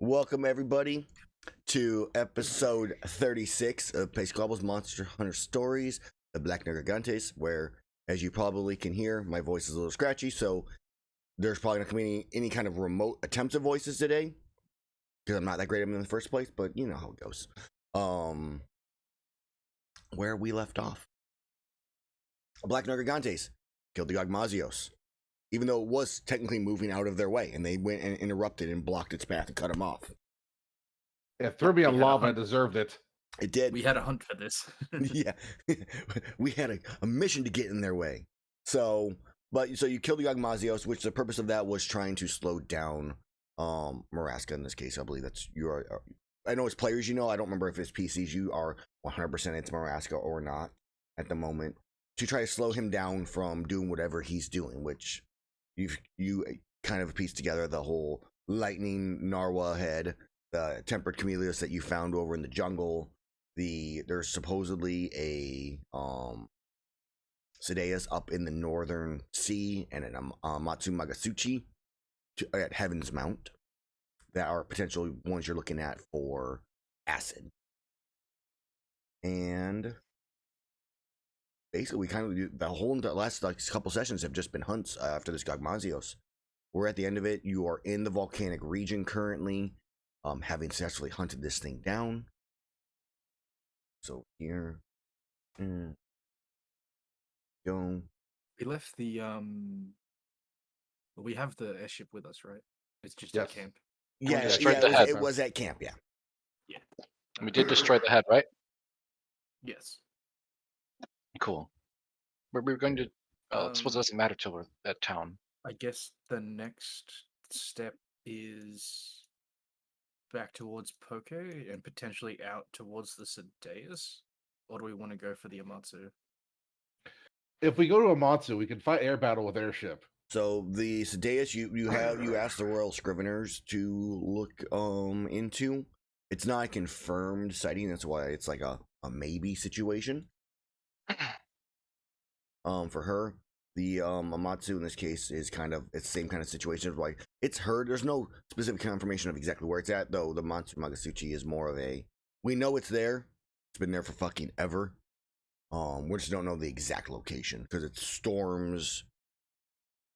Welcome, everybody, to episode 36 of Petty Squabbles Monster Hunter Stories, the Black Nergigantes, where, as you probably can hear, my voice is a little scratchy, so there's probably not going to be any kind of remote attempts at voices today, because I'm not that great at them in the first place, but you know how it goes. Where we left off. Black Nergigantes killed the Yawgmoths, even though it was technically moving out of their way, and they went and interrupted and blocked its path and cut him off. It threw me on lava. I deserved it. It did. We had a hunt for this. Yeah, we had a mission to get in their way. So you killed the Yawgmoths, which the purpose of that was trying to slow down Maraska in this case. I believe that's I know it's players, I don't remember if it's PCs. You are 100% into Maraska or not at the moment, to try to slow him down from doing whatever he's doing, which you kind of pieced together the whole lightning Narwa head, the tempered camellias that you found over in the jungle. There's supposedly a Sadeas up in the northern sea, and an Matsu Magasuchi at Heaven's Mount that are potentially ones you're looking at for acid. And basically, we kind of the last couple sessions have just been hunts after this Yawgmoths. We're at the end of it. You are in the volcanic region currently, having successfully hunted this thing down. So here, go. We left the we have the airship with us, right? It's just Yes. at camp. Yeah, it was at camp. Yeah. Yeah. We did destroy the head, right? Yes. Cool. We were going to. I suppose it doesn't matter till we're at town. I guess the next step is back towards Poke and potentially out towards the Sadeas, or do we want to go for the Amatsu? If we go to Amatsu, we can fight air battle with airship. So the Sadeas, you asked the Royal Scriveners to look into. It's not a confirmed sighting. That's why it's like a maybe situation. For her, the Amatsu in this case is it's the same kind of situation. Like, it's heard. There's no specific confirmation of exactly where it's at, though. The Matsu Magasuchi is more of we know it's there. It's been there for fucking ever. We just don't know the exact location because it storms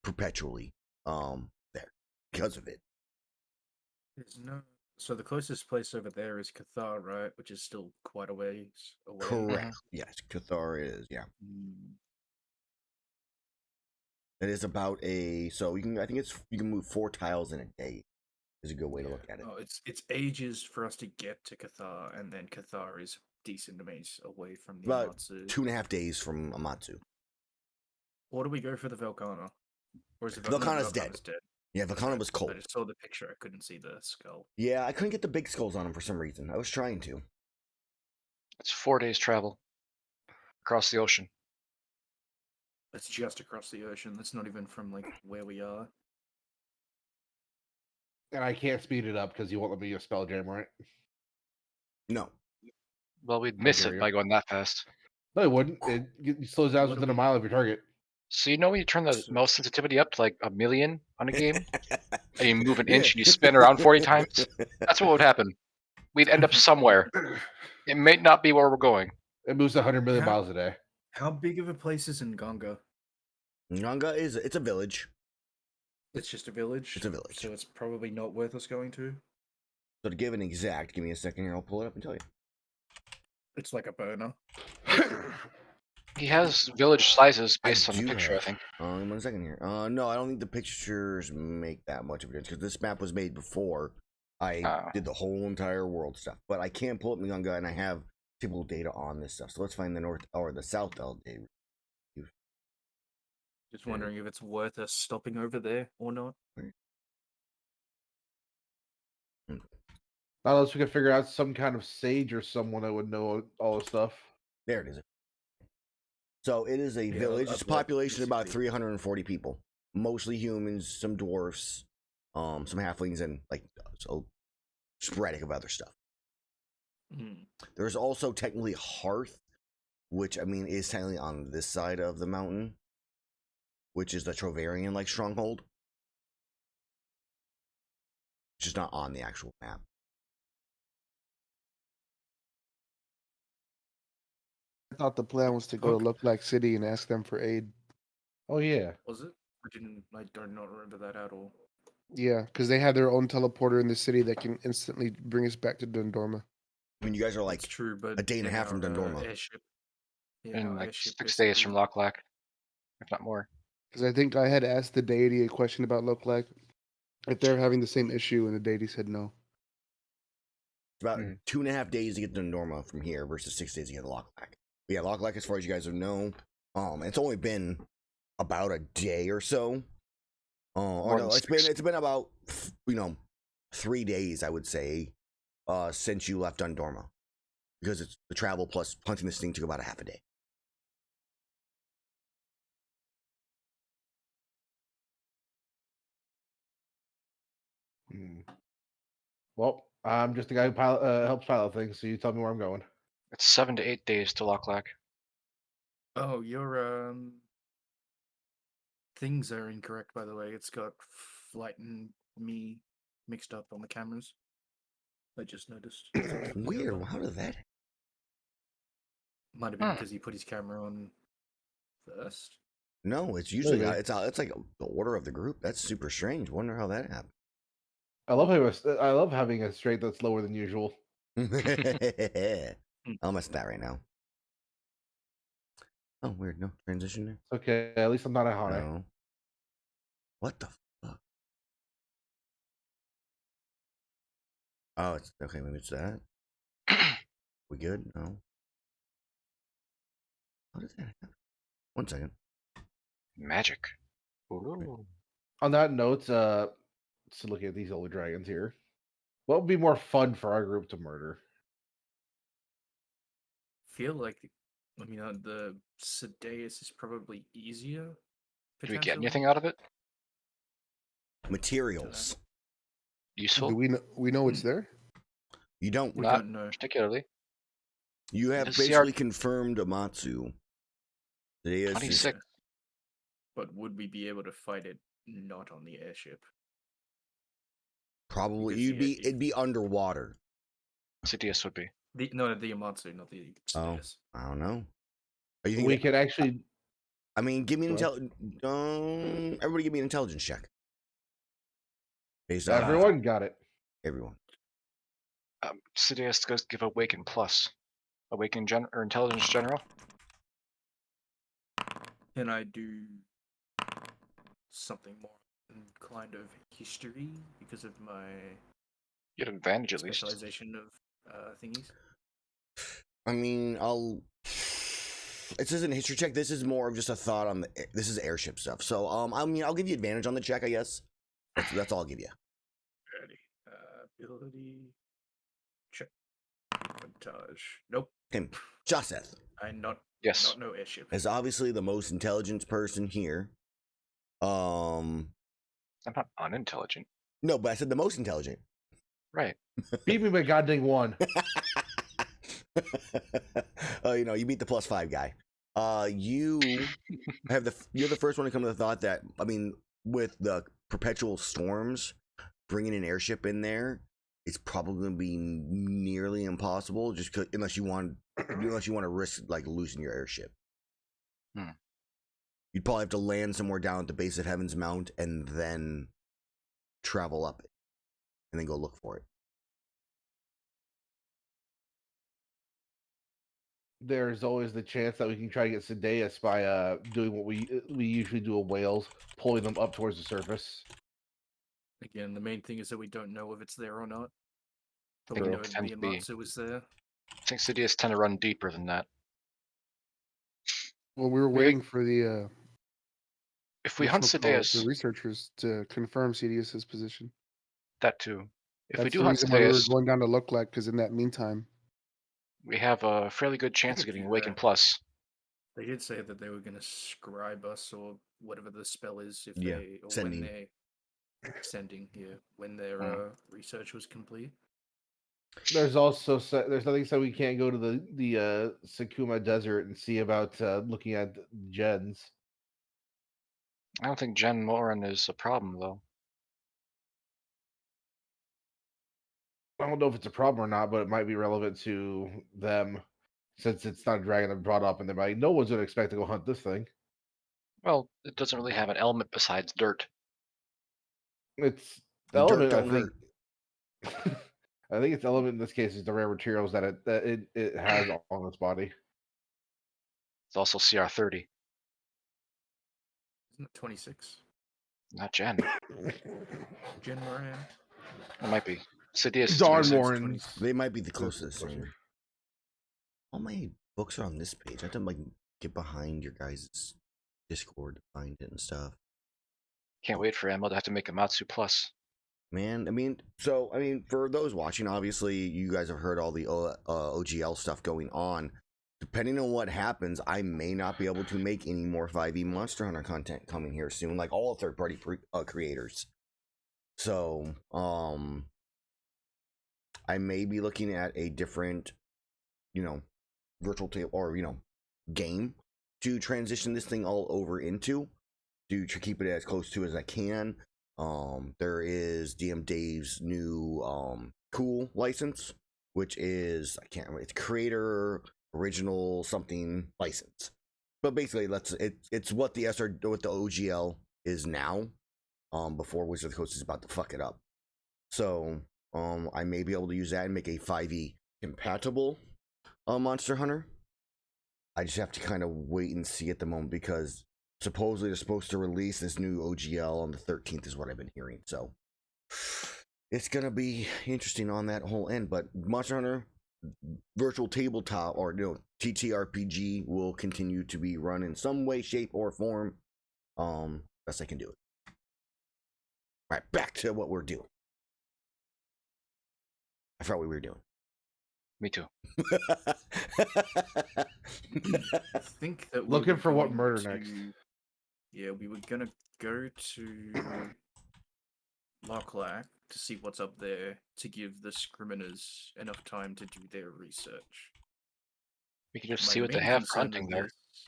perpetually there because of it. There's no. So the closest place over there is Cathar, right? Which is still quite a ways away. Correct. Yes, Cathar is. Yeah. It is about so you can move 4 tiles in a day. Is a good way to look at it. Oh, it's ages for us to get to Cathar, and then Cathar is decent amazing away from the About Amatsu. 2.5 days from Amatsu. Or do we go for the Velkhana? Or is Velkhana's dead. Yeah, Velkhana was cold. I just saw the picture. I couldn't see the skull. Yeah, I couldn't get the big skulls on him for some reason. I was trying to. It's 4 days travel across the ocean. That's just across the ocean. That's not even from where we are. And I can't speed it up because you won't let me use spell jam, right? No. Well, we'd miss it by going that fast. No, it wouldn't. It slows down within a mile of your target. So when you turn the mouse sensitivity up to like 1,000,000 on a game, and you move an inch and you spin around 40 times, that's what would happen. We'd end up somewhere. It may not be where we're going. It moves 100 million miles a day. How big of a place is Nganga? Nganga it's a village. It's just a village? It's a village. So it's probably not worth us going to? So to give an exact, give me a second here, I'll pull it up and tell you. It's like a burner. He has village sizes based on the picture, I think. 1 second here. No, I don't think the pictures make that much of a difference because this map was made before I did the whole entire world stuff. But I can pull up Nganga and I have typical data on this stuff. So let's find the north or the south LD. Just wondering if it's worth us stopping over there or not. Unless we could figure out some kind of sage or someone that would know all this stuff. There it is. So it is a village. It's a population of about 340 people. Mostly humans, some dwarfs, some halflings, and sporadic of other stuff. There's also technically Hearth, which is technically on this side of the mountain, which is the Trovarian stronghold. just not on the actual map. I thought the plan was to go to Look Like City and ask them for aid. Oh yeah. Was it? I do not remember that at all. Yeah, because they have their own teleporter in the city that can instantly bring us back to Dundorma. I mean, you guys are like It's true, but a day and a in half from our, Dundorma. Airship, yeah, In our like airship 6 days from basically- Locklack, if not more. Because I think I had asked the deity a question about Look Like if they're having the same issue, and the deity said no. It's about Hmm. 2.5 days to get to Norma from here versus 6 days to get to Locklack. But yeah, Locklack, as far as you guys know, it's only been about a day or so. Or More no, than six. it's been about 3 days, I would say, since you left Undorma, because it's the travel plus hunting this thing took about a half a day. Well, I'm just the guy who helps pilot things, so you tell me where I'm going. It's 7 to 8 days to Locklack. Oh, your things are incorrect, by the way. It's got Flight and me mixed up on the cameras. I just noticed. Weird. How did that? Might have been Huh. because he put his camera on first. No, it's usually Maybe. it's like the order of the group. That's super strange. Wonder how that happened. I love having a straight that's lower than usual. I'll mess with that right now. Oh, weird. No transition there. Okay, at least I'm not a high. No. What the fuck? Oh, it's okay. Maybe it's that. We good? No. How does that happen? 1 second. Magic. Ooh. On that note, so looking at these older dragons here, what would be more fun for our group to murder? Feel like, the Sedeus is probably easier. Do we get potentially. anything out of it? Materials. Useful? Do we know it's there? You don't. We Not don't know. particularly. You have Does CR basically confirmed Amatsu. Today is 26. But would we be able to fight it not on the airship? probably Because it'd be underwater. CDS would be. The Amatsu, not the Oh, Sedeus. I don't know. Are you We thinking? could actually. I mean, give me an Go ahead. everybody, give me an intelligence check. Based on Everyone got it. everyone. CDS goes give Awaken Plus. Awaken or Intelligence General. Can I do something more inclined of history because of my You get advantage at least. specialization of thingies? I mean, This isn't a history check. This is more of just a thought on this is airship stuff. So, I mean, I'll give you advantage on the check, I guess. That's all I'll give you. Ready. Ability. Check. Montage. Nope. Okay, Shaseth Yes. Not no airship. is obviously the most intelligent person here. I'm not unintelligent. No, but I said the most intelligent. Right. Beat me by goddamn one. You beat the +5 guy. You're the first one to come to the thought that, I mean, with the perpetual storms, bringing an airship in there, it's probably going to be nearly impossible. Just unless you want to risk like losing your airship. You'd probably have to land somewhere down at the base of Heaven's Mount and then travel up it, and then go look for it. There's always the chance that we can try to get Sedeus by doing what we usually do with whales, pulling them up towards the surface. Again, the main thing is that we don't know if it's there or not. But Think we it know the tends to be. Amatsu was there. I think CDS tend to run deeper than that. Well, we were waiting for the If we hunt whatchamacallit, the CDS, researchers to confirm Cedius's position. that too. If we That's do the hunt reason why we were CDS, going down to Look Like, because in that meantime, we have a fairly good chance of could getting do Awaken that. Plus. They did say that they were going to scribe us or whatever the spell is if Yeah, they or sending. when they sending when their research was complete. There's also there's nothing so we can't go to the Sakuma Desert and see about looking at gens. I don't think Gen Morin is a problem though. I don't know if it's a problem or not, but it might be relevant to them since it's not a dragon that brought up, and they're like, no one's gonna expect to go hunt this thing. Well, it doesn't really have an element besides dirt. It's the The dirt element, I don't think. hurt. I think its element in this case is the rare materials that it has on its body. It's also CR30, Isn't it 26? not Jen. Jen Moran. It might be. Sidious is Darn 26. Morans. They might be the This is closest. closer. All my books are on this page. I have to like get behind your guys' Discord to find it and stuff. Can't wait for Ammo to have to make a Matsu Plus. Man, for those watching, obviously you guys have heard all the OGL stuff going on. Depending on what happens, I may not be able to make any more 5e Monster Hunter content coming here soon, like all third-party creators. So, I may be looking at a different, virtual table or game to transition this thing all over into, to keep it as close to as I can. There is DM Dave's new cool license, which is I can't remember. It's creator original something license, but basically it's what the OGL is now. Before Wizard of the Coast is about to fuck it up. So I may be able to use that and make a 5e compatible Monster Hunter. I just have to kind of wait and see at the moment because supposedly they're supposed to release this new OGL on the 13th is what I've been hearing. So it's going to be interesting on that whole end. But Monster Hunter virtual tabletop or TTRPG will continue to be run in some way, shape, or form. Best I can do it. All right, back to what we're doing. I forgot what we were doing. Me too. I think that we Looking were for what going murder to- next. Yeah, we were gonna go to Locklack to see what's up there to give the Scriminers enough time to do their research. We can just My see what they main have for concern hunting with there. this-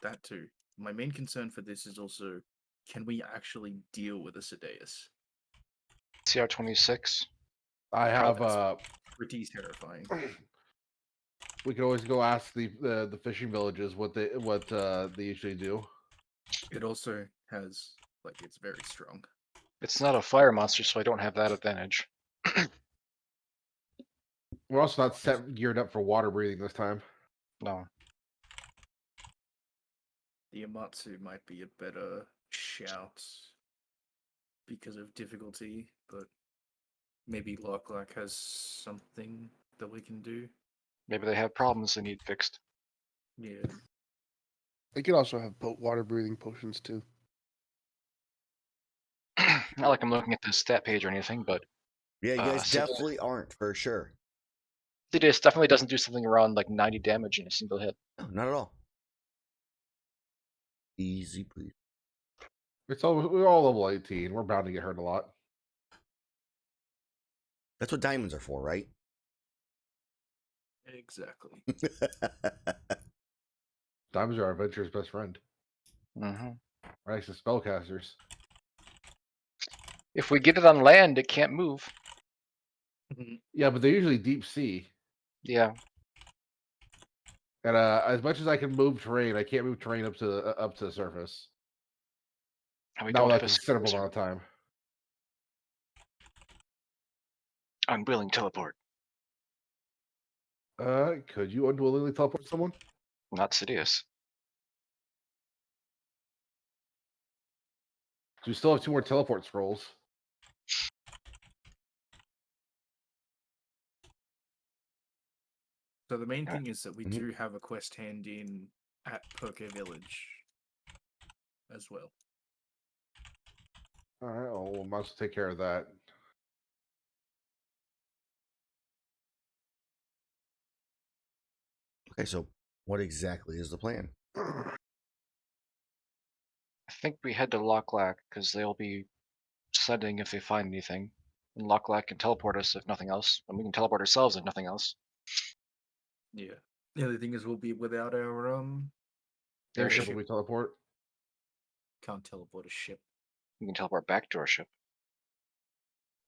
That too. My main concern for this is also, can we actually deal with a Sedeus? CR26. I have Pretty terrifying. we could always go ask the fishing villages what they usually do. It also has, it's very strong. It's not a fire monster, so I don't have that advantage. We're also not geared up for water breathing this time. No. The Amatsu might be a better shout because of difficulty, but maybe Locklack has something that we can do. Maybe they have problems they need fixed. Yeah. They could also have water breathing potions too. Not like I'm looking at the stat page or anything, but Yeah, you guys Sidious definitely aren't for sure. definitely doesn't do something around like 90 damage in a single hit. No, not at all. Easy, please. We're all level 18. We're bound to get hurt a lot. That's what diamonds are for, right? Exactly. Diamonds are our adventurer's best friend. Mm-hmm. Right next to spellcasters. If we get it on land, it can't move. Yeah, but they're usually deep sea. Yeah. And as much as I can move terrain, I can't move terrain up to the surface. And we Not don't without have a a considerable amount of time. unwilling teleport. Could you unwillingly teleport someone? Not Sidious. So we still have 2 more teleport scrolls. So the main Okay. thing is that we do have a quest hand in at Poke Village as well. All right, well, we must take care of that. Okay, so what exactly is the plan? I think we head to Locklack because they'll be sending if they find anything. And Locklack can teleport us if nothing else. And we can teleport ourselves if nothing else. Yeah. The other thing is we'll be without our Airship Airship. when we teleport. can't teleport a ship. We can teleport back to our ship.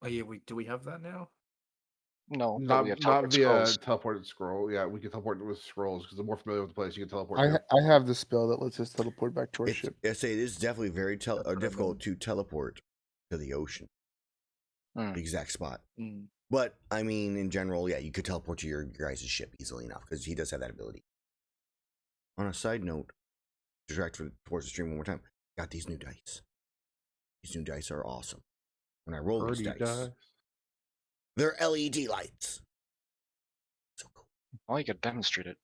Oh yeah, do we have that now? No, but we Not have not teleport via scrolls. teleported scroll. Yeah, we can teleport with scrolls because I'm more familiar with the place. You can teleport I to. I have the spell that lets us teleport back to our It's, ship. I say it is definitely very That's what I difficult mean. to teleport to the ocean, Hmm. the exact spot. Mm. But I mean, in general, yeah, you could teleport to your guys' ship easily enough because he does have that ability. On a side note, to direct towards the stream one more time, got these new dice. These new dice are awesome. When I roll these dice, they're LED lights. So cool. Well, you could demonstrate it.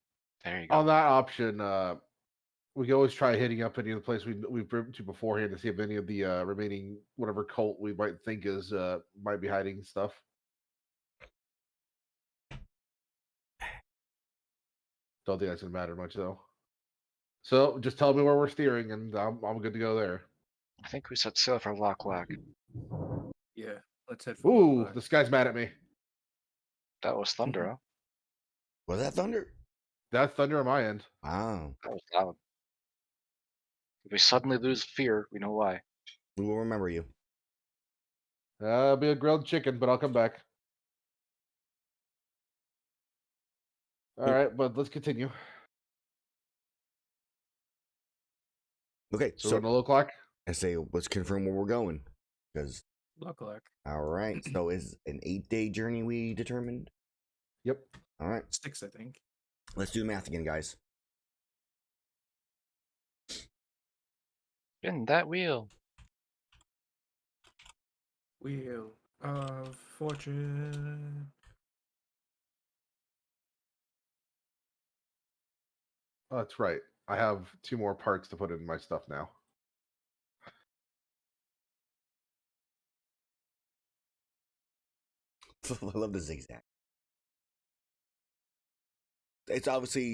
There you go. On that option, we can always try hitting up any of the place we've been to beforehand to see if any of the remaining whatever cult we might think is might be hiding stuff. Don't think that's gonna matter much though. So just tell me where we're steering, and I'm good to go there. I think we set sail for Loch Lac. Yeah, let's head for Ooh, Loch Lac. this guy's mad at me. That was thunder, huh? Was that thunder? That's thunder on my end. Wow. That was loud. If we suddenly lose fear, we know why. We will remember you. Be a grilled chicken, but I'll come back. All right, but let's continue. Okay, So, so we're gonna look like I say let's confirm where we're going. Because Loch Lac. all right, so is an 8-day journey we determined? yep. All right, 6, I think. let's do the math again, guys. Spin that wheel. Wheel of Fortune. Oh, that's right. I have 2 more parts to put in my stuff now. I love the zigzag. It's obviously,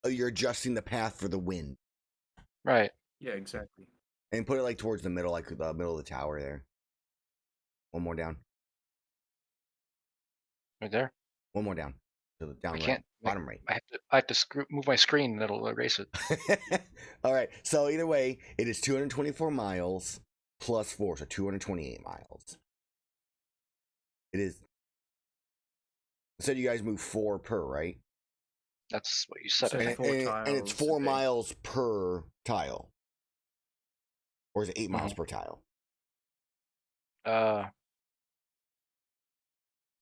you're adjusting the path for the wind. Right. Yeah, exactly. And put it like towards the middle, like the middle of the tower there. One more down. Right there. One more down. To the down I right. can't. Bottom right. I have to move my screen and it'll erase it. All right. So either way, it is 224 miles plus 4, so 228 miles. It is. Said you guys move 4 per, right? That's what you said. So I And, think. and it's tiles 4 a day. miles per tile. Or is it 8 miles Mhm. per tile?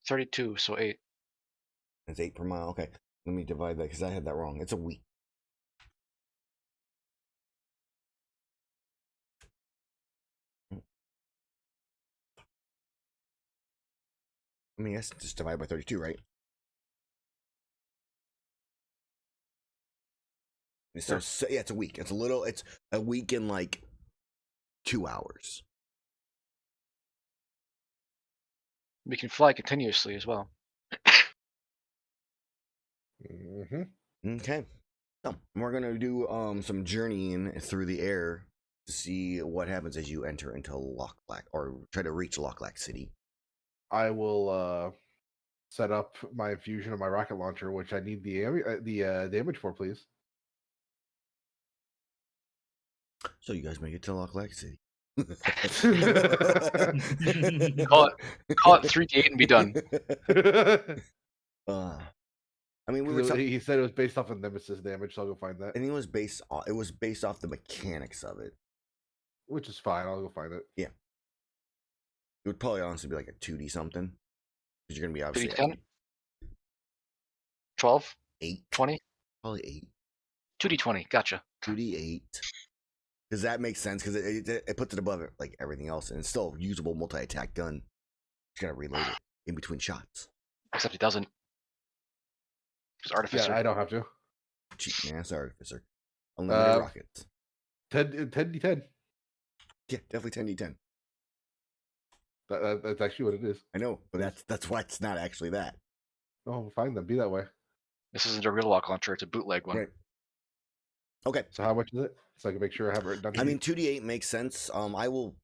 32, so 8. It's 8 per mile. Okay. Let me divide that because I had that wrong. It's a week. I mean, yes, just divide by 32, right? So, yeah, it's a week. It's a week in like 2 hours. We can fly continuously as well. Mm-hmm. Okay. So we're gonna do some journeying through the air to see what happens as you enter into Loch Lac or try to reach Loch Lac City. I will set up my infusion of my rocket launcher, which I need the damage for, please. So you guys make it to Loch Lac City. Call it 3d8 and be done. I mean, we were. He said it was based off of Nemesis damage, so I'll go find that. I think it was based. It was based off the mechanics of it, Which is fine. I'll go find it. Yeah. It would probably honestly be like a 2D something, because you're gonna be obviously 2d10? 12? 8, 20? probably 8, 2d20. Gotcha. 2D8. Because that makes sense, because it puts it above it, like everything else, and it's still a usable multi-attack gun. You gotta reload it in between shots. Except it doesn't. Because Artificer. Yeah, I don't have to. Cheap ass artificer. Unlimited rockets. 10d10. Yeah, definitely 10d10. That's actually what it is. I know, but that's why it's not actually that. Oh, fine then. Be that way. This isn't a real lock launcher, it's a bootleg one. Right. Okay. So how much is it? So I can make sure I have it written down. I mean, 2d8 makes sense. I will.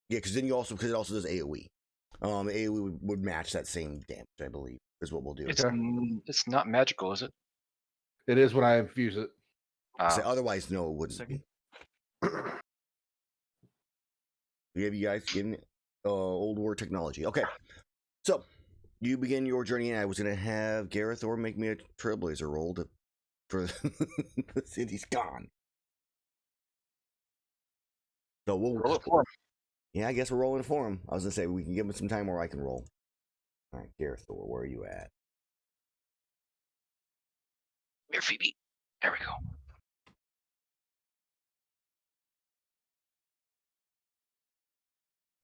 Yeah, because then because it also does AoE. AoE would match that same damage, I believe, is what we'll do. It's not magical, is it? It is when I infuse it. Otherwise, no, it wouldn't be. We have you guys getting old war technology. Okay, so you begin your journey, and I was going to have Gerathor make me a Trailblazer roll for the city's gone. So we'll Roll it for him. Yeah, I guess we're rolling for him. I was going to say, we can give him some time or I can roll. All right, Gerathor, where are you at? Here, Phoebe. There we go.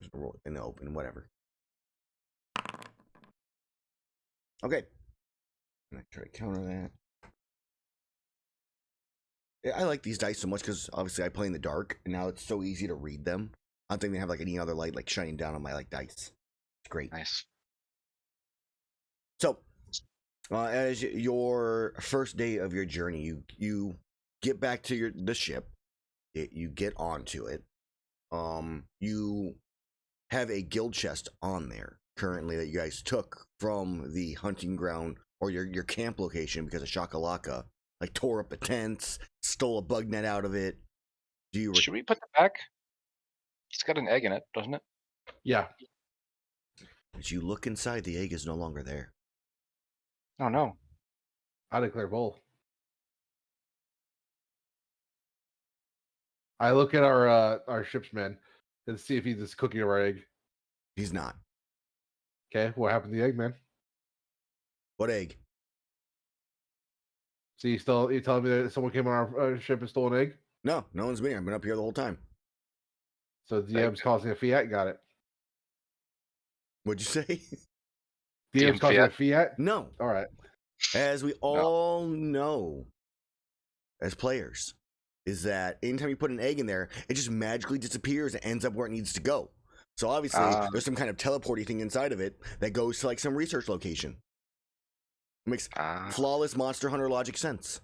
Just roll it in the open, whatever. Okay. I'm going to try to counter that. I like these dice so much because obviously I play in the dark, and now it's so easy to read them. I don't think they have like any other light like shining down on my like dice. It's great. Nice. So, as your first day of your journey, you get back to the ship. You get onto it. You have a guild chest on there currently that you guys took from the hunting ground or your camp location because of Shakalaka. Like tore up the tents, stole a bug net out of it. Should we put that back? It's got an egg in it, doesn't it? Yeah. As you look inside, the egg is no longer there. Oh no. I declare bowl. I look at our shipsman and see if he's just cooking our egg. He's not. Okay, what happened to the egg, man? What egg? So you telling me that someone came on our ship and stole an egg? No one's been here. I've been up here the whole time. So DM's causing a fiat. Got it. What'd you say? DM's causing a fiat. No. All right. As we all know, as players, is that anytime you put an egg in there, it just magically disappears and ends up where it needs to go. So obviously, there's some kind of teleporty thing inside of it that goes to like some research location. It makes flawless Monster Hunter logic sense.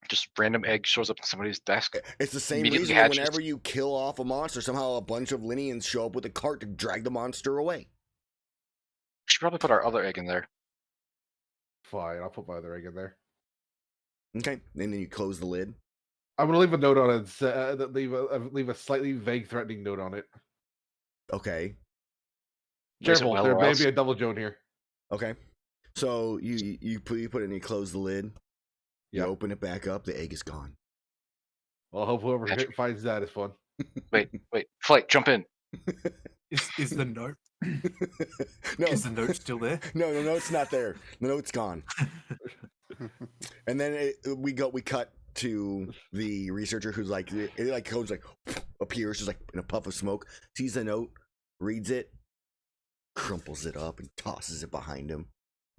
Just random egg shows up on somebody's desk. It's the same reason that whenever you kill off a monster, somehow a bunch of Linians show up with a cart to drag the monster away. We should probably put our other egg in there. Fine, I'll put my other egg in there. Okay, and then you close the lid. I'm gonna leave a note on it. Leave a slightly vague, threatening note on it. Okay. Careful, well there may else. be a double Joan here. Okay. So you put it in, you close the lid. You open it back up. The egg is gone. Well, I hope whoever finds that is fun. Wait, Flight, jump in. Is the note? No. Is the note still there? No, the note's not there. The note's gone. And then we cut to the researcher who's like, codes like appears just like in a puff of smoke, sees the note, reads it, crumples it up, and tosses it behind him,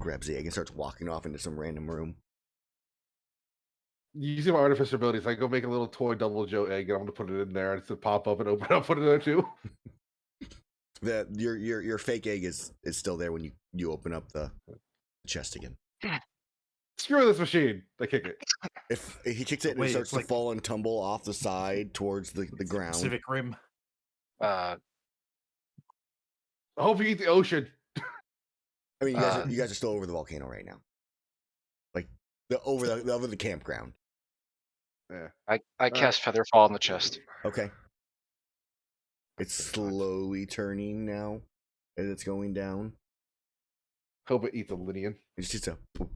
grabs the egg, and starts walking off into some random room. You see my artificer abilities. I go make a little toy double Joe egg, and I'm gonna put it in there, and it's to pop up and open up, put it in there too. Your fake egg is still there when you open up the chest again. Screw this machine. I kick it. If he kicks it and it starts to fall and tumble off the side towards the ground. Pacific Rim. I hope you eat the ocean. I mean, you guys are still over the volcano right now, like over the campground. Yeah. I cast Feather Fall on the chest. Okay. It's slowly turning now as it's going down. Hope it eats a Lydian. It's just a poof,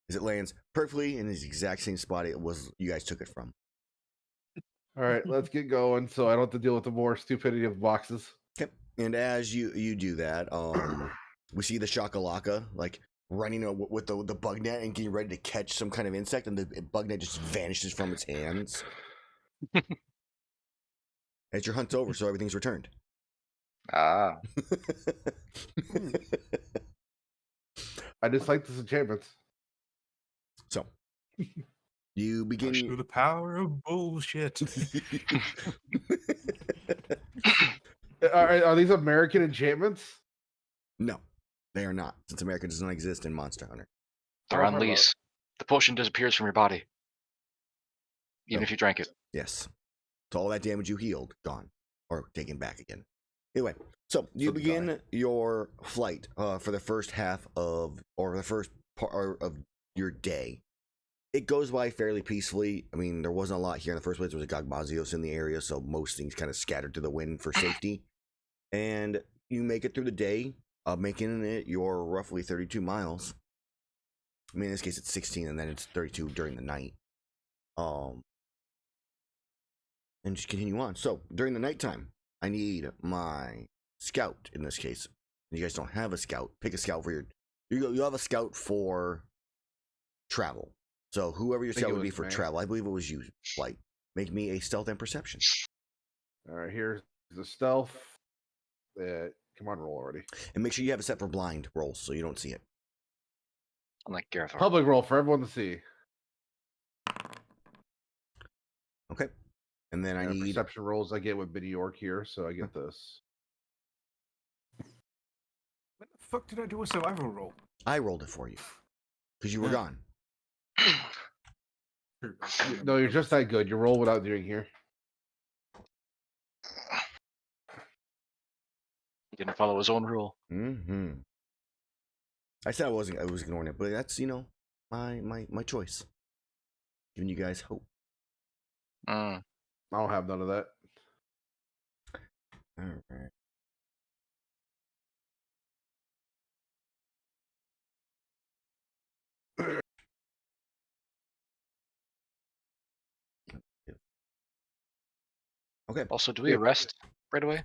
as it lands perfectly in the exact same spot it was you guys took it from. All right, let's get going so I don't have to deal with the more stupidity of boxes. Okay. And as you do that, we see the Shakalaka like running with the bug net and getting ready to catch some kind of insect, and the bug net just vanishes from its hands. As your hunt's over, so everything's returned. I just like this enchantments. So you begin Show the power of bullshit. Are these American enchantments? No, they are not, since America does not exist in Monster Hunter. They're on lease. The potion disappears from your body, even if you drank it. Yes. So all that damage you healed, gone. Or taken back again. Anyway, so you begin your flight for the first half of, or the first part of your day. It goes by fairly peacefully. I mean, there wasn't a lot here in the first place. There was a Gagmazios in the area, so most things kind of scattered to the wind for safety. And you make it through the day. making it your roughly 32 miles. I mean, in this case, it's 16, and then it's 32 during the night. And just continue on. So during the nighttime, I need my scout. In this case, you guys don't have a scout. Pick a scout for your. You have a scout for travel. So whoever your scout would be for travel, I believe it was you, Flight. Make me a stealth and perception. All right, here's the stealth. Come on, roll already. And make sure you have it set for blind rolls so you don't see it. Unlike Gerathor. Public roll for everyone to see. Okay. And then I need perception rolls I get with Biddy York here, so I get this. What the fuck did I do a survival roll? I rolled it for you because you were gone. No, you're just that good. You roll without doing here. He didn't follow his own rule. Mm-hmm. I said I was ignoring it, but that's my choice. Giving you guys hope. I don't have none of that. All right. Okay. Also, do we arrest right away?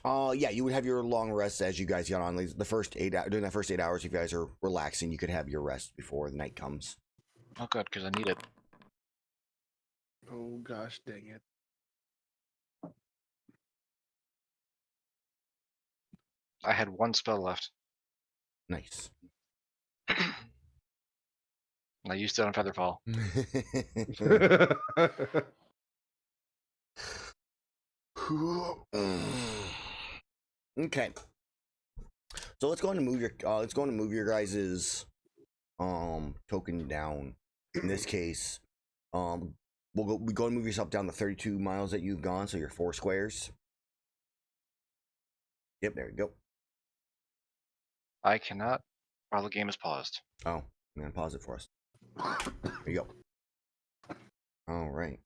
Yeah, you would have your long rest as you guys get on. Like, the first 8 hours, during that first 8 hours, if you guys are relaxing, you could have your rest before the night comes. Oh, good, because I need it. Oh gosh, dang it! I had one spell left. Nice. And I used it on Featherfall. Okay. So let's go on to move your guys's token down. In this case, we go and move yourself down the 32 miles that you've gone, so you're 4 squares. Yep, there we go. I cannot while the game is paused. Oh, I'm gonna pause it for us. There you go. All right.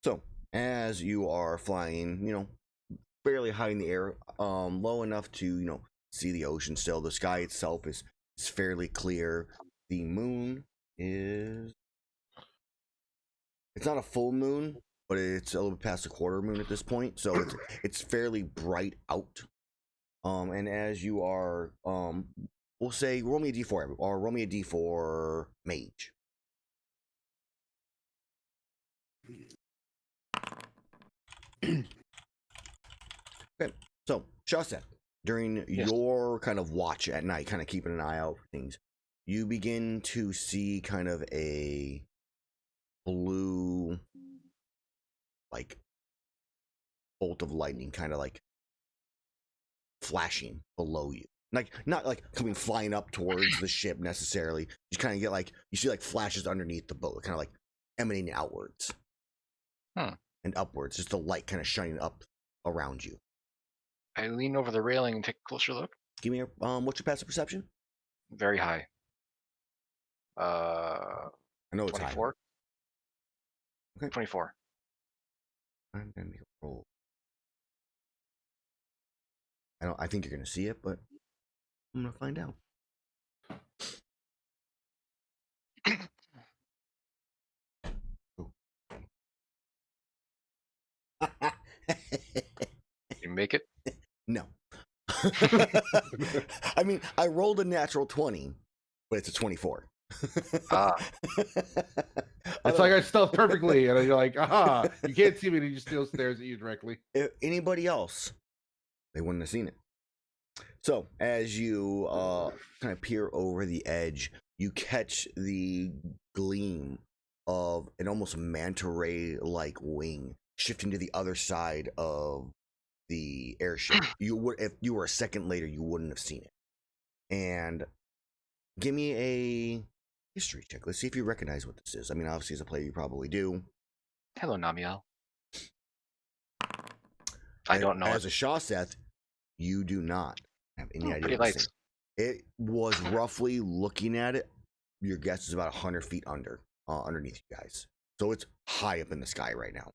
So as you are flying, barely high in the air, low enough to, see the ocean still. The sky itself is fairly clear. The moon is... It's not a full moon, but it's a little bit past a quarter moon at this point, so it's fairly bright out. And as you are, we'll say, roll me a d4, or roll me a d4 Mage. Okay, so Shaseth, during your kind of watch at night, kind of keeping an eye out for things, you begin to see kind of a blue, like, bolt of lightning, kind of like flashing below you. Like, not like coming flying up towards the ship necessarily. You kind of get like, you see like flashes underneath the boat, kind of like emanating outwards and upwards. Just the light kind of shining up around you. I lean over the railing and take a closer look. Give me a, what's your passive perception? Very high. I know it's 24. high. Okay. 24. I'm gonna make a roll. I think you're gonna see it, but I'm gonna find out. You make it? No. I mean, I rolled a natural 20, but it's a 24. It's like I stealth perfectly, and you're like, aha, you can't see me, and he just still stares at you directly. If anybody else, they wouldn't have seen it. So, as you kind of peer over the edge, you catch the gleam of an almost manta ray-like wing shifting to the other side of the airship. If you were a second later, you wouldn't have seen it. And give me a history check. Let's see if you recognize what this is. I mean, obviously, as a player, you probably do. Hello, Namiel. I don't know. As a Shaseth, you do not have any idea. Pretty lights. It was roughly, looking at it, your guess is about 100 feet underneath you guys. So it's high up in the sky right now.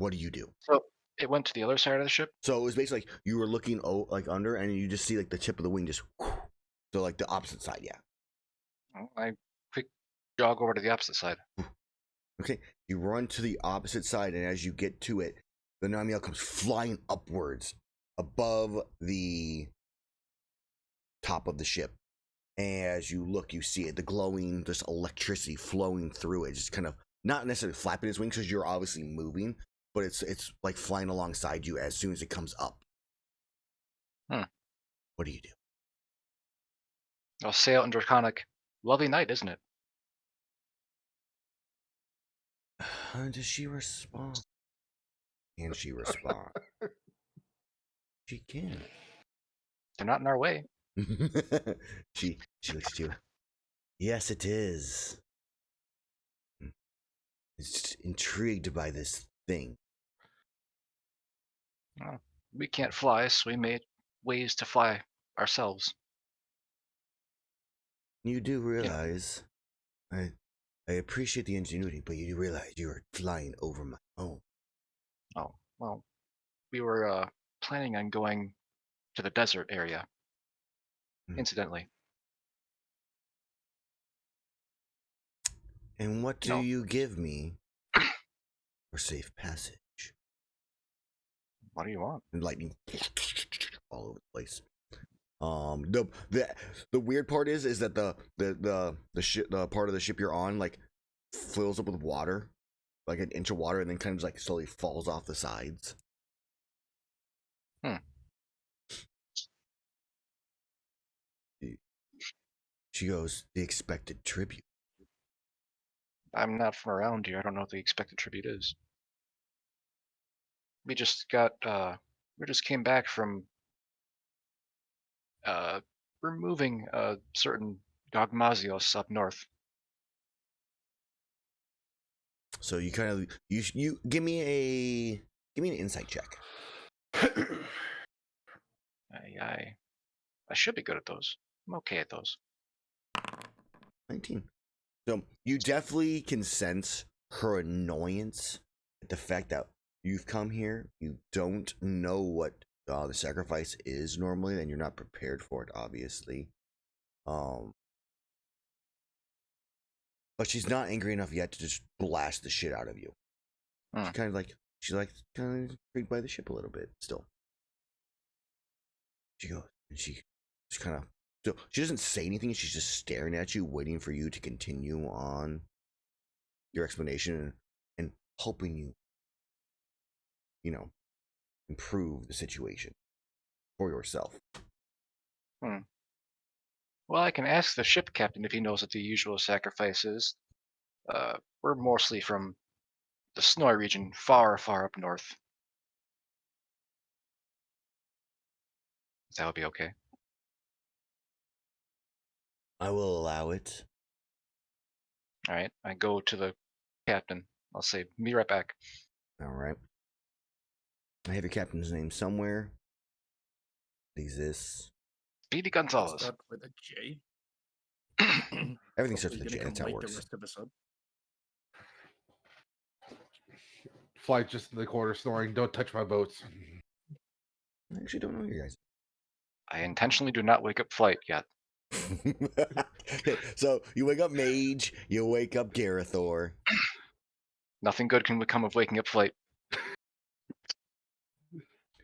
what do you do? So it went to the other side of the ship. So it was basically like you were looking like under, and you just see like the tip of the wing just. So like the opposite side, yeah. I quick jog over to the opposite side. Okay, you run to the opposite side, and as you get to it, the Namiel comes flying upwards above the top of the ship. And as you look, you see it, the glowing, just electricity flowing through it, just kind of not necessarily flapping its wings because you're obviously moving, but it's like flying alongside you as soon as it comes up. What do you do? I'll say out in Draconic. Lovely night, isn't it? Does she respond? Can she respond? She can. They're not in our way. she looks at you. Yes, it is. It's intrigued by this thing. We can't fly, so we made ways to fly ourselves. You do realize, I appreciate the ingenuity, but you do realize you are flying over my home. Oh, well, we were planning on going to the desert area, incidentally. And what do you give me for safe passage? What do you want? And lightning all over the place. The weird part is that the ship, the part of the ship you're on, like fills up with water, like an inch of water, and then kind of like slowly falls off the sides. She goes, the expected tribute. I'm not from around here. I don't know what the expected tribute is. We just got, we just came back from removing a certain Dogmazios up north. So you kind of you give me an insight check. I should be good at those. I'm okay at those. 19. So you definitely can sense her annoyance at the fact that you've come here. You don't know what the sacrifice is normally, and you're not prepared for it, obviously. But she's not angry enough yet to just blast the shit out of you. She's kind of intrigued by the ship a little bit still. She goes, and she just kind of. So she doesn't say anything. She's just staring at you, waiting for you to continue on your explanation and hoping you improve the situation for yourself. Well, I can ask the ship captain if he knows what the usual sacrifice is. We're mostly from the Snowy region, far, far up north. That would be okay. I will allow it. All right, I go to the captain. I'll say, "Be right back." All right. I have your captain's name somewhere. It exists. Speedy Gonzalez. Start with a J. Everything starts with a Probably J. gonna That's how it complete works. The rest of us up. Flight just in the corner snoring. Don't touch my boats. I actually don't know you guys. I intentionally do not wake up Flight yet. Okay, so you wake up Mage, you wake up Gerathor. Nothing good can come of waking up Flight.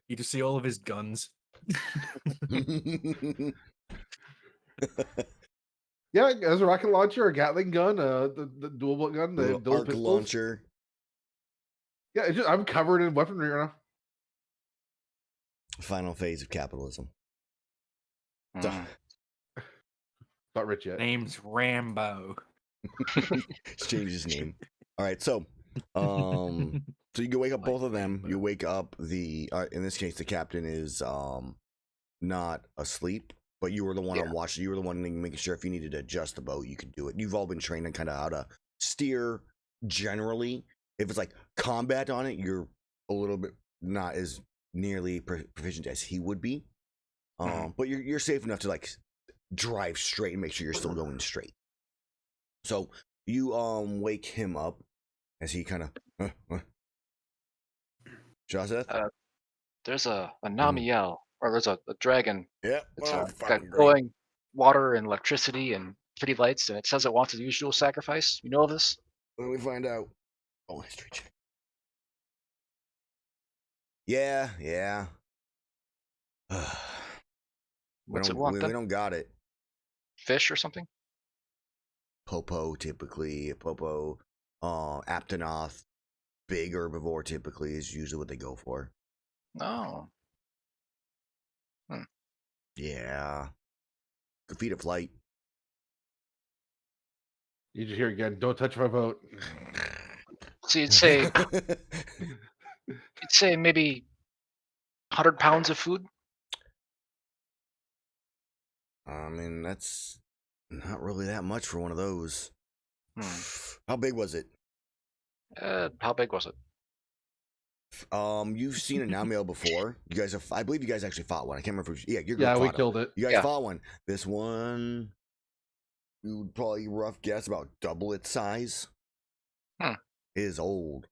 You just see all of his guns. Yeah, as a rocket launcher, a Gatling gun, the dual gun, the dual arc pistols. launcher. Yeah, I'm covered in weaponry right now. Final phase of capitalism. So, Not rich yet. Name's Rambo. let's change his name. All right, so so you can wake up both of them. You wake up in this case the captain is not asleep, but you were the one on watch. You were the one making sure if you needed to adjust the boat, you could do it. You've all been trained on kind of how to steer generally. If it's like combat on it, you're a little bit not as nearly proficient as he would be. But you're safe enough to like drive straight and make sure you're still going straight. So you wake him up as he kind of Shaseth? There's a Namiel, or there's a dragon. Yep. It's Oh, got fucking great. glowing water and electricity and pretty lights, and it says it wants a usual sacrifice. You know of this? When we find out. Oh, history check. Yeah, yeah. What's it want we then? don't got it. Fish or something? Popo typically. Popo, Aptonoth, big herbivore typically is usually what they go for. Oh. Yeah. Could feed it flight. You just hear again. Don't touch my boat. So you'd say maybe 100 pounds of food. I mean, that's not really that much for one of those. Hmm. How big was it? How big was it? You've seen a Namiel before. You guys have, I believe you guys actually fought one. I can't remember if your group Yeah, we fought it. killed it. You guys Yeah. fought one. This one, you would probably rough guess about double its size. Hmm. It is old.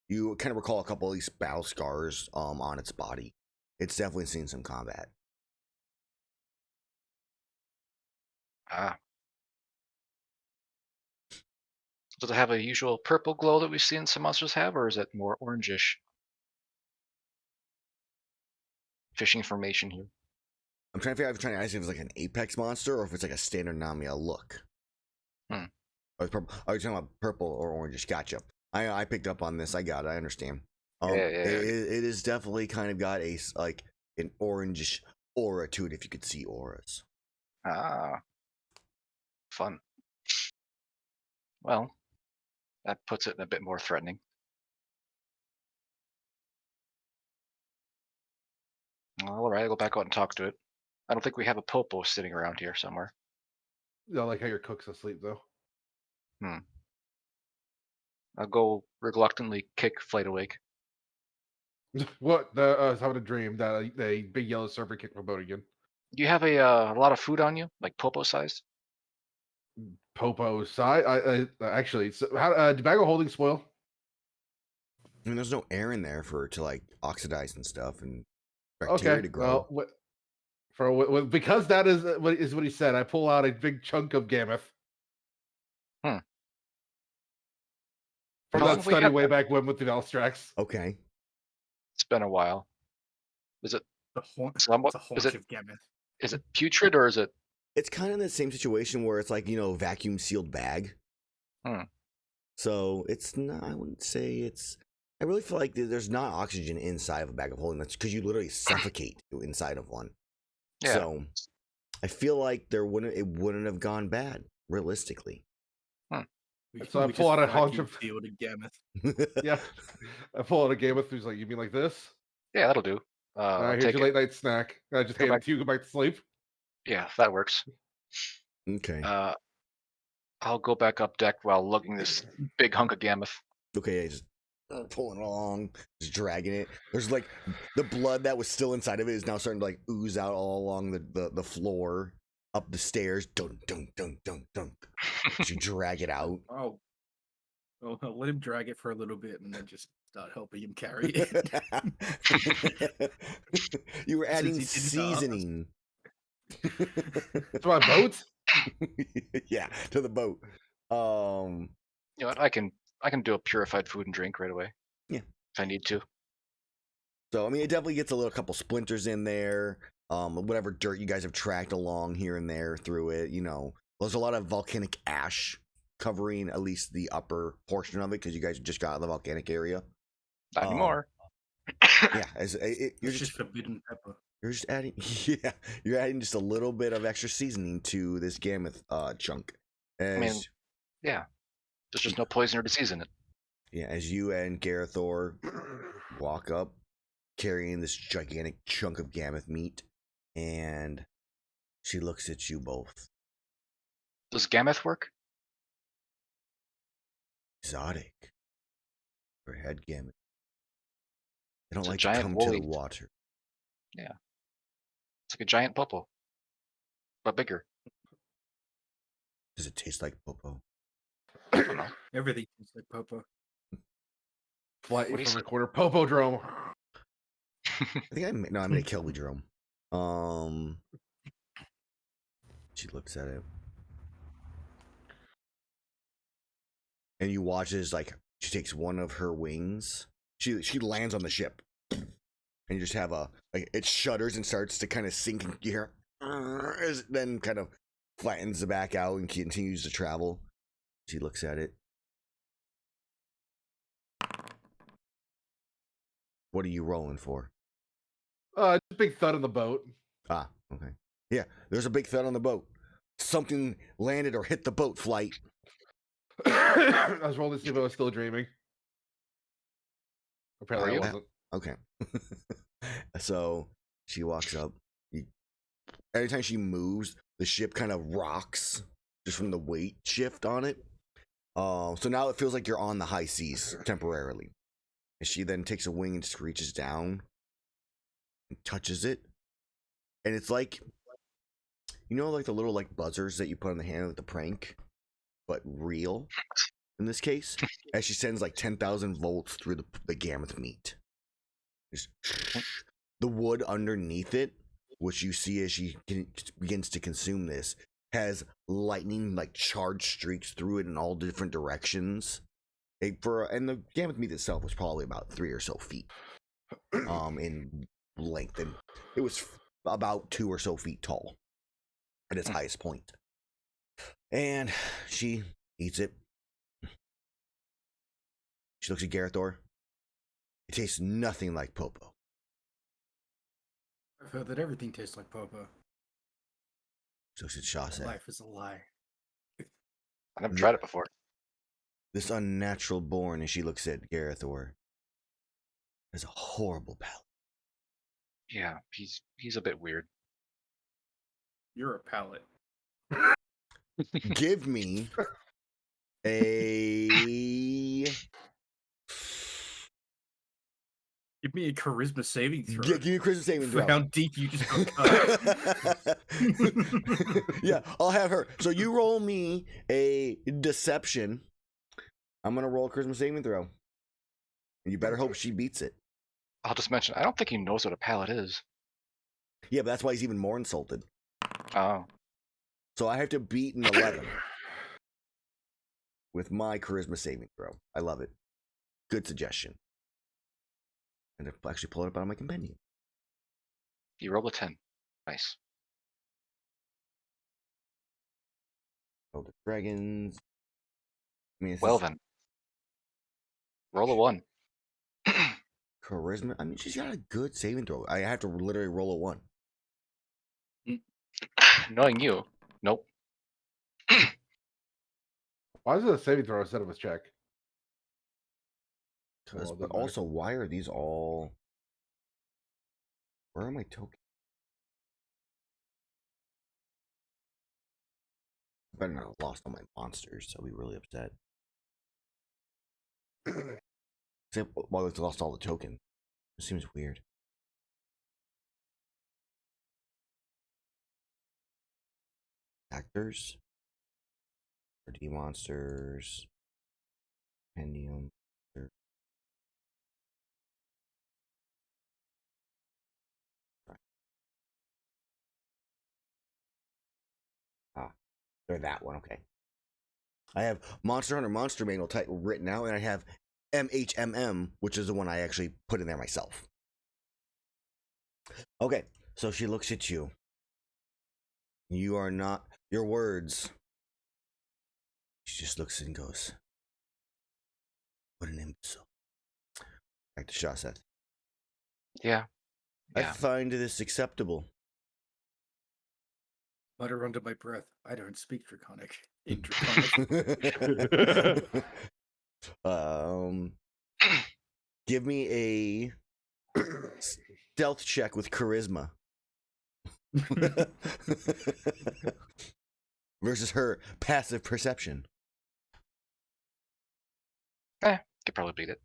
You kind of recall a couple of these battle scars on its body. It's definitely seen some combat. Ah. Does it have a usual purple glow that we've seen some monsters have, or is it more orangish? Fishing formation here. I'm trying to figure out if I'm trying to ask if it's like an apex monster or if it's like a standard Namiel look. Hmm. Oh, it's purple. Oh, you're talking about purple or orangish. Gotcha. I picked up on this. I got it. I understand. Yeah. It is definitely kind of got a like an orangish aura to it. If you could see auras. Ah. Fun. Well, that puts it in a bit more threatening. All right, I'll go back out and talk to it. I don't think we have a popo sitting around here somewhere. I like how your cook's asleep though. I'll go reluctantly kick Flight awake. What? I was having a dream that a big yellow serpent kicked my boat again. Do you have a lot of food on you, like popo sized? Popo side. Actually, so how did Bago holding spoil? I mean, there's no air in there for it to like oxidize and stuff and bacteria to grow. Well, because that is what he said. I pull out a big chunk of gameth. Hmm. From How long that have we study had way that? back when with the Velstrax. Okay. It's been a while. Is it It's somewhat? a haunch of Gameth. Is it putrid or is it? It's kind of the same situation where it's like, vacuum sealed bag. Hmm. So it's not, I wouldn't say it's, I really feel like there's not oxygen inside of a bag of holding. That's because you literally suffocate inside of one. Yeah. So I feel like it wouldn't have gone bad, realistically. So I pull out a haunch of field of Gameth. yeah. I pull out a gameth. Who's like, you mean like this? Yeah, that'll do. All right, I'll here's take your it. late night snack. I just Go hand it back. to you. Go back to sleep. Yeah, that works. Okay. I'll go back up deck while lugging this big hunk of gameth. Okay, I just pulling along, just dragging it. There's like the blood that was still inside of it is now starting to like ooze out all along the floor, up the stairs. Dunk, dunk, dunk, dunk, dunk. As you drag it out. Oh, I'll let him drag it for a little bit and then just start helping him carry it. You were Since adding he didn't ask. seasoning. To my boat. Yeah, to the boat. You know what? I can do a purified food and drink right away. Yeah. If I need to. So I mean, it definitely gets a couple splinters in there. Whatever dirt you guys have tracked along here and there through it. There's a lot of volcanic ash covering at least the upper portion of it because you guys just got out of the volcanic area. Not anymore. Yeah, you're It's just forbidden pepper. you're just adding you're adding just a little bit of extra seasoning to this gameth chunk. mean, yeah. There's just no poison or disease in it. Yeah, as you and Gerathor walk up carrying this gigantic chunk of gameth meat, and she looks at you both. Does gameth work? Exotic. For head gameth. They don't It's a like to giant come to the woolly- water. Yeah. It's like a giant popo. But bigger. Does it taste like popo? I don't know. Everything tastes like pepper. Flight What do you from say? recorder. Popodrome. I think I'm gonna kill Jerome. She looks at it, and you watch as like she takes one of her wings. She lands on the ship, and you just have it shudders and starts to kind of sink. And you hear, then kind of flattens the back out and continues to travel. She looks at it. What are you rolling for? Just a big thud on the boat. Ah, okay. Yeah, there's a big thud on the boat. Something landed or hit the boat, Flight. I was rolling to see if I was still dreaming. Apparently, I Are you? wasn't. Okay. So she walks up. Every time she moves, the ship kind of rocks just from the weight shift on it. So now it feels like you're on the high seas temporarily. And she then takes a wing and just reaches down and touches it. And it's like, like the little like buzzers that you put on the hand with the prank, but real in this case, as she sends like 10,000 volts through the gammoth meat. Just, the wood underneath it, which you see as she begins to consume this, has lightning like charged streaks through it in all different directions. And the gammoth meat itself was probably about 3 or so feet in length, and it was about 2 or so feet tall at its highest point. And she eats it. She looks at Gerathor. It tastes nothing like Popo. I've heard that everything tastes like Popo. She looks at Shaseth. Life is a lie. I've never tried it before. This unnatural born, and she looks at Gerathor, has a horrible palate. Yeah, he's a bit weird. You're a palate. Give me a... Give me a charisma saving throw. Yeah, give me a charisma saving For throw. how deep you just got cut. Yeah, I'll have her. So you roll me a deception. I'm going to roll a charisma saving throw. And you better hope she beats it. I'll just mention, I don't think he knows what a pallet is. Yeah, but that's why he's even more insulted. Oh. So I have to beat an 11 with my charisma saving throw. I love it. Good suggestion. And I'll actually pull it up on my compendium. You rolled a 10. Nice. Oh, the dragons. I mean, Well then. Roll a 1. Charisma. I mean, she's got a good saving throw. I have to literally roll a 1. Knowing you. Nope. Why is it a saving throw instead of a check? But also, why are these all... Where are my tokens? I better not have lost all my monsters, so I'll be really upset. Except, well, I lost all the tokens. It seems weird. Actors. Or D monsters. Compendium. They're that one, okay. I have Monster Hunter Monster Manual type written out, and I have MHMM, which is the one I actually put in there myself. Okay, so she looks at you. You are not your words. She just looks and goes, "What an imbecile." Back to Shaseth. Yeah. I find this acceptable. Mutter under my breath. I don't speak Draconic. In Draconic. Give me a stealth check with charisma. Versus her passive perception. Could probably beat it.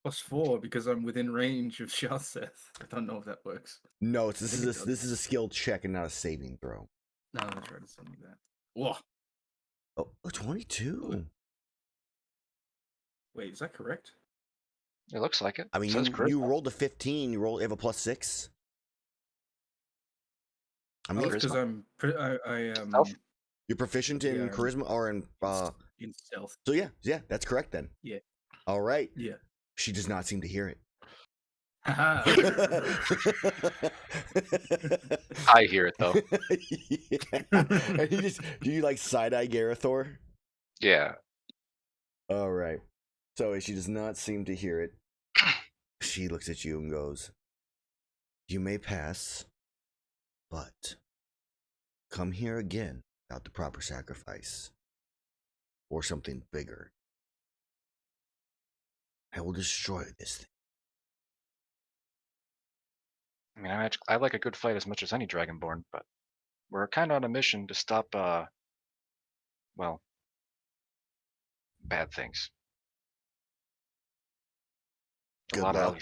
+4 because I'm within range of Shaseth. I don't know if that works. No, this is a skill check and not a saving throw. No, I'm gonna try to something like that. Whoa. Oh, 22. Wait, is that correct? It looks like it. I mean, Says you charisma. rolled a 15. You have a +6. I mean, because I Stealth? you're proficient in yeah, charisma or in in stealth. So yeah, that's correct then. Yeah. All right. Yeah. She does not seem to hear it. Haha. I hear it though. Yeah. And do you like side eye Gerathor? Yeah. All right. So she does not seem to hear it. She looks at you and goes, "You may pass, but come here again without the proper sacrifice or something bigger. I will destroy this thing." I mean, I like a good fight as much as any Dragonborn, but we're kind of on a mission to stop, well, bad things. Good a lot luck.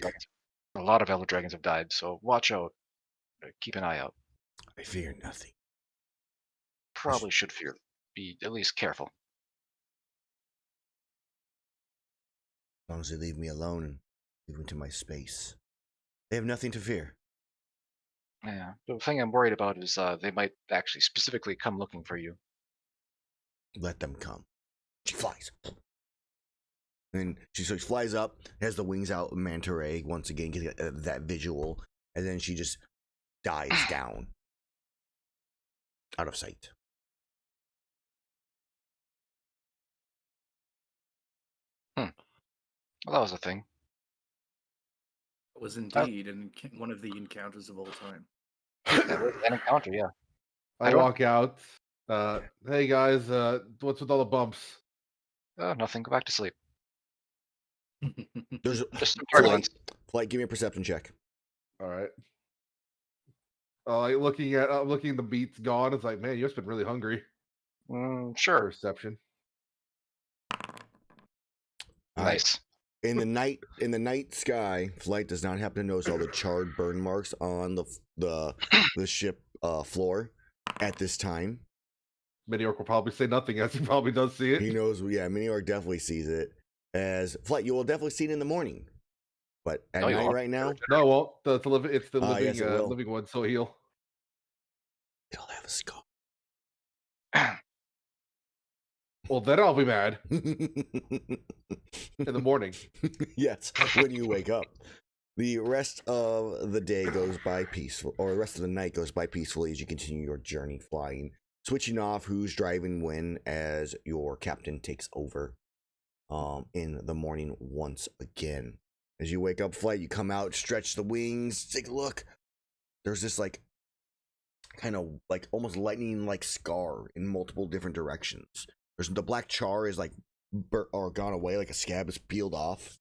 a lot of Elder Dragons have died, so watch out. Keep an eye out. I fear nothing. Probably should fear. Be at least careful. As long as they leave me alone and leave me to my space, they have nothing to fear. Yeah. The thing I'm worried about is they might actually specifically come looking for you. Let them come. She flies. And she flies up, has the wings out, manta ray, once again, getting that visual, and then she just dies down. Out of sight. Well, that was a thing. It was indeed one of the encounters of all time. That was an encounter, yeah. I walk out. Hey guys, what's with all the bumps? Oh, nothing. Go back to sleep. There's Just some turbulence. Flight, give me a perception check. All right. Like looking at the beats gone. It's like, man, you must have been really hungry. Sure. Perception. All right. Nice. In the night sky, Flight does not happen to notice all the charred burn marks on the ship floor at this time. Mini-Orc will probably say nothing as he probably does see it. He knows, yeah, Mini-Orc definitely sees it. As Flight, you will definitely see it in the morning. But at night right now, No, well, it's the living yes, it will. living one, so he'll have a skull. Well, then I'll be mad in the morning. Yes, when you wake up. The rest of the day goes by peaceful, or the rest of the night goes by peacefully as you continue your journey flying, switching off who's driving when as your captain takes over in the morning once again. As you wake up, Flight, you come out, stretch the wings, take a look. There's this like kind of like almost lightning like scar in multiple different directions. There's the black char is like or gone away, like a scab is peeled off.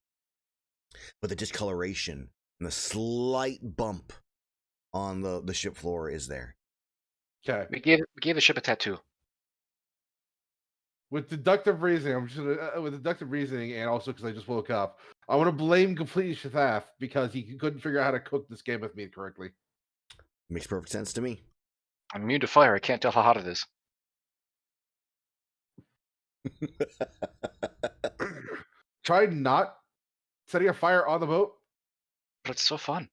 But the discoloration and the slight bump on the ship floor is there. Okay. We gave the ship a tattoo. With deductive reasoning, with deductive reasoning, and also because I just woke up, I want to blame completely Shaseth because he couldn't figure out how to cook this game with me correctly. Makes perfect sense to me. I'm immune to fire. I can't tell how hot it is. Try not setting a fire on the boat. But it's so fun.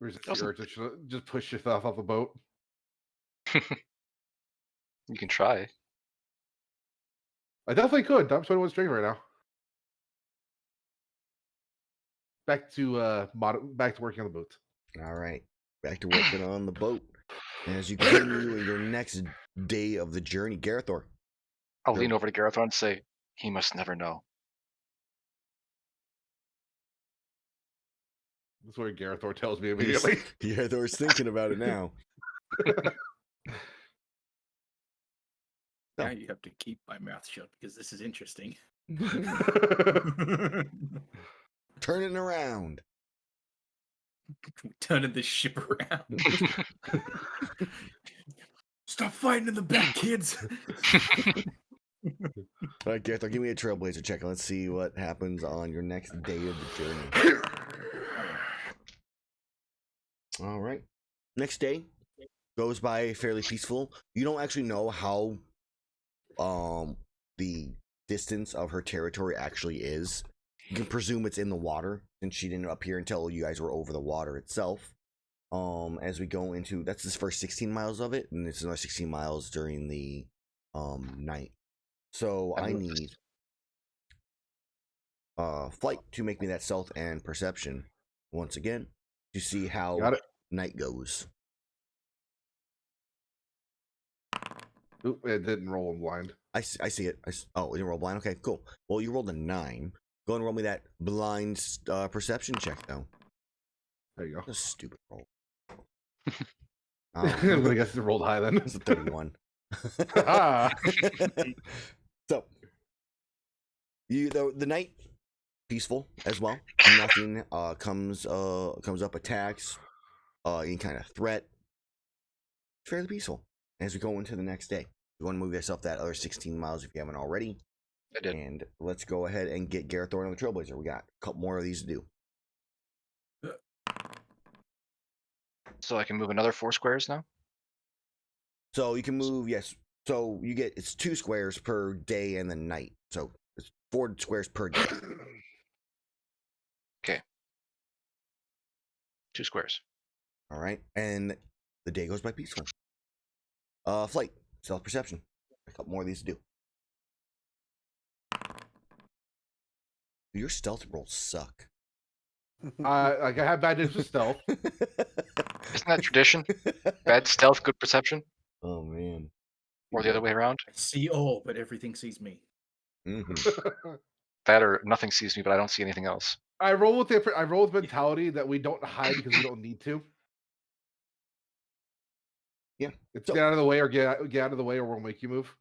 Or is it the urge to just push yourself off the boat? You can try. I definitely could. I'm 21 string right now. Back to working on the boat. All right, back to working on the boat. As you continue your next day of the journey, Gerathor. I'll lean over to Gerathor and say, "He must never know." That's what Gerathor tells me immediately. Gerathor's thinking about it now. Now you have to keep my mouth shut because this is interesting. Turning around. Turning the ship around. Stop fighting in the back, kids. All right, Gerathor, give me a Trailblazer check. Let's see what happens on your next day of the journey. All right. Next day goes by fairly peaceful. You don't actually know how the distance of her territory actually is. you can presume it's in the water since she didn't appear until you guys were over the water itself. As we go into, that's this first 16 miles of it, and it's another 16 miles during the night. So I need flight to make me that stealth and perception once again to see how Got it. night goes. Oop, it didn't roll in blind. I see it. Oh, it didn't roll blind. Okay, cool. Well, you rolled a 9. Go and roll me that blind perception check, though. There you go. That's a stupid roll. I'm gonna guess it rolled high then. It's a 31. Ah. So, the night peaceful as well. Nothing comes up, attacks, any kind of threat. Fairly peaceful as we go into the next day. You want to move yourself that other 16 miles if you haven't already. I did. And let's go ahead and get Gerathor on the Trailblazer. We got a couple more of these to do. So I can move another 4 squares now? So you can move, yes. So you get, it's 2 squares per day and the night. So it's 4 squares per day. Okay. 2 squares. All right. And the day goes by peaceful. Flight, stealth perception. A couple more of these to do. Your stealth rolls suck. I have bad news with stealth. Isn't that tradition? Bad stealth, good perception? Oh man. Or the other way around? I see all, but everything sees me. Mm-hmm. That or nothing sees me, but I don't see anything else. I roll with mentality that we don't hide because we don't need to. Yeah. It's So- get out of the way or get out of the way or we'll make you move.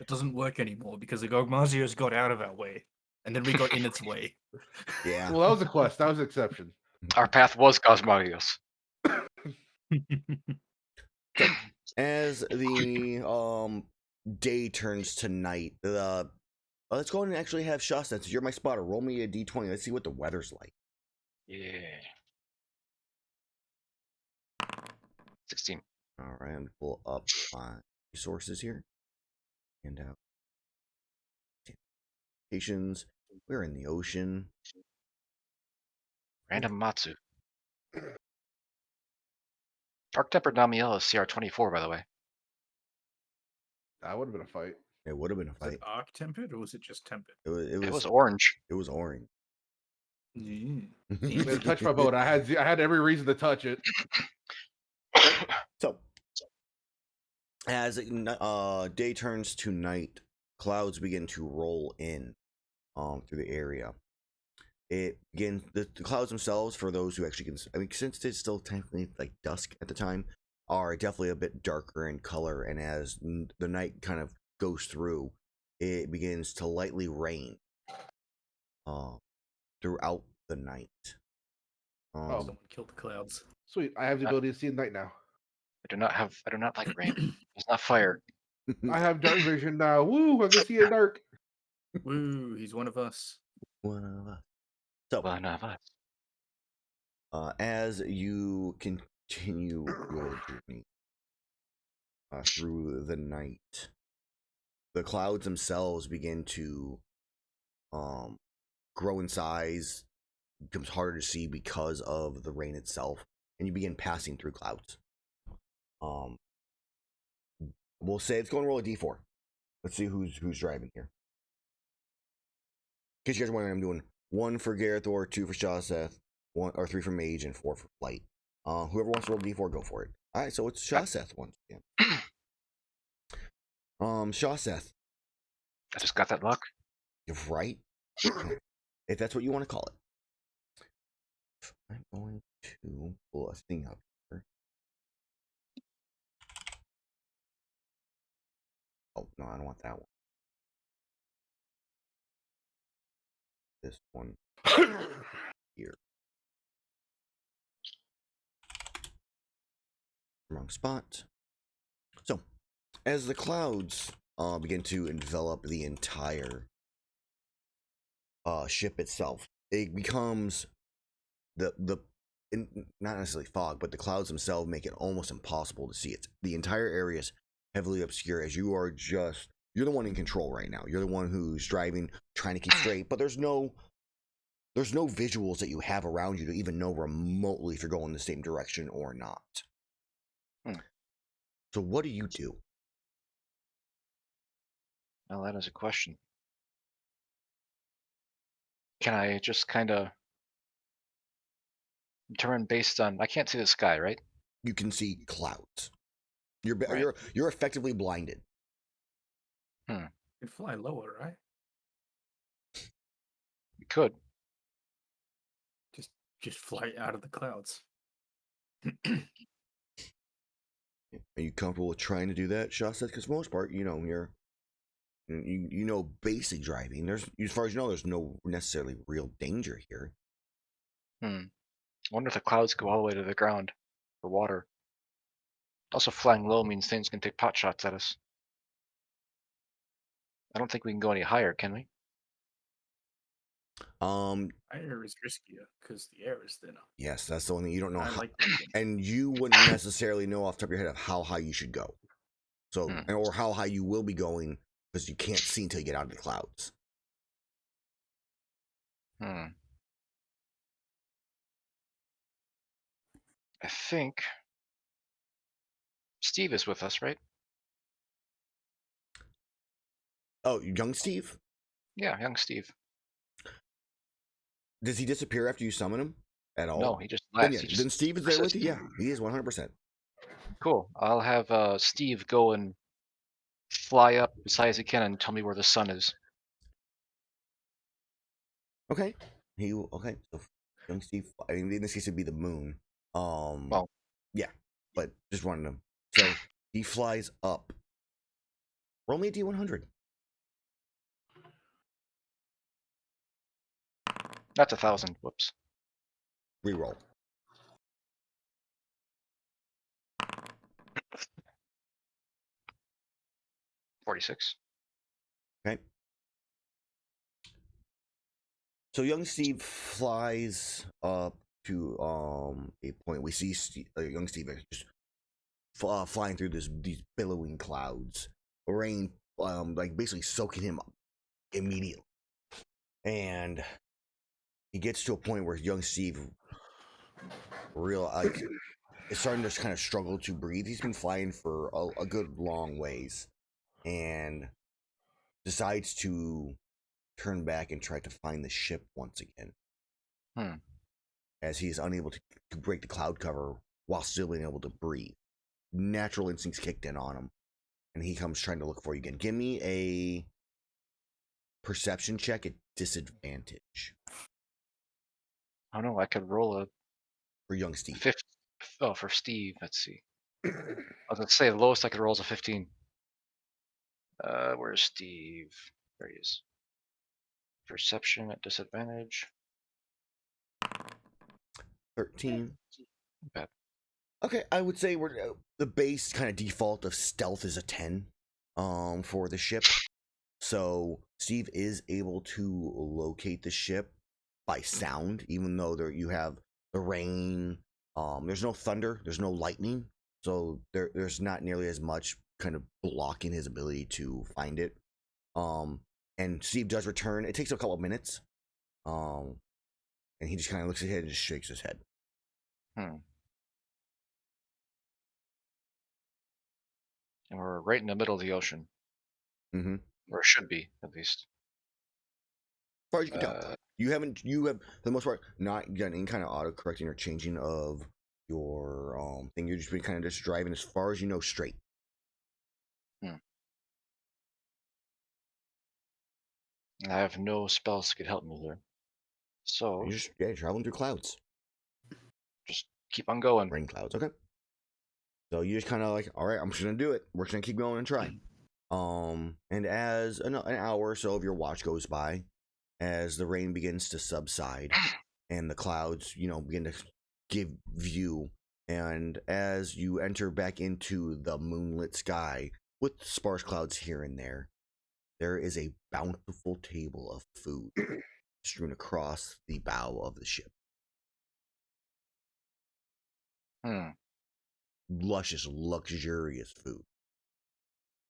It doesn't work anymore because the Gogmazio's got out of our way, and then we got in its way. Yeah. Well, that was a quest. That was an exception. Our path was Cosmarios. As the day turns to night, let's go ahead and actually have Shaseth. Since you're my spotter, roll me a d20. Let's see what the weather's like. Yeah. 16. All right, I'm gonna pull up my resources here. And locations. We're in the ocean. Random Matsu. Dark Tempered Namiel is CR24, by the way. That would have been a fight. It would have been a Was fight. it arc tempered or was it just tempered? It was orange. It was orange. Mm. It touched my boat. I had every reason to touch it. So, as day turns to night, clouds begin to roll in through the area. It begins, the clouds themselves, for those who actually can, I mean, since it's still technically like dusk at the time, are definitely a bit darker in color. And as the night kind of goes through, it begins to lightly rain throughout the night. Someone killed the clouds. Sweet. I have the ability to see at night now. I do not like rain. It's not fire. I have dark vision now. Woo! I can see in dark. Woo, he's one of us. One of us. So, Well, not us. as you continue your journey through the night, the clouds themselves begin to grow in size, becomes harder to see because of the rain itself, and you begin passing through clouds. We'll say it's going to roll a d4. Let's see who's driving here. In case you guys are wondering, I'm doing 1 for Gerathor, 2 for Shaseth, 3 for Mage, and 4 for Flight. Whoever wants to roll d4, go for it. All right, so it's Shaseth once again. Shaseth. I just got that luck. You're right. If that's what you want to call it. I'm going to pull a thing up here. Oh, no, I don't want that one. This one here. Wrong spot. So, as the clouds begin to envelop the entire ship itself, it becomes not necessarily fog, but the clouds themselves make it almost impossible to see it. The entire area is heavily obscure as you are just you're the one in control right now. You're the one who's driving, trying to keep straight, but there's no visuals that you have around you to even know remotely if you're going the same direction or not. So what do you do? Well, that is a question. Can I just kind of determine based on? I can't see the sky, right? You can see clouds. Right. You're effectively blinded. You fly lower, right? We could. Just fly out of the clouds. Are you comfortable with trying to do that, Shaseth? Because most part, you know basic driving. There's, as far as you know, there's no necessarily real danger here. I wonder if the clouds go all the way to the ground for water. Also, flying low means things can take pot shots at us. I don't think we can go any higher, can we? Higher is riskier because the air is thinner. Yes, that's the only thing you don't know. I How, like landing. and you wouldn't necessarily know off the top of your head of how high you should go. So, or how high you will be going because you can't see until you get out of the clouds. I think Steve is with us, right? Oh, young Steve? Yeah, young Steve. Does he disappear after you summon him at all? No, he just Then, left. then Steve is there with you? Yeah, he is 100%. Cool. I'll have Steve go and fly up as high as he can and tell me where the sun is. Okay. Okay. So young Steve, I mean, in this case, it'd be the moon. Well, yeah, but just wanted to. So he flies up. Roll me a D100. that's 1,000. Whoops. Reroll. 46. Okay. So young Steve flies up to a point. We see young Steve just flying through these billowing clouds. Rain like basically soaking him up immediately. And he gets to a point where young Steve is starting to kind of struggle to breathe. He's been flying for a good long ways and decides to turn back and try to find the ship once again. As he is unable to break the cloud cover while still being able to breathe. Natural instincts kicked in on him, and he comes trying to look for you again. Give me a perception check at disadvantage. I don't know. I could roll a For young Steve. for Steve. Let's see. I was going to say the lowest I could roll is a 15. Where's Steve? There he is. Perception at disadvantage. 13. Bad. Okay, I would say we're the base kind of default of stealth is a 10 for the ship. So Steve is able to locate the ship by sound, even though you have the rain. There's no thunder, there's no lightning, so there's not nearly as much kind of blocking his ability to find it. And Steve does return. It takes a couple of minutes. And he just kind of looks ahead and just shakes his head. And we're right in the middle of the ocean. Mm-hmm. Or it should be, at least. As far as you can tell. You have, for the most part, not done any kind of auto-correcting or changing of your thing. You're just been kind of just driving as far as you know straight. I have no spells that could help me there. So You're just traveling through clouds. Just keep on going. Rain clouds, okay. So you just kind of like, all right, I'm just gonna do it. We're just gonna keep going and try. And as an hour or so of your watch goes by, as the rain begins to subside and the clouds, begin to give view, and as you enter back into the moonlit sky with sparse clouds here and there, there is a bountiful table of food strewn across the bow of the ship. Luscious, luxurious food.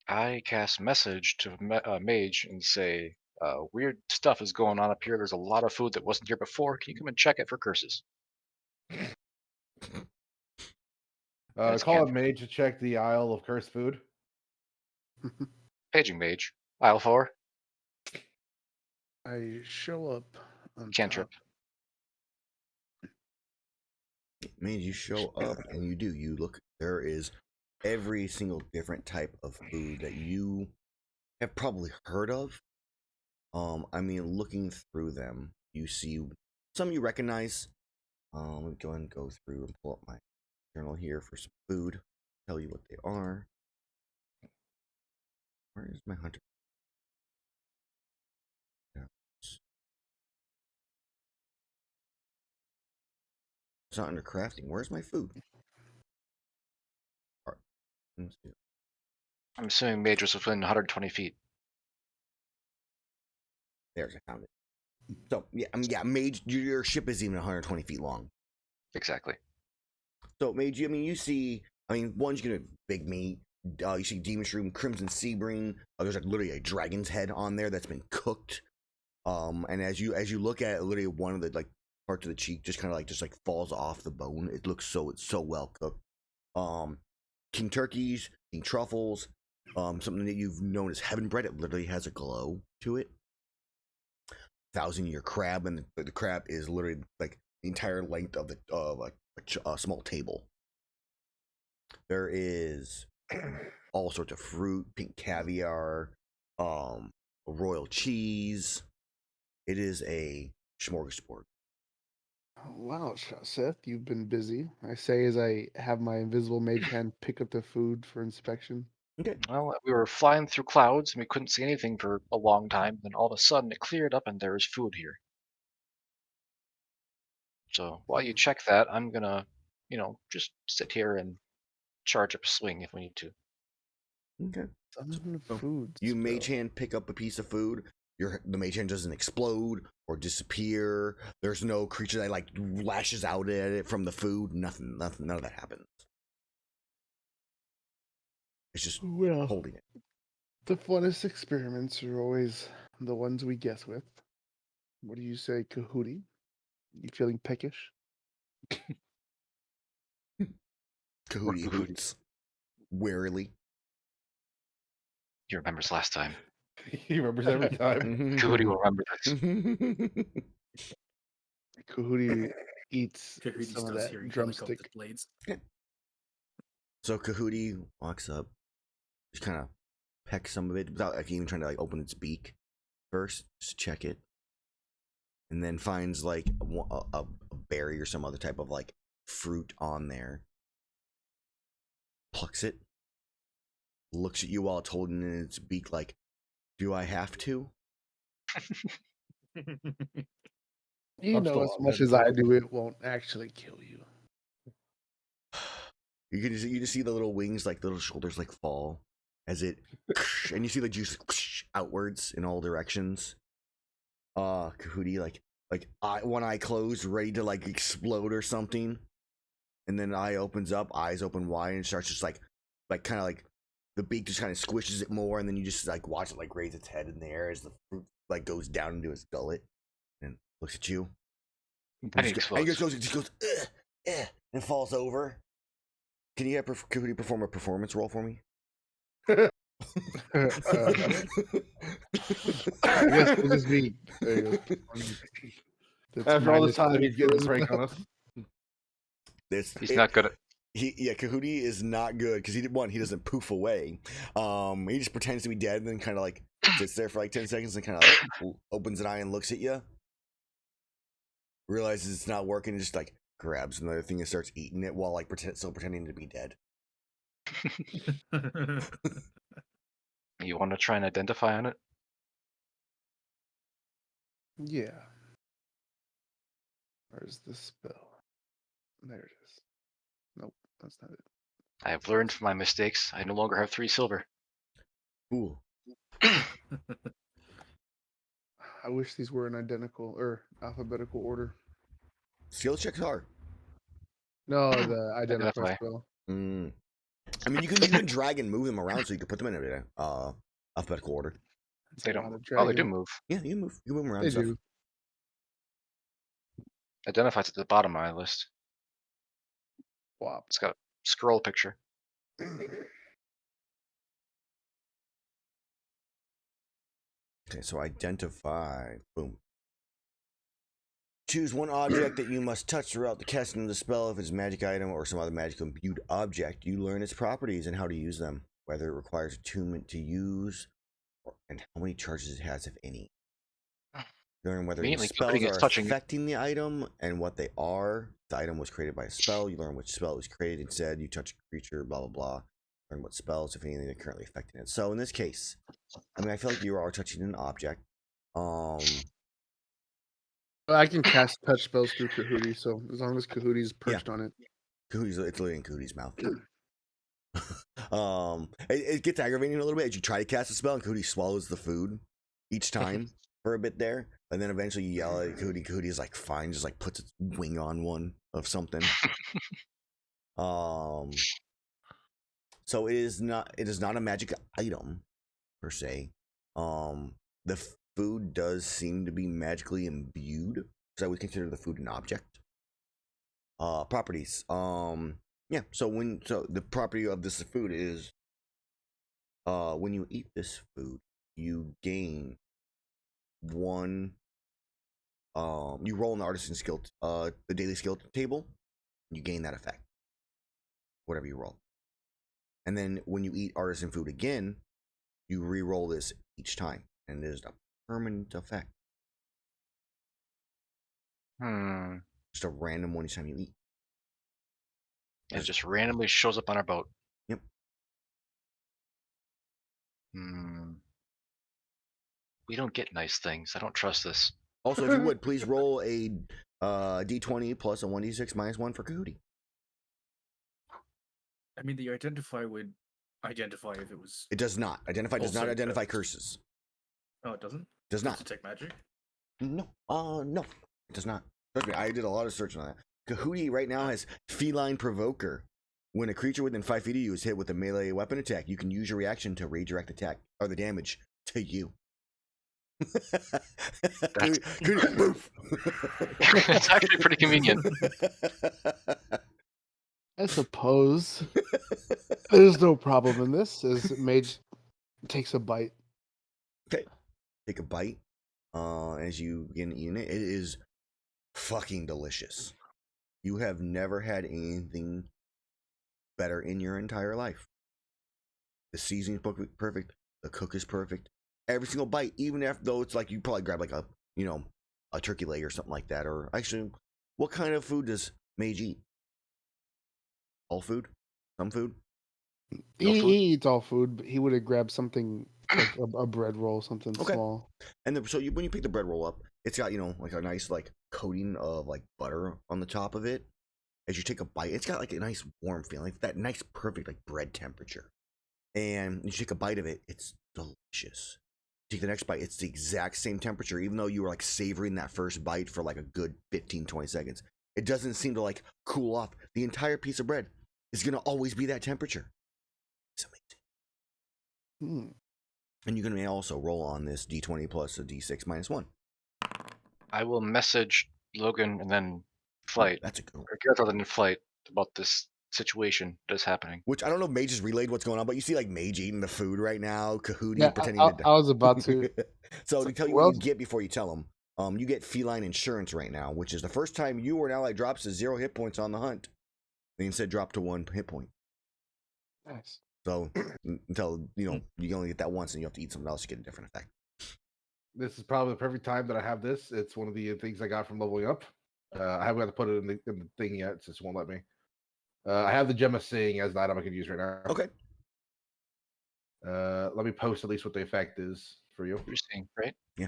I cast message to Mage and say, weird stuff is going on up here. There's a lot of food that wasn't here before. Can you come and check it for curses? That's Call can't. a mage to check the aisle of cursed food. Paging Mage. Aisle 4. I show up on Cantrip. top. Mage, you show up and you do. You look. There is every single different type of food that you have probably heard of. I mean, looking through them, you see some you recognize. Let me go ahead and go through and pull up my journal here for some food. Tell you what they are. Where is my hunter? It's not under crafting. Where's my food? Alright, let's see. I'm assuming Mage was within 120 feet. There's, I found it. So yeah, yeah, Mage, your ship is even 120 feet long. Exactly. So Mage, I mean, you see, I mean, one's gonna big meat. You see demon shroom, crimson sebring. There's like literally a dragon's head on there that's been cooked. And as you look at it, literally one of the like parts of the cheek just kind of like falls off the bone. It looks it's so well cooked. King turkeys, king truffles, something that you've known as heaven bread. It literally has a glow to it. 1,000-year crab, and the crab is literally like the entire length of a small table. There is all sorts of fruit, pink caviar, royal cheese. It is a smorgasbord. Wow, Shaseth, you've been busy. I say as I have my invisible mage hand pick up the food for inspection. Okay. Well, we were flying through clouds and we couldn't see anything for a long time. Then all of a sudden it cleared up and there is food here. So while you check that, I'm gonna, just sit here and charge up a swing if we need to. Okay. Summon So food. you spell. mage hand pick up a piece of food. The mage hand doesn't explode or disappear. There's no creature that like lashes out at it from the food. Nothing. None of that happens. It's just Well, holding it. the funnest experiments are always the ones we guess with. What do you say, Kahootie? You feeling peckish? Kahootie hoots warily. He remembers last time. He remembers every time. Kahootie will remember this. Kahootie eats Kahootie some of starts that hearing helicopter drumstick. blades. So Kahootie walks up, just kind of pecks some of it without like even trying to like open its beak first, just check it, and then finds like a berry or some other type of like fruit on there. Plucks it, looks at you while it's holding it in its beak like, do I have to? You I'm know, still as on much that. as I do, it won't actually kill you. You just see the little wings, like little shoulders, like fall as it, and you see the juice outwards in all directions. Kahootie, like one eye closed, ready to like explode or something, and then eye opens up, eyes open wide, and starts just like kind of like the beak just kind of squishes it more, and then you just like watch it like raise its head in the air as the fruit like goes down into its gullet and looks at you. And he And explodes. he just goes, and falls over. Can you have Kahootie perform a performance roll for me? I guess we'll just be. There you go. That's After all this minus time, 2 he's getting the charisma. prank on us. He's not good at. Kahootie is not good because he doesn't poof away. He just pretends to be dead and then kind of like sits there for like 10 seconds and kind of like opens an eye and looks at you. Realizes it's not working and just like grabs another thing and starts eating it while like still pretending to be dead. You want to try and identify on it? Yeah. Where's the spell? There it is. Nope, that's not it. I have learned from my mistakes. I no longer have 3 silver. Ooh. I wish these were in identical or alphabetical order. Skill checks are. No, the identify Identify. spell. I mean, you can drag and move them around, so you can put them in alphabetical order. It's They a lot don't. of Oh, they do dragon. move. Yeah, you can move. You can move them around. They and stuff. do. Identifies at the bottom of my list. Wop. It's got a scroll picture. Okay, so identify. Boom. Choose one object that you must touch throughout the casting of the spell. If it's a magic item or some other magical imbued object, you learn its properties and how to use them, whether it requires attunement to use, and how many charges it has, if any. Learn whether any Immediately, spells Cookity are gets touching. affecting the item and what they are. The item was created by a spell. You learn which spell was created instead. You touch a creature, blah, blah, blah. Learn what spells, if anything, are currently affecting it. So in this case, I mean, I feel like you are touching an object. I can cast touch spells through Kahootie, so as long as Kahootie perched on it. Cootie's, it's literally in Cootie's mouth. It gets aggravating a little bit as you try to cast a spell and Cootie swallows the food each time for a bit there, and then eventually you yell at Cootie. Cootie is like fine, just like puts its wing on one of something. So it is not a magic item per se. The food does seem to be magically imbued, because I would consider the food an object. Properties. Yeah, so the property of this food is when you eat this food, you gain one you roll an artisan skill the daily skill table, you gain that effect. Whatever you roll. And then when you eat artisan food again, you re-roll this each time, and it is a permanent effect. Just a random one each time you eat. It just randomly shows up on our boat. Yep. We don't get nice things. I don't trust this. Also, if you would, please roll a d20 plus a 1d6 minus 1 for Kahootie. I mean, the identify would identify if it was. It does not. Identify does not Also identify cursed. curses. Oh, it doesn't? Does Does not. it take magic? No. No. It does not. Trust me, I did a lot of searching on that. Kahootie right now has Feline Provoker. When a creature within 5 feet of you is hit with a melee weapon attack, you can use your reaction to redirect attack or the damage to you. Kahootie, poof. It's actually pretty convenient. I suppose there's no problem in this, as Mage takes a bite. Okay. Take a bite. As you begin eating it, it is fucking delicious. You have never had anything better in your entire life. The seasoning's perfect. The cook is perfect. Every single bite, even though it's like you probably grab like a turkey leg or something like that. Or actually, what kind of food does Mage eat? All food? Some food? He eats all food, but he would have grabbed something like a bread roll, something small. And when you pick the bread roll up, it's got like a nice like coating of like butter on the top of it. As you take a bite, it's got like a nice warm feeling, like that nice perfect like bread temperature. And you take a bite of it, it's delicious. Take the next bite, it's the exact same temperature, even though you were like savoring that first bite for like a good 15-20 seconds. It doesn't seem to like cool off. The entire piece of bread is going to always be that temperature. It's amazing. And you can also roll on this d20 plus a d6 minus 1. I will message Logan and then Flight. That's a good one. Or Gerathor and then Flight about this situation that is happening. Which I don't know if Mage has relayed what's going on, but you see like Mage eating the food right now, Kahootie pretending to die. I was about to. So to tell you what you get before you tell them, you get feline insurance right now, which is the first time you or an ally drops to 0 hit points on the hunt. They instead drop to 1 hit point. Nice. So until you can only get that once, and you have to eat something else to get a different effect. This is probably the perfect time that I have this. It's one of the things I got from leveling up. I haven't got to put it in the thing yet, it just won't let me. I have the Gem of Seeing as an item I can use right now. Okay. Let me post at least what the effect is for you. You're seeing, right? Yeah.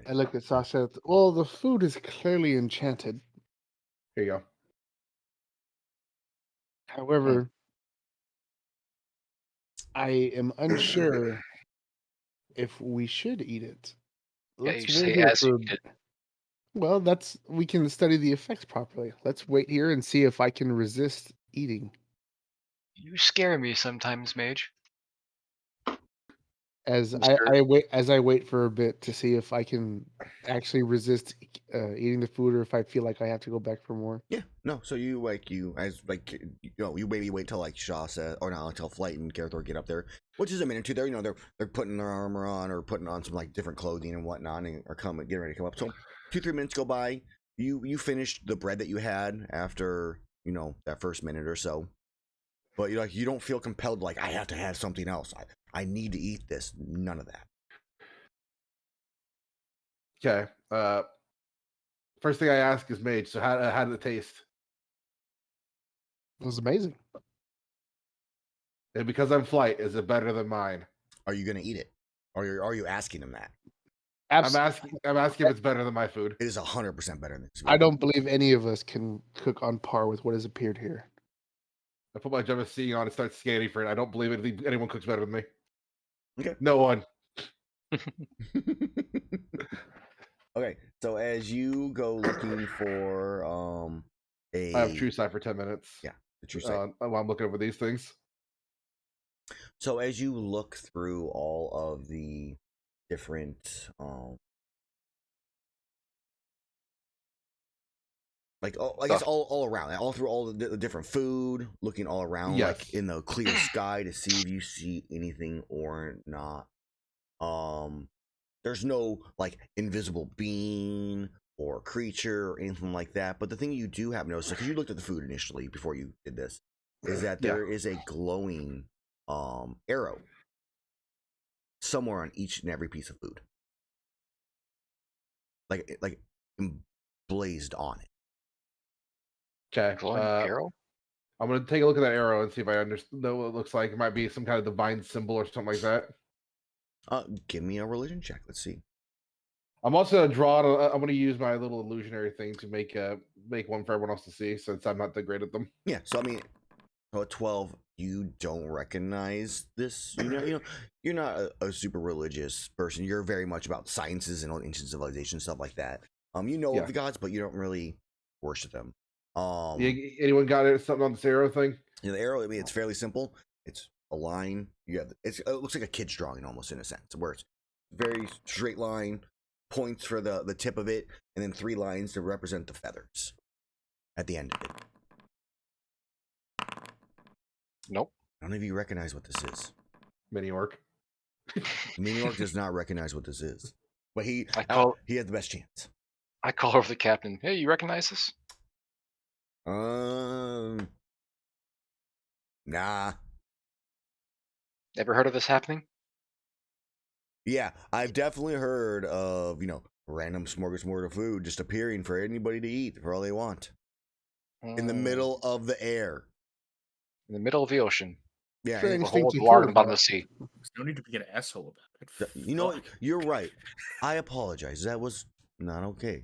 I looked at Shaseth. Well, the food is clearly enchanted. Here you go. However, I am unsure if we should eat it. Yeah, Let's you wait say here as for you eat it. Well, we can study the effects properly. Let's wait here and see if I can resist eating. You scare me sometimes, Mage. As Mister. I wait for a bit to see if I can actually resist eating the food, or if I feel like I have to go back for more. Yeah, no. So you you maybe wait till like Shaseth or not until Flight and Gerathor get up there, which is a minute or two. They're putting their armor on or putting on some like different clothing and whatnot, and are getting ready to come up. So 2-3 minutes go by. You finished the bread that you had after that first minute or so, but you don't feel compelled like I have to have something else. I need to eat this. None of that. Okay. First thing I ask is Mage. So how did it taste? It was amazing. And because I'm Flight, is it better than mine? Are you gonna eat it? Or are you asking him that? I'm asking if it's better than my food. It is 100% better than this. I don't believe any of us can cook on par with what has appeared here. I put my gem of seeing on and start scanning for it. I don't believe anyone cooks better than me. Okay. No one. Okay, so as you go looking for I have True Sight for 10 minutes. Yeah, the True Sight. While I'm looking over these things. So as you look through all of the different I guess all around, all through all the different food, looking all around, Yes. like in the clear sky to see if you see anything or not. There's no like invisible being or creature or anything like that. But the thing you do have noticed, because you looked at the food initially before you did this, is that there is a glowing arrow somewhere on each and every piece of food, like blazed on it. Okay. Glowing arrow? I'm gonna take a look at that arrow and see if I know what it looks like. It might be some kind of divine symbol or something like that. Give me a religion check. Let's see. I'm also gonna draw. I'm gonna use my little illusionary thing to make one for everyone else to see, since I'm not that great at them. Yeah. So I mean, at 12, you don't recognize this. You're not a super religious person. You're very much about sciences and ancient civilization, stuff like that. Of the gods, but you don't really worship them. Anyone got something on this arrow thing? The arrow. I mean, it's fairly simple. It's a line. It looks like a kid's drawing almost, in a sense, where it's very straight line, points for the tip of it, and then 3 lines to represent the feathers at the end of it. Nope. None of you recognize what this is. Mini orc. Mini orc does not recognize what this is, but he has the best chance. I call over the captain. Hey, you recognize this? Nah. Ever heard of this happening? Yeah, I've definitely heard of, random smorgasbord of food just appearing for anybody to eat for all they want. In the middle of the air. In the middle of the ocean. Yeah. Very A interesting whole to water hear in the bottom about. of the sea. There's no need to be an asshole about it. You know what? Fuck. You're right. I apologize. That was not okay.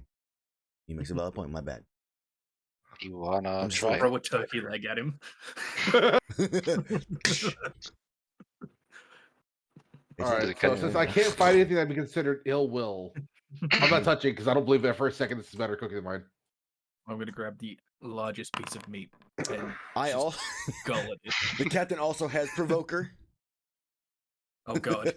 He makes a valid point. My bad. You wanna I'm just try? Throw a turkey leg at him. All right. So since I can't find anything that would be considered ill will, I'm not touching because I don't believe that for a second this is better cooking than mine. I'm gonna grab the largest piece of meat and I just also gull it. the captain also has provoker. Oh god.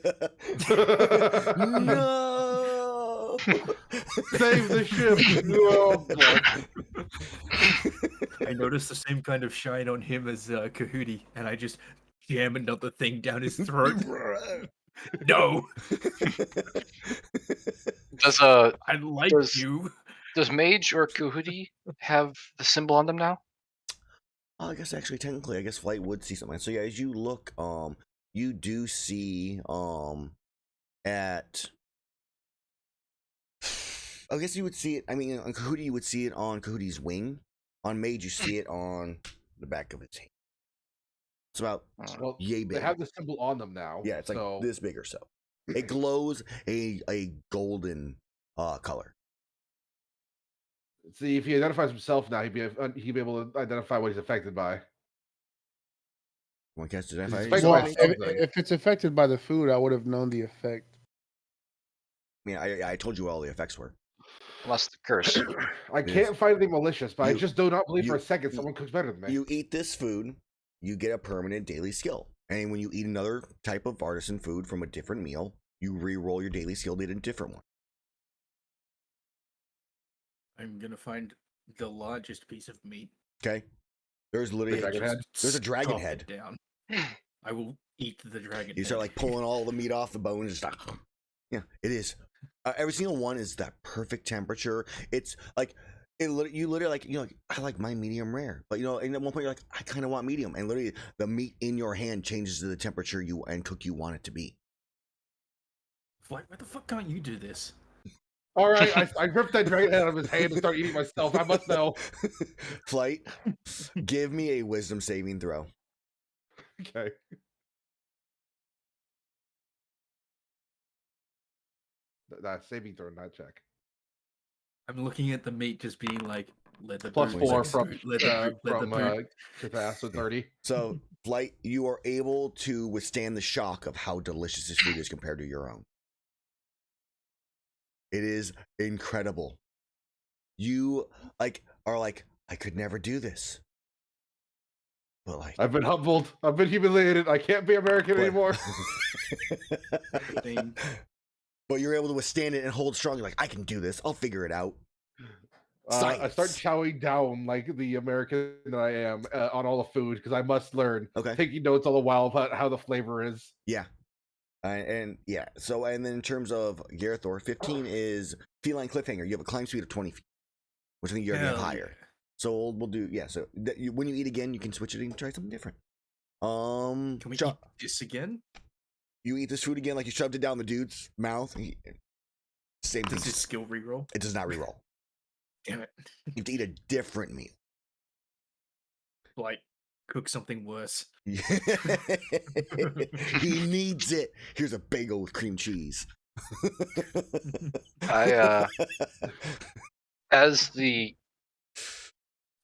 No. Save the ship. Oh, I noticed the same kind of shine on him as Kahudi, and I just jam another thing down his throat. No, Does I like you. Does Mage or Kahudi have the symbol on them now? I guess actually, technically, I guess Flight would see something. So yeah, as you look, you do see, at. I guess you would see it. I mean, on Kahudi, you would see it on Kahudi's wing. On Mage, you see it on the back of his hand. It's about well, yay big. they have the symbol on them now. Yeah, it's like this big or so. It glows a golden color. See, if he identifies himself now, he'd be able to identify what he's affected by. One cast He's identify. affected Well, by something. if it's affected by the food, I would have known the effect. I mean, I told you what all the effects were. Unless the curse. I can't find anything malicious, but I You- just do not believe for you- a second you- someone cooks better than me. You eat this food, you get a permanent daily skill. And when you eat another type of artisan food from a different meal, you re-roll your daily skill to a different one. I'm gonna find the largest piece of meat. Okay? There's literally Dragon head? There's a dragon Chop it head. down. I will eat the dragon You start head. like pulling all the meat off the bone and just like, yeah, it is. Every single one is that perfect temperature. It's like you literally like like, I like my medium rare, but and at one point you're like, I kind of want medium, and literally the meat in your hand changes to the temperature you want it to be. Like, why the fuck can't you do this? All right, I ripped that dragon head out of his hand and started eating myself. I must know. Flight, give me a wisdom saving throw. Okay. That's saving throw, not check. I'm looking at the meat just being like, let the Plus brute 4 suck from food, let the brute. Shaseth, so 30. So, Flight, you are able to withstand the shock of how delicious this food is compared to your own. It is incredible. You are like, I could never do this. But like, I've been humbled. I've been humiliated. I can't be American anymore. But you're able to withstand it and hold strong. You're like, I can do this. I'll figure it out. I start Science. chowing down like the American that I am on all the food because I must learn. Okay. Taking notes all the while about how the flavor is. Yeah. And yeah. So, and then in terms of Gerathor, 15 is feline cliffhanger. You have a climb speed of 20 feet, which I think you're going to Hell higher. yeah. So we'll do, yeah. So when you eat again, you can switch it and try something different. Can we eat this again? You eat this food again, like you shoved it down the dude's mouth. Same thing. Does this skill reroll? It does not reroll. Damn it. You have to eat a different meal. Like, cook something worse. He needs it. Here's a bagel with cream cheese. As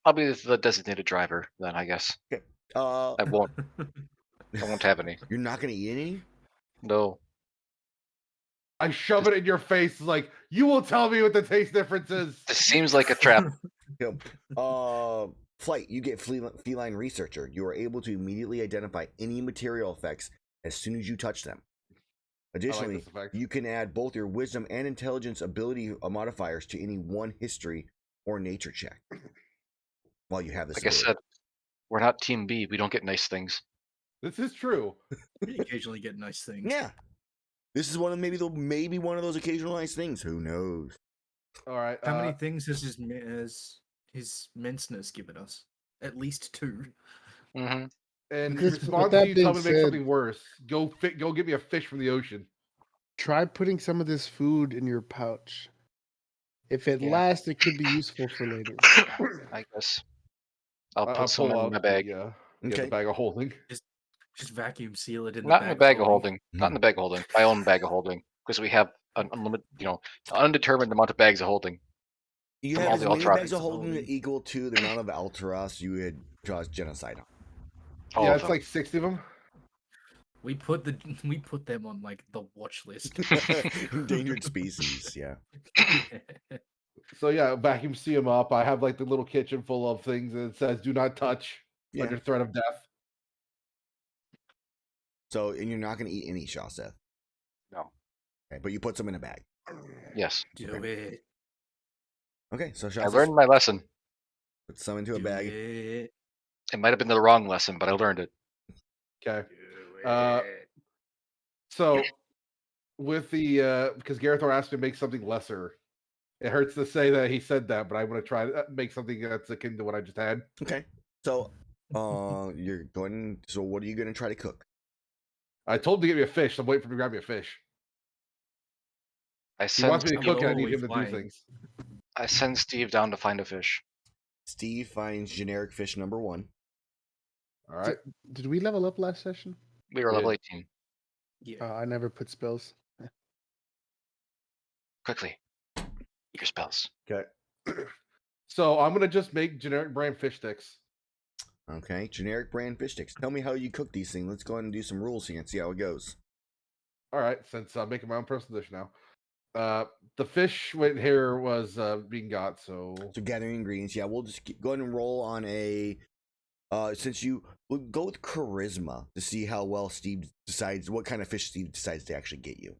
I'll be the designated driver then, I guess. Okay. I won't have any. You're not gonna eat any? No. I shove it in your face like, you will tell me what the taste difference is. This seems like a trap. Flight, you get feline researcher. You are able to immediately identify any material effects as soon as you touch them. Additionally, this effect. you can add both your wisdom and intelligence ability modifiers to any one history or nature check while you have this. Like I said, we're not Team B. We don't get nice things. This is true. We occasionally get nice things. Yeah, this is one of maybe one of those occasional nice things. Who knows? All right. How many things has his minceness given us? At least 2. Mm-hmm. And Because respond with to that you tell being me to make said- something worse. Go get me a fish from the ocean. Try putting some of this food in your pouch. If it Yeah. lasts, it could be useful for later. I guess. I'll I'll put some pull in out my bag. the bag of holding. Just vacuum seal it in Not the in the bag bag of holding. Not in the bag of holding. My own bag of holding. Because we have an unlimited, an undetermined amount of bags of holding. You From have all as the many Ultras. bags of holding equal to the amount of Alteras you had caused genocide on. All Yeah, of it's them. like 60 of them. We put them on like the watch list. Endangered species, yeah. So yeah, vacuum seal them up. I have like the little kitchen full of things and it says do not touch Yeah. under threat of death. So, and you're not going to eat any Shaseth. No. Okay, but you put some in a bag. Yes. Do it. Okay, so I Shaseth learned my lesson. put some into a Do bag. it. It might have been the wrong lesson, but I learned it. Okay. Do Uh, it. So with the because Gerathor asked me to make something lesser. It hurts to say that he said that, but I'm gonna try to make something that's akin to what I just had. Okay. So, you're going. So, what are you going to try to cook? I told him to get me a fish. So I'm waiting for him to grab me a fish. I He wants send me to cook and I need Always him to do lying. things. I send Steve down to find a fish. Steve finds generic fish number 1. All right. Did we level up last session? We were level 18. Yeah. I never put spells. Quickly. Your spells. Okay. So I'm gonna just make generic brand fish sticks. Okay, generic brand fish sticks. Tell me how you cook these things. Let's go ahead and do some rules here and see how it goes. All right, since I'm making my own personal dish now. The fish went here was being got, so So gathering ingredients. Yeah, we'll just go ahead and roll on a. Since we'll go with charisma to see how well Steve decides what kind of fish Steve decides to actually get you.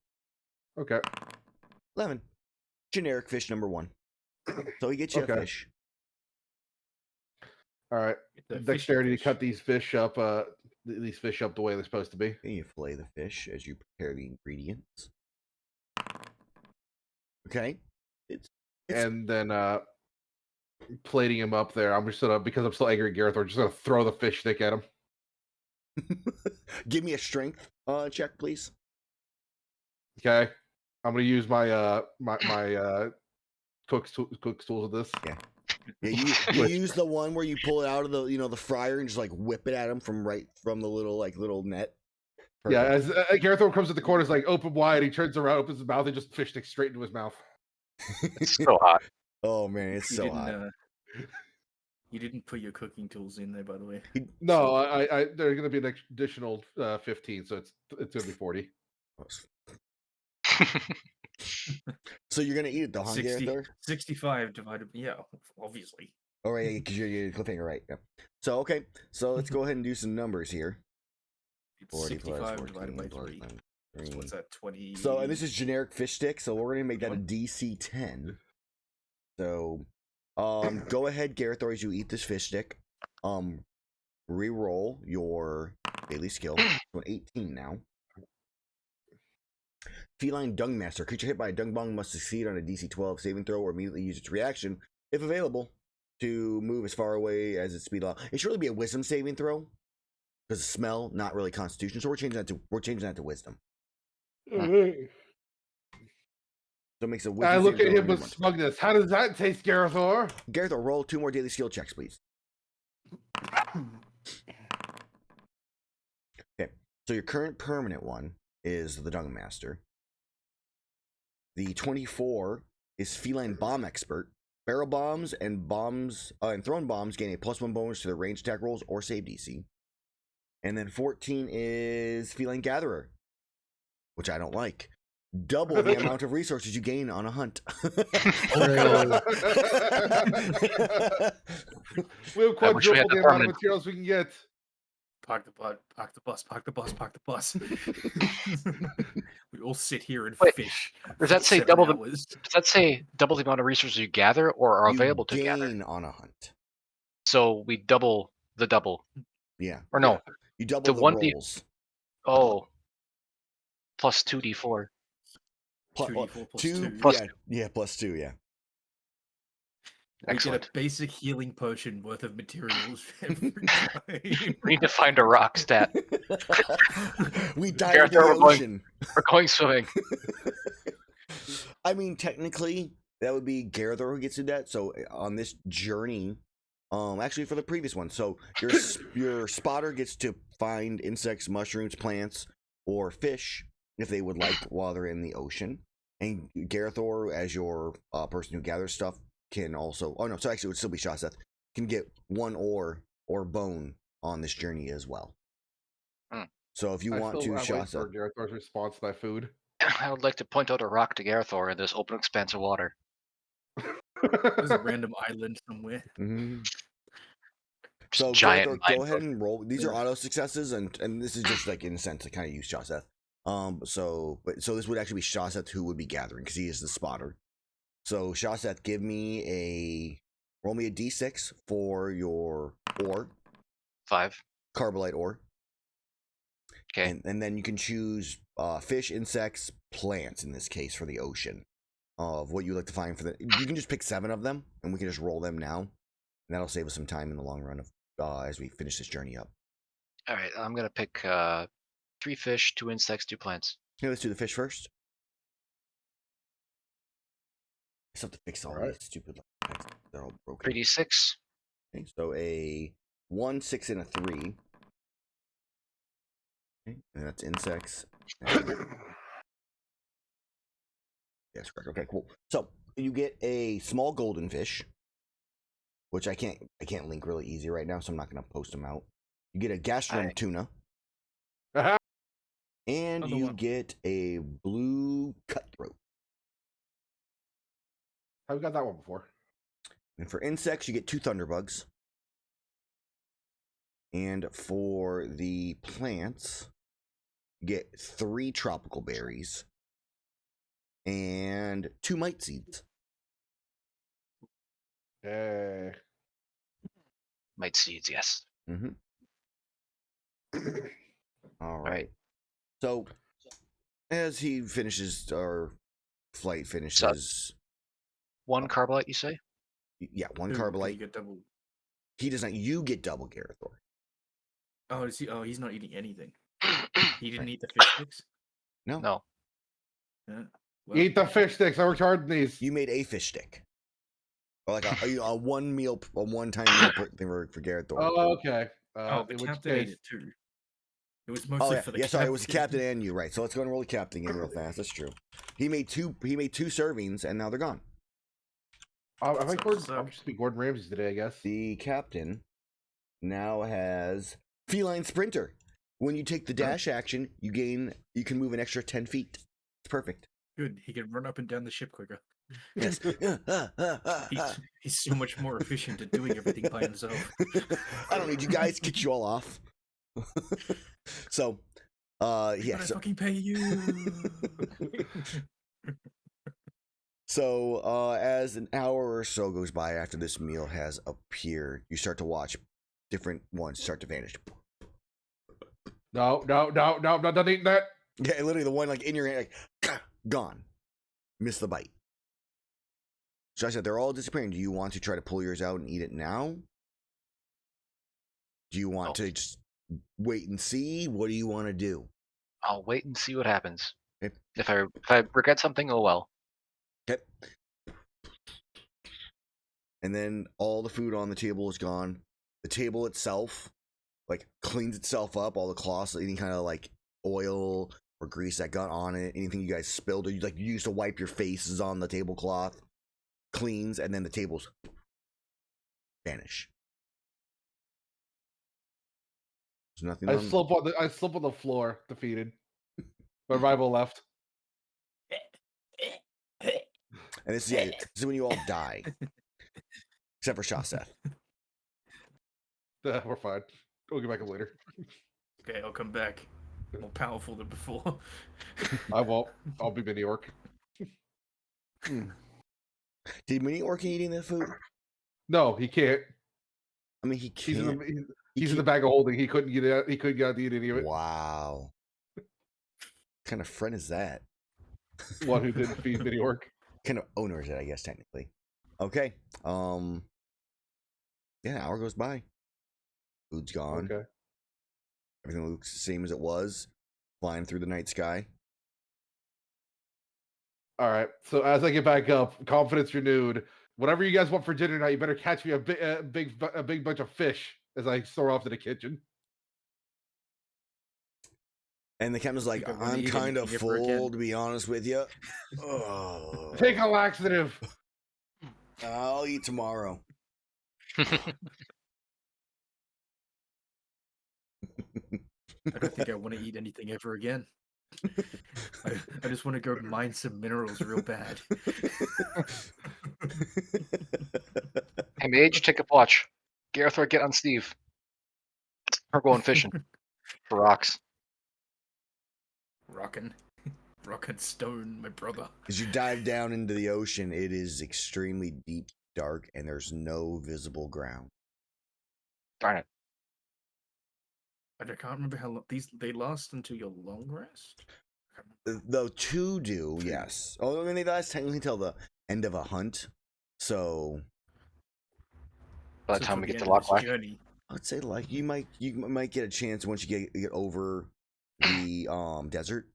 okay. 11. Generic fish number 1. So he gets you Okay. a fish. All right. The fishy Dexterity to fish. cut these fish up. These fish up the way they're supposed to be. And you fillet the fish as you prepare the ingredients. Okay. It's And then plating him up there. I'm just gonna, because I'm still angry at Gerathor, just gonna throw the fish stick at him. Give me a strength check, please. Okay. I'm gonna use my my cook's tools with this. Yeah. Yeah, you use the one where you pull it out of the the fryer and just like whip it at him from the little net. Yeah, Perfect. as Gerathor comes to the corner, is like open wide. He turns around, opens his mouth, and just fish sticks straight into his mouth. It's so hot. Oh man, it's You so didn't, hot. You didn't put your cooking tools in there, by the way. No, I there's gonna be an additional 15, so it's gonna be 40. So you're gonna eat it though, huh, Gerathor? 65 divided. Yeah, obviously. Oh right, because you're cliffhanger, right? Yeah. So okay, so let's go ahead and do some numbers here. It's 40 plus 65 divided by 14 3. plus So 3. what's that? 20. So and this is generic fish stick, so we're gonna make that a What? DC 10. So go ahead, Gerathor, as you eat this fish stick. Reroll your daily skill. So an 18 now. Feline Dung Master. Creature hit by a dung bong must succeed on a DC 12 saving throw or immediately use its reaction, if available, to move as far away as its speed allows. It should really be a wisdom saving throw. Because smell, not really constitution. So we're changing that to wisdom. So it makes a wisdom I look at saving him throw with smugness. How does that taste, Gerathor? Gerathor, roll 2 more daily skill checks, please. Okay. So your current permanent one is the Dung Master. The 24 is Feline Bomb Expert. Barrel bombs and thrown bombs gain a +1 bonus to their range attack rolls or save DC. And then 14 is Feline Gatherer, which I don't like. Double the amount of resources you gain on a hunt. We'll I wish we had quadruple the the amount of permanent. materials we can get. Park the bus. We all sit here and Wait, fish. Does that for say 7 double the? hours. Does that say double the amount of resources you gather or are You available to gather? gain on a hunt. So we double the double, Yeah. or no? You double The the 1d. rolls. Oh, plus 2d4. 2d4 plus 2. 2. Plus Yeah, plus 2, yeah. We Excellent. get a basic healing potion worth of materials every time. We need to find a rock stat. We dive into Gerathor, the ocean. We're going swimming. I mean, technically, that would be Gerathor who gets to that. So on this journey, actually for the previous one, so your spotter gets to find insects, mushrooms, plants, or fish if they would like while they're in the ocean. And Gerathor, as your person who gathers stuff, can also. Oh no, so actually it would still be Shaseth. Can get 1 ore or bone on this journey as well. So if you want to, I wait for Shaseth. Gerathor's response to my food. I would like to point out a rock to Gerathor in this open expanse of water. There's a random island somewhere. Mm-hmm. Just So giant Gerathor, mind go ahead bug. and roll. These are auto successes, and this is just like in a sense to kind of use Shaseth. So this would actually be Shaseth who would be gathering because he is the spotter. So Shaseth, roll me a d6 for your ore, 5. carbolite ore. Okay. And then you can choose fish, insects, plants in this case for the ocean of what you like to find for you can just pick 7 of them and we can just roll them now. And that'll save us some time in the long run of as we finish this journey up. All right. I'm gonna pick 3 fish, 2 insects, 2 plants. Okay, let's do the fish first. I just have to fix all these stupid effects. They're all broken. 3d6. Okay, so a 1, 6, and a 3. Okay, and that's insects. Yes, correct. Okay, cool. So you get a small golden fish, which I can't link really easy right now, so I'm not gonna post them out. You get a gastron tuna, and Another you one. get a blue cutthroat. Have we got that one before? And for insects, you get 2 thunderbugs. And for the plants, you get 3 tropical berries and 2 mite seeds. Hey. Might seeds, yes. Mm-hmm. All right. right. So, as he finishes, our flight finishes. One carbolite, you say? Yeah, 1 Ooh, 'cause carbolite. You get double. He does not. You get double Gerathor. Oh, is he? Oh, he's not eating anything. He didn't eat the fish sticks. No. No. Well, Eat the fish sticks. I worked hard on these. You made a fish stick. Or like a one meal, a one-time meal thing for Gerathor. Oh, okay. the in which captain ate case, it too. It was mostly Oh yeah, for the yeah. captain. Sorry, it was the captain and you, right? So let's go and roll the captain game real fast. That's true. He made 2 servings, and now they're gone. I might Sucks. speak Gordon Ramsay today, I guess. The captain now has feline sprinter. When you take the dash action, you can move an extra 10 feet. It's perfect. Good. He can run up and down the ship quicker. Yes. He's so much more efficient at doing everything by himself. I don't need you guys. Kick you all off. So, yeah. But I So, fucking pay you. so as an hour or so goes by after this meal has appeared, you start to watch different ones start to vanish. No, I'm not done eating that. Yeah, literally the one like in your hand, like gone. Miss the bite. So I said they're all disappearing. Do you want to try to pull yours out and eat it now? Do you want to just wait and see? What do you want to do? I'll wait and see what happens. Okay. If I regret something, oh well. Okay. And then all the food on the table is gone. The table itself, like, cleans itself up. All the cloths, any kind of like oil or grease that got on it, anything you guys spilled or you like used to wipe your faces on the tablecloth, cleans, and then the tables vanish. There's nothing. I slip on the floor, defeated. My rival left. And this is when you all die, except for Shaseth. We're fine. We'll get back up later. Okay, I'll come back more powerful than before. I won't. I'll be mini orc. Did Mini Orc eating that food? No, he can't. I mean, he He's can't. he's in the bag of holding. He couldn't get out. He couldn't get out to eat any of it. Wow. What kind of friend is that? One who didn't feed mini orc. Kind of owner is it, I guess, technically. Okay. Yeah, an hour goes by. Food's gone. Okay. Everything looks the same as it was. Flying through the night sky. All right. So as I get back up, confidence renewed. Whatever you guys want for dinner tonight, you better catch me a big bunch of fish as I soar off to the kitchen. And the captain's like, Think I wanna I'm eat kind of anything ever again." full, to be honest with you. Oh, Take a laxative. I'll eat tomorrow. I don't think I want to eat anything ever again. I just want to go mine some minerals real bad. Hey, Mage, take a watch. Gerathor, get on Steve. We're going fishing for rocks. Rockin' stone, my brother. As you dive down into the ocean, it is extremely deep, dark, and there's no visible ground. Darn it. I can't remember how long they last until your long rest. The 2 do, yes. Oh, I mean, they last technically till the end of a hunt. So By the So time till we the get to end of this Lock journey, I'd say like you might get a chance once you get over the desert.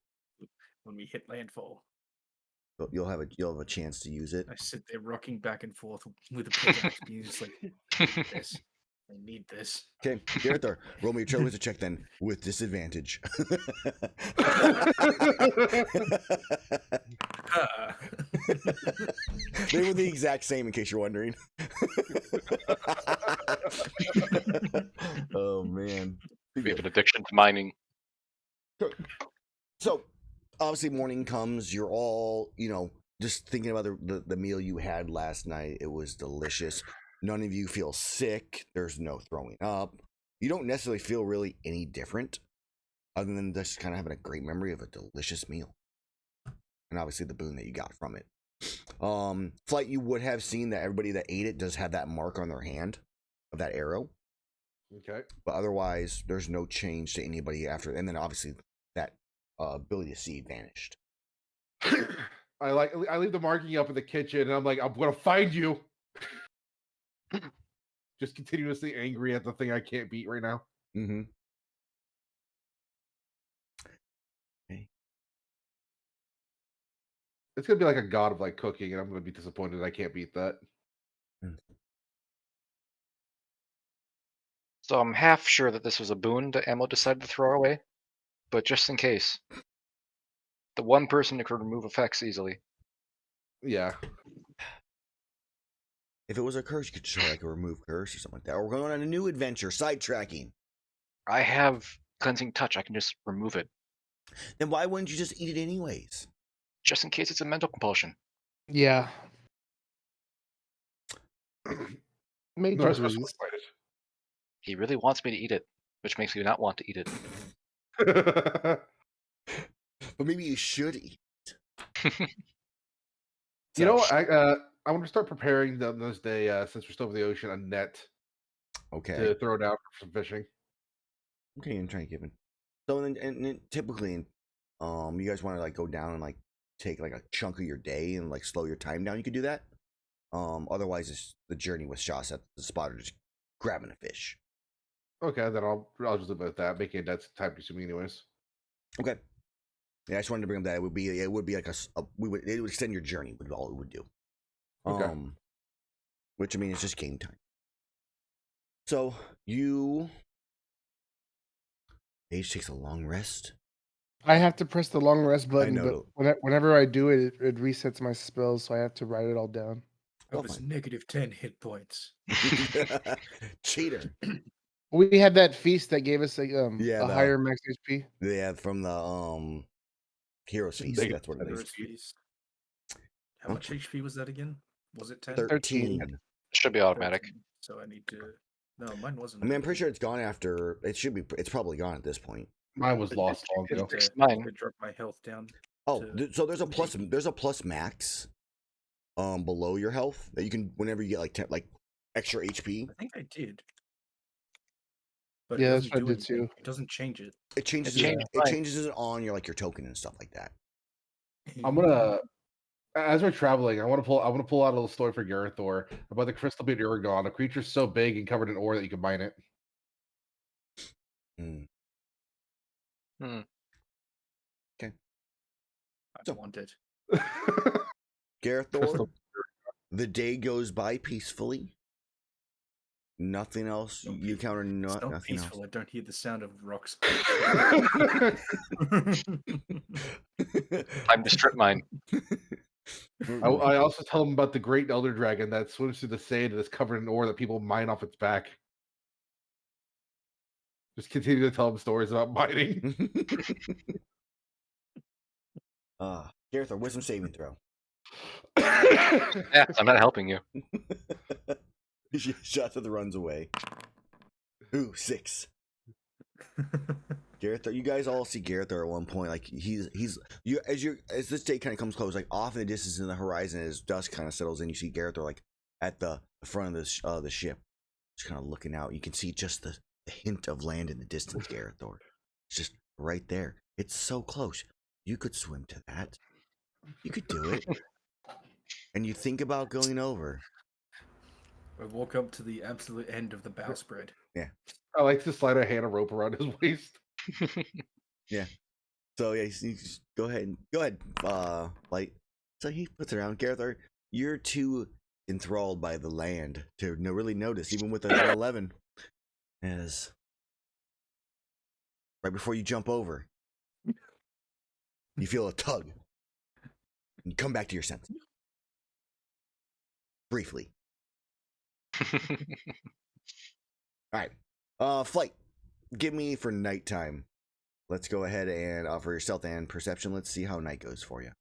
when we hit landfall, You'll have a chance to use it. I sit there rocking back and forth with a pickaxe, being just like, "This, I need this." Okay, Gerathor, roll me a trail wizard check then with disadvantage. Ah. They were the exact same, in case you're wondering. Oh man. We have an addiction to mining. So obviously morning comes, you're all, just thinking about the meal you had last night, it was delicious. None of you feel sick. There's no throwing up. You don't necessarily feel really any different, other than just kind of having a great memory of a delicious meal, and obviously the boon that you got from it. Flight, you would have seen that everybody that ate it does have that mark on their hand of that arrow. Okay. But otherwise, there's no change to anybody after. And then obviously that ability to see vanished. I leave the marking up in the kitchen, and I'm like, I'm gonna find you. Just continuously angry at the thing I can't beat right now. Mm-hmm. Okay. It's gonna be like a god of like cooking, and I'm gonna be disappointed I can't beat that. So I'm half sure that this was a boon that Ammo decided to throw away, but just in case, the one person who could remove effects easily. Yeah. If it was a curse, you could show like a remove curse or something like that. Or we're going on a new adventure, sidetracking. I have cleansing touch. I can just remove it, Then why wouldn't you just eat it anyways? just in case it's a mental compulsion. Yeah. Mage No, agrees. He really wants me to eat it, which makes me not want to eat it. But maybe you should eat. You know what? I want to start preparing this day, since we're still over the ocean, a net Okay. to throw down for some fishing. Okay, and try to give it. So and typically, you guys want to like go down and like take like a chunk of your day and like slow your time down. You could do that. Otherwise, it's the journey with Shaseth, the spotter, just grabbing a fish. Okay, then I'll just live with that. Making that's time consuming anyways. Okay. Yeah, I just wanted to bring up that it would be like it would extend your journey. Would all it would do. Okay. Which I mean, it's just game time. So Mage takes a long rest. I have to press the long rest button, know. but whenever I do it, it resets my spells, so I have to write it all down. That was negative 10 hit points. Cheater. We had that feast that gave us a the- higher max HP. Yeah, from the Heroes Feast. Negative That's what it is. Heroes Feast. How much HP was that again? Was it 10? 13. It should be automatic. 13. So I need to. No, mine wasn't. I mean, I'm pretty sure it's gone after. It should be. It's probably gone at this point. Mine was lost long I ago. need to, Fixed mine. to drop my health down. Oh, to so there's a plus. 18. There's a plus max, below your health that you can whenever you get like extra HP. I think I did. But Yeah, it that's doesn't what I do did anything. too. It doesn't change it. It changes. It changed it mine. changes it on your token and stuff like that. I'm gonna, as we're traveling, I want to pull out a little story for Gerathor about the crystal bead Uragon, a creature so big and covered in ore that you can mine it. I So- want it. Gerathor, Crystal- the day goes by peacefully. Nothing else. Not You encounter It's not nothing peaceful. I don't hear the sound of rocks. else. Time to strip mine. I also tell him about the great elder dragon that swims through the sand and is covered in ore that people mine off its back. Just continue to tell him stories about mining. Gerathor, wisdom saving throw. Yeah, I'm not helping you. Shaseth runs away. Ooh, 6. Gerathor, you guys all see Gerathor at one point. Like he's you as this day kind of comes close, like off in the distance in the horizon, as dusk kind of settles in, you see Gerathor like at the front of the ship, just kind of looking out. You can see just the hint of land in the distance. Gerathor, it's just right there. It's so close. You could swim to that. You could do it. And you think about going over. I walk up to the absolute end of the bowsprit. I like to slide a hand of rope around his waist. So yeah, you just go ahead, like. So he puts it around. Gerathor, you're too enthralled by the land to really notice, even with an 11. As right before you jump over, you feel a tug, and you come back to your senses briefly. All right, Flight. Give me for nighttime. Let's go ahead and offer your stealth and perception. Let's see how night goes for you.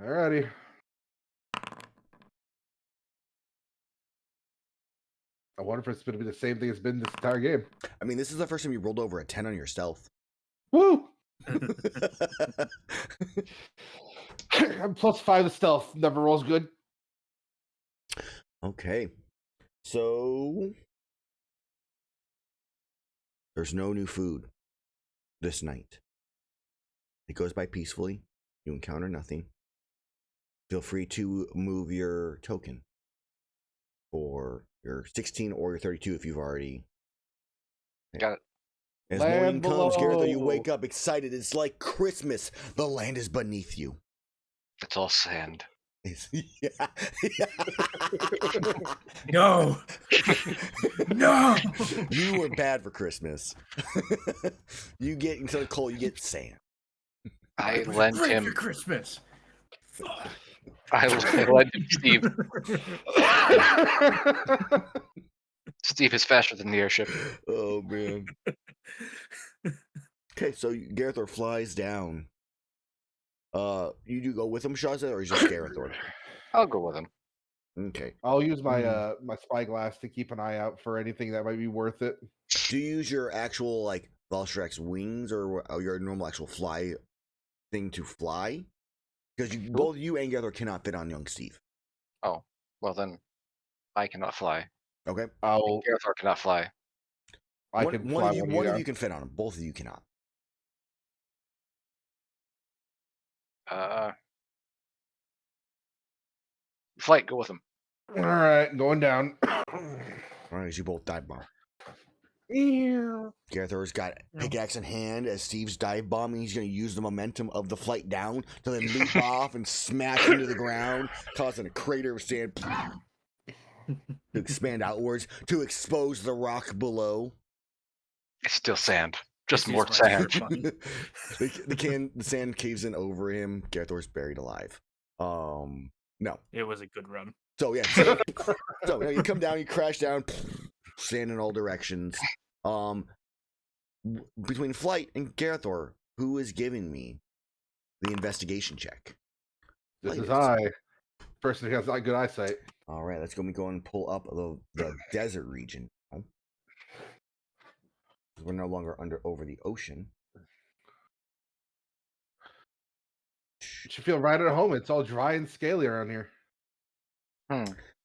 Alrighty. I wonder if it's going to be the same thing it's been this entire game. I mean, this is the first time you rolled over a 10 on your stealth. Woo! I'm +5 to stealth. Never rolls good. Okay. So there's no new food this night. It goes by peacefully. You encounter nothing. Feel free to move your token for your 16 or your 32 if you've already Got it. As Land morning comes, Gerathor, you below. wake up excited. It's like Christmas. The land is beneath you. It's all sand. Yeah. No. No. You were bad for Christmas. You get instead of coal, you get sand. I It was lent great him. for Christmas. I lent him Steve. Steve is faster than the airship. Oh man. Okay, so Gerathor flies down. You do go with him, Shaseth, or is just Gerathor? I'll go with him. Okay. I'll use my my spyglass to keep an eye out for anything that might be worth it. Do you use your actual like Valstrak's wings or your normal actual fly thing to fly? Because both you and Gerathor cannot fit on young Steve. Oh, well then, I cannot fly. Okay. I'll Gerathor cannot fly. I One, can one fly of you, one one of down. you can fit on him. Both of you cannot. Flight, go with him. All right, going down. All right, as you both dive bomb. Ew. Gerathor's got pickaxe in hand as Steve's dive bombing. He's going to use the momentum of the flight down to then leap off and smash into the ground, causing a crater of sand to expand outwards to expose the rock below. It's still sand. Just This more is my sand. favorite one. The sand caves in over him. Gerathor's buried alive. No. It was a good run. So yeah, so you come down, you crash down, sand in all directions. Between Flight and Gerathor, who is giving me the investigation check? This is Flight I. Person who has not good eyesight. All right, let's go and pull up the desert region. We're no longer over the ocean. You should feel right at home. It's all dry and scaly around here.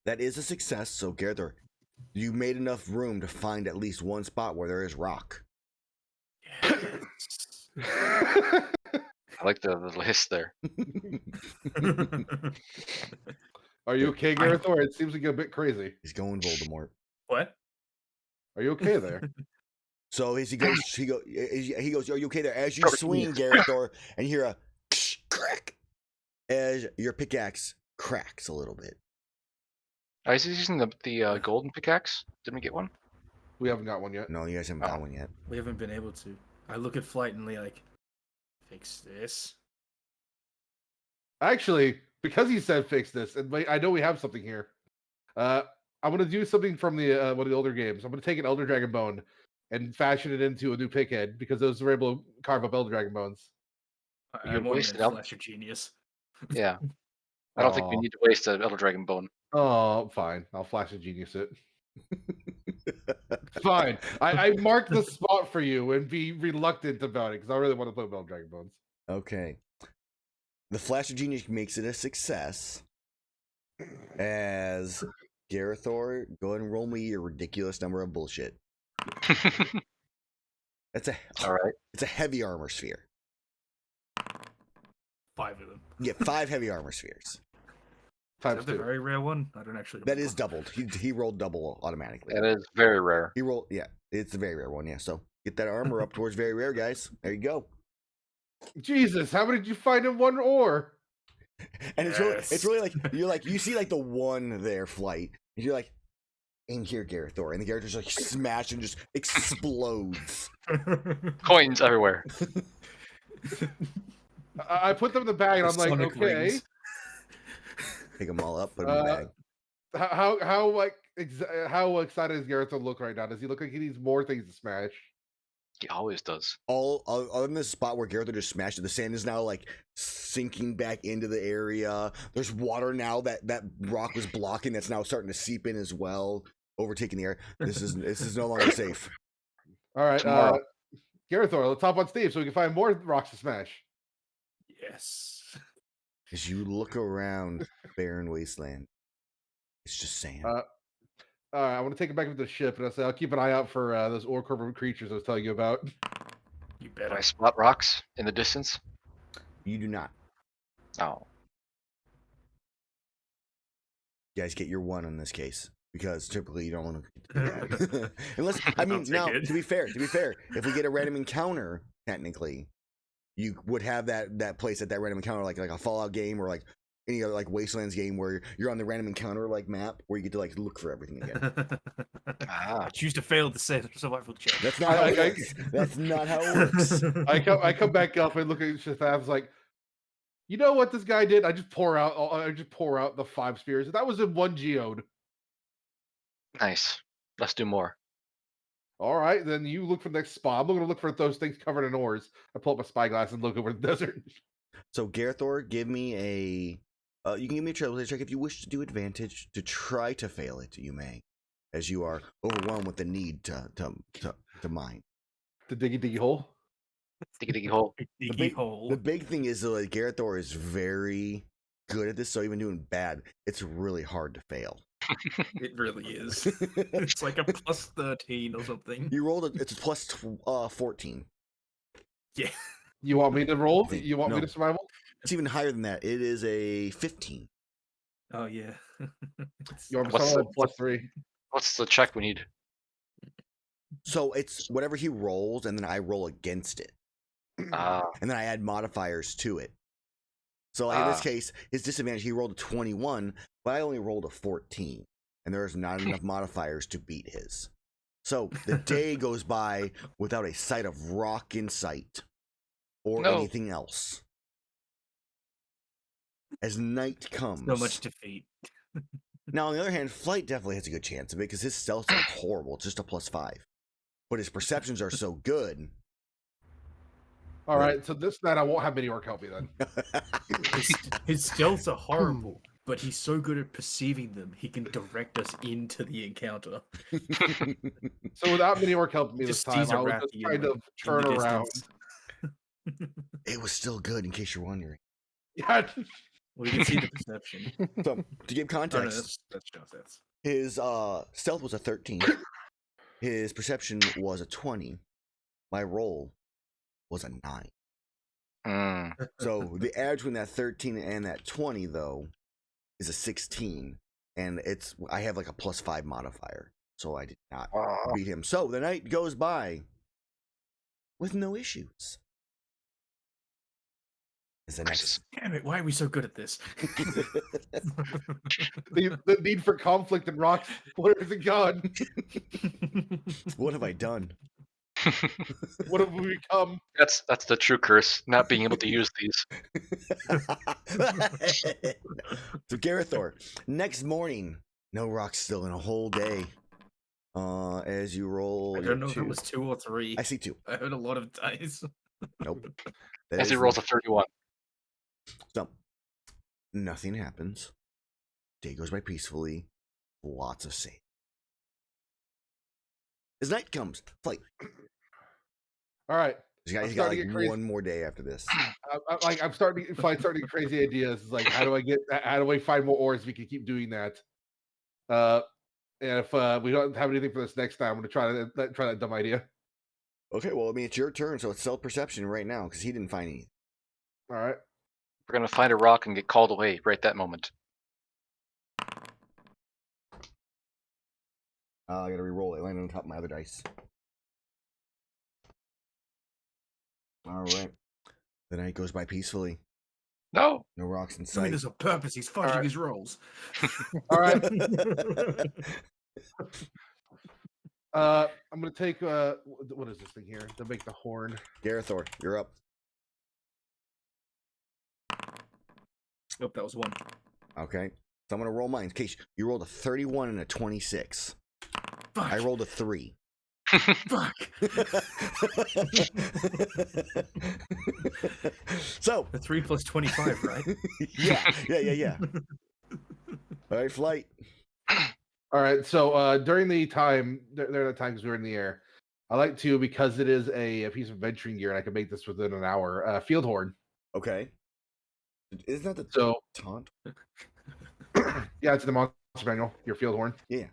That is a success. So Gerathor, you made enough room to find at least one spot where there is rock. I like the little hiss there. Are you okay, Gerathor? It seems to get a bit crazy. He's going Voldemort. What? Are you okay there? So as he goes, he goes, are you okay there? As you Perfect. swing, Gerathor, and you hear a crack as your pickaxe cracks a little bit. I was using the golden pickaxe. Didn't we get one? We haven't got one yet. No, you guys haven't got one yet. We haven't been able to. I look at Flight and like, fix this. Actually, because he said fix this, and I know we have something here. I'm gonna do something from the one of the older games. I'm gonna take an Elder Dragon bone and fashion it into a new pickhead because those were able to carve up Elder Dragon bones. You I'm more wasted than out- Flash of Genius. Yeah. I don't think we Aw. need to waste an Elder Dragon bone. Oh, fine. I'll flash a genius it. Fine. I marked the spot for you and be reluctant about it because I really want to play Elder Dragon bones. Okay. The Flash of Genius makes it a success. As Gerathor, go ahead and roll me your ridiculous number of bullshit. That's All right. It's a heavy armor sphere. 5 of them. You get 5 heavy armor spheres. Is Times that the 2. very rare one? I don't actually. That remember. is doubled. He rolled double automatically. That is very rare. He rolled, yeah. It's a very rare one, yeah. So get that armor up towards very rare, guys. There you go. Jesus, how many did you find in one ore? And it's Yes. really like you see like the one there, Flight. And you're like, in here, Gerathor, and the Gerathor's like smash and just explodes. Coins everywhere. I put them in the bag and I'm like, Sonic okay. rings. Pick them all up, put them in the bag. How excited does Gerathor look right now? Does he look like he needs more things to smash? He always does. All other than this spot where Gerathor just smashed it, the sand is now like sinking back into the area. There's water now that rock was blocking that's now starting to seep in as well, overtaking the air. This is no longer safe. All right, Tomorrow. Gerathor, let's hop on Steve so we can find more rocks to smash. Yes. As you look around barren wasteland, it's just sand. All right, I want to take it back to the ship, and I'll keep an eye out for those orc creatures I was telling you about. You Can better. I spot rocks in the distance? You do not. Oh. You guys get your 1 in this case because typically you don't want to. Unless I mean, I'll take now it. to be fair, if we get a random encounter, technically, you would have that place at that random encounter like a Fallout game or like any other like Wastelands game where you're on the random encounter like map where you get to like look for everything again. Ah. I choose to fail the survival check. That's not how it works. That's not how it works. I come back up and look at Shaseth. I was like, you know what this guy did? I just pour out the 5 spears. That was in 1 geode. Nice. Let's do more. All right, then you look for the next spot. I'm going to look for those things covered in ores. I pull up my spyglass and look over the desert. So Gerathor, give me a. You can give me a trailblazer check if you wish to do advantage to try to fail it. You may, as you are overwhelmed with the need to mine. The diggy hole. Diggy diggy hole. Diggy hole. The big thing is that like, Gerathor is very good at this, so even doing bad, it's really hard to fail. It really is. It's like a plus 13 or something. You rolled it's a plus 14. Yeah. You want me to roll? think- You want me no. to survival? It's even higher than that. It is a 15. Oh yeah. You want me to What's survival the- plus 3? What's the check we need? So it's whatever he rolls, and then I roll against it, Ah. and then I add modifiers to it. So like in this Ah. case, his disadvantage, he rolled a 21, but I only rolled a 14, and there's not enough modifiers to beat his. So the day goes by without a sight of rock in sight or No. anything else. As night comes. So much defeat. Now, on the other hand, Flight definitely has a good chance of it because his stealth's are horrible. It's just a plus 5. But his perceptions are so good. All right, so this night I won't have many orc help me then. His stealths are horrible, but he's so good at perceiving them, he can direct us into the encounter. So without many orc helping me this Just time, sees a I was rat just in trying the- to in the turn around. distance. It was still good, in case you're wondering. Yeah. Well, you can see the perception. So, to give Oh, no, context, that's Shaseth. his stealth was a 13. His perception was a 20. My roll was a 9. Mm. So the average between that 13 and that 20, though, is a 16. And I have like a plus 5 modifier. So I did not Oh. beat him. So the night goes by with no issues. Is the next. Damn it, why are we so good at this? The need for conflict and rocks. Where is it gone? What have I done? What have we become? That's the true curse, not being able to use these. So Gerathor, next morning, no rocks still in a whole day. As you roll, I your don't know if it 2. was 2 or 3. I see 2. I heard a lot of dice. Nope. That As he is rolls the- a 31. So, nothing happens. Day goes by peacefully. Lots of save. As night comes, Flight. All right. He's I'm got starting to like get crazy. one more day after this. I'm starting to get crazy ideas. It's like, how do I find more ores? We can keep doing that. And if we don't have anything for this next time, I'm gonna try that dumb idea. Okay, well, I mean, it's your turn, so it's self-perception right now, because he didn't find anything. All right. We're gonna find a rock and get called away right that moment. I gotta re-roll it. It landed on top of my other dice. All right. The night goes by peacefully. No. No rocks in I mean, sight. there's a purpose. He's fudging Alright. his rolls. All right. I'm gonna take what is this thing here to make the horn? Gerathor, you're up. Nope, that was 1. Okay. So I'm gonna roll mine. In case you rolled a 31 and a 26. Fuck. I rolled a 3. Fuck. So The 3 plus 25, right? yeah. All right, Flight. All right. So during the time, during the times we were in the air, I like to, because it is a piece of adventuring gear, and I can make this within an hour. Field horn. Okay. Isn't that the So taunt? yeah, it's in the monster manual. Your field horn, Yeah.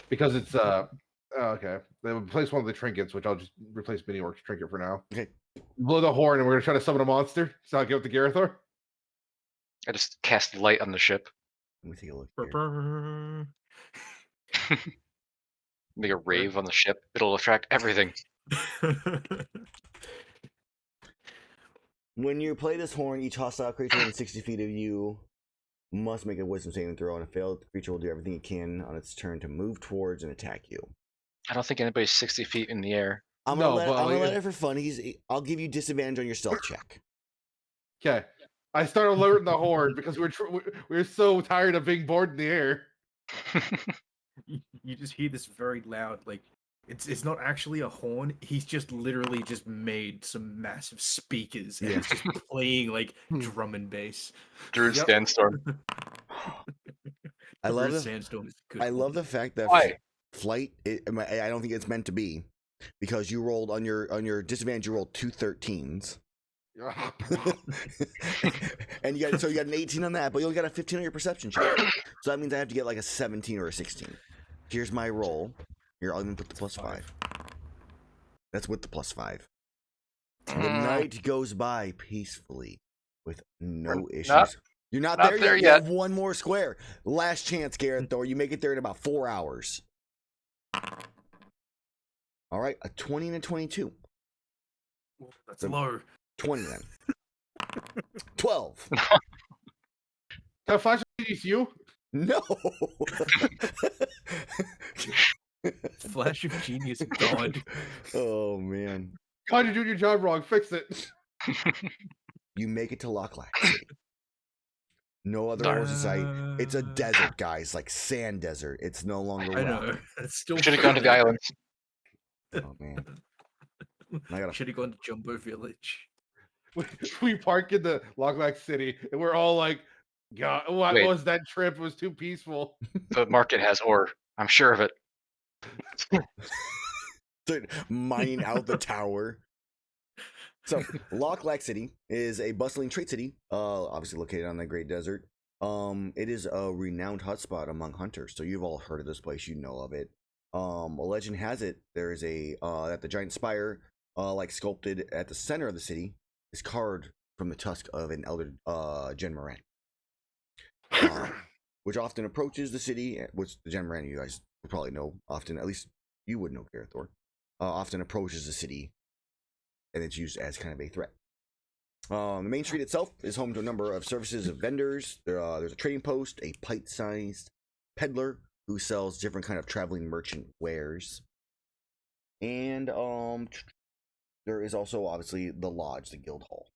because it's okay. They replace one of the trinkets, which I'll just replace Mini Orc's trinket for now. Okay. Blow the horn, and we're gonna try to summon a monster. So I'll give it to Gerathor. I just cast light on the ship. Let me take a look Brr, here. brr. Make a rave on the ship. It'll attract everything. When you play this horn, each hostile creature within 60 feet of you must make a wisdom saving throw. On a failed, the creature will do everything it can on its turn to move towards and attack you. I don't think anybody's 60 feet in the air. I'm No, gonna but let it for fun. I'll give you disadvantage on your stealth check. Okay. I started alerting the horn because we're so tired of being bored in the air. You just hear this very loud, like it's not actually a horn. He's just literally just made some massive speakers and it's just playing like drum and bass. Druid Yep. Sandstorm. I love Bruce the Sandstorm is a good. I love the fact that Why? Flight. I don't think it's meant to be, because you rolled on your disadvantage. You rolled 2 13s. And you got an 18 on that, but you only got a 15 on your perception check. So that means I have to get like a 17 or a 16. Here's my roll. Here, I'll even put the +5. That's with the +5. The night goes by peacefully with no issues. You're not there yet. You have one more square. Last chance, Gerathor. You make it there in about 4 hours. All right, a 20 and a 22. That's low. 20 then. 12. Can I flash you? No. Flash of genius, God. Oh man. God, you're doing your job wrong. Fix it. You make it to Locklack City. No other horse in sight. It's a desert, guys, like sand desert. It's no longer I rock. know. It's still. Should have gone to the islands. Oh man. Should have gone to Jumbo Village. We park in the Loglac City, and we're all like, God, what Wait. was that trip? It was too peaceful. The market has ore. I'm sure of it. Mining out the tower. So, Lochlack City is a bustling trade city, obviously located on the Great Desert. It is a renowned hotspot among hunters, so you've all heard of this place, you know of it. A legend has it there is that the giant spire, like sculpted at the center of the city, is carved from the tusk of an elder Gen Moran, which often approaches the city, which the Gen Moran you guys would probably know often, at least you would know, Gerathor, often approaches the city, and it's used as kind of a threat. The main street itself is home to a number of services of vendors. There's a trading post, a pint-sized peddler who sells different kind of traveling merchant wares, and there is also obviously the lodge, the guild hall.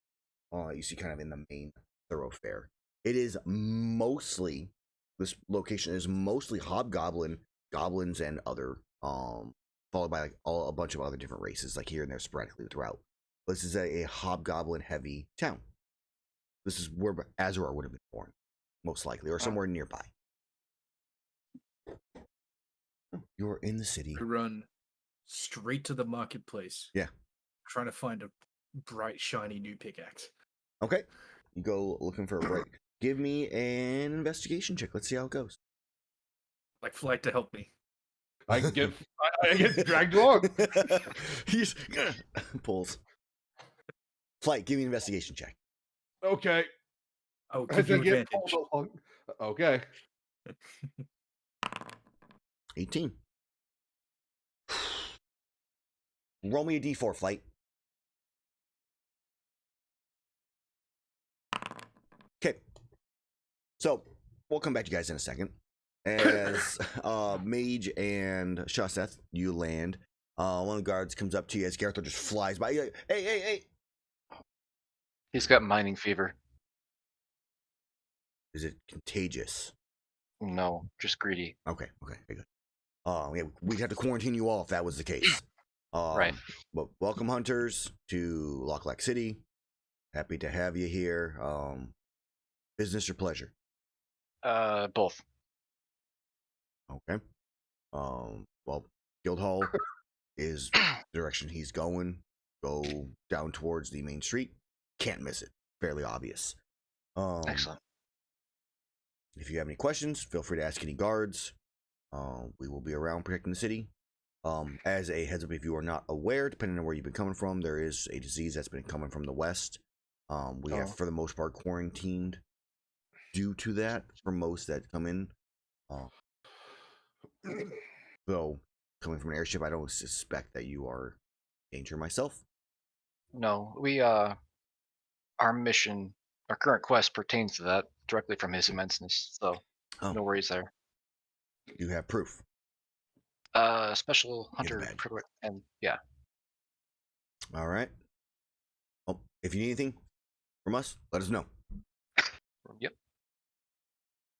You see kind of in the main thoroughfare. This location is mostly hobgoblin, goblins, and other followed by like a bunch of other different races, like here and there sporadically throughout. This is a hobgoblin heavy town. This is where Azor would have been born, most likely, or somewhere nearby. You're in the city. I run straight to the marketplace. Yeah. Trying to find a bright, shiny new pickaxe. Okay. You go looking for a break. Give me an investigation check. Let's see how it goes. Like Flight to help me. I get dragged along. He's pulls. Flight, give me an investigation check. Okay. Oh, As give I you get advantage. pulled along. Okay. 18. Roll me a d4, Flight. Okay. So, we'll come back to you guys in a second. As Mage and Shaseth, you land. One of the guards comes up to you as Gerathor just flies by. Hey. He's got mining fever. Is it contagious? No, just greedy. Okay, very good. Yeah, we'd have to quarantine you all if that was the case. Right. But welcome, hunters, to Lock City. Happy to have you here. Business or pleasure? Both. Okay. Well, Guildhall is the direction he's going. Go down towards the main street. Can't miss it. Fairly obvious. Excellent. If you have any questions, feel free to ask any guards. We will be around protecting the city. As a heads up, if you are not aware, depending on where you've been coming from, there is a disease that's been coming from the west. We have, for the most part, quarantined due to that for most that come in. So, coming from an airship, I don't suspect that you are in danger myself. No, we our mission, our current quest pertains to that directly from his immenseness. So no worries there. You have proof. Special hunter badge. privilege, and yeah. All right. Well, if you need anything from us, let us know. Yep.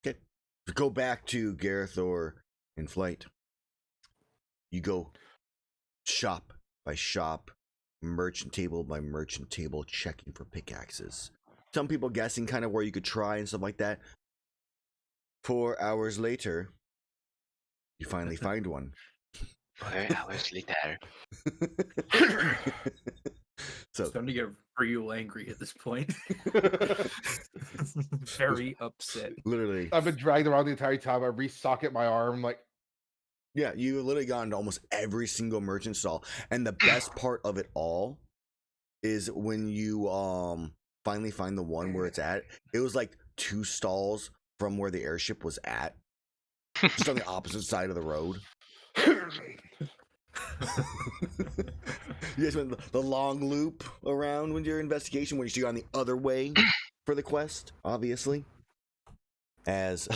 Okay. To go back to Gerathor in flight, you go shop by shop, merchant table by merchant table, checking for pickaxes. Some people guessing kind of where you could try and stuff like that. 4 hours later, you finally find one. 4 hours later. So Starting to get real angry at this point. Very upset. literally, I've been dragged around the entire time. I re-socket my arm, like, yeah, you literally got into almost every single merchant stall. And the best part of it all is when you finally find the one where it's at, it was like 2 stalls from where the airship was at. Just on the opposite side of the road. You guys went the long loop around with your investigation when you should go on the other way for the quest, obviously. As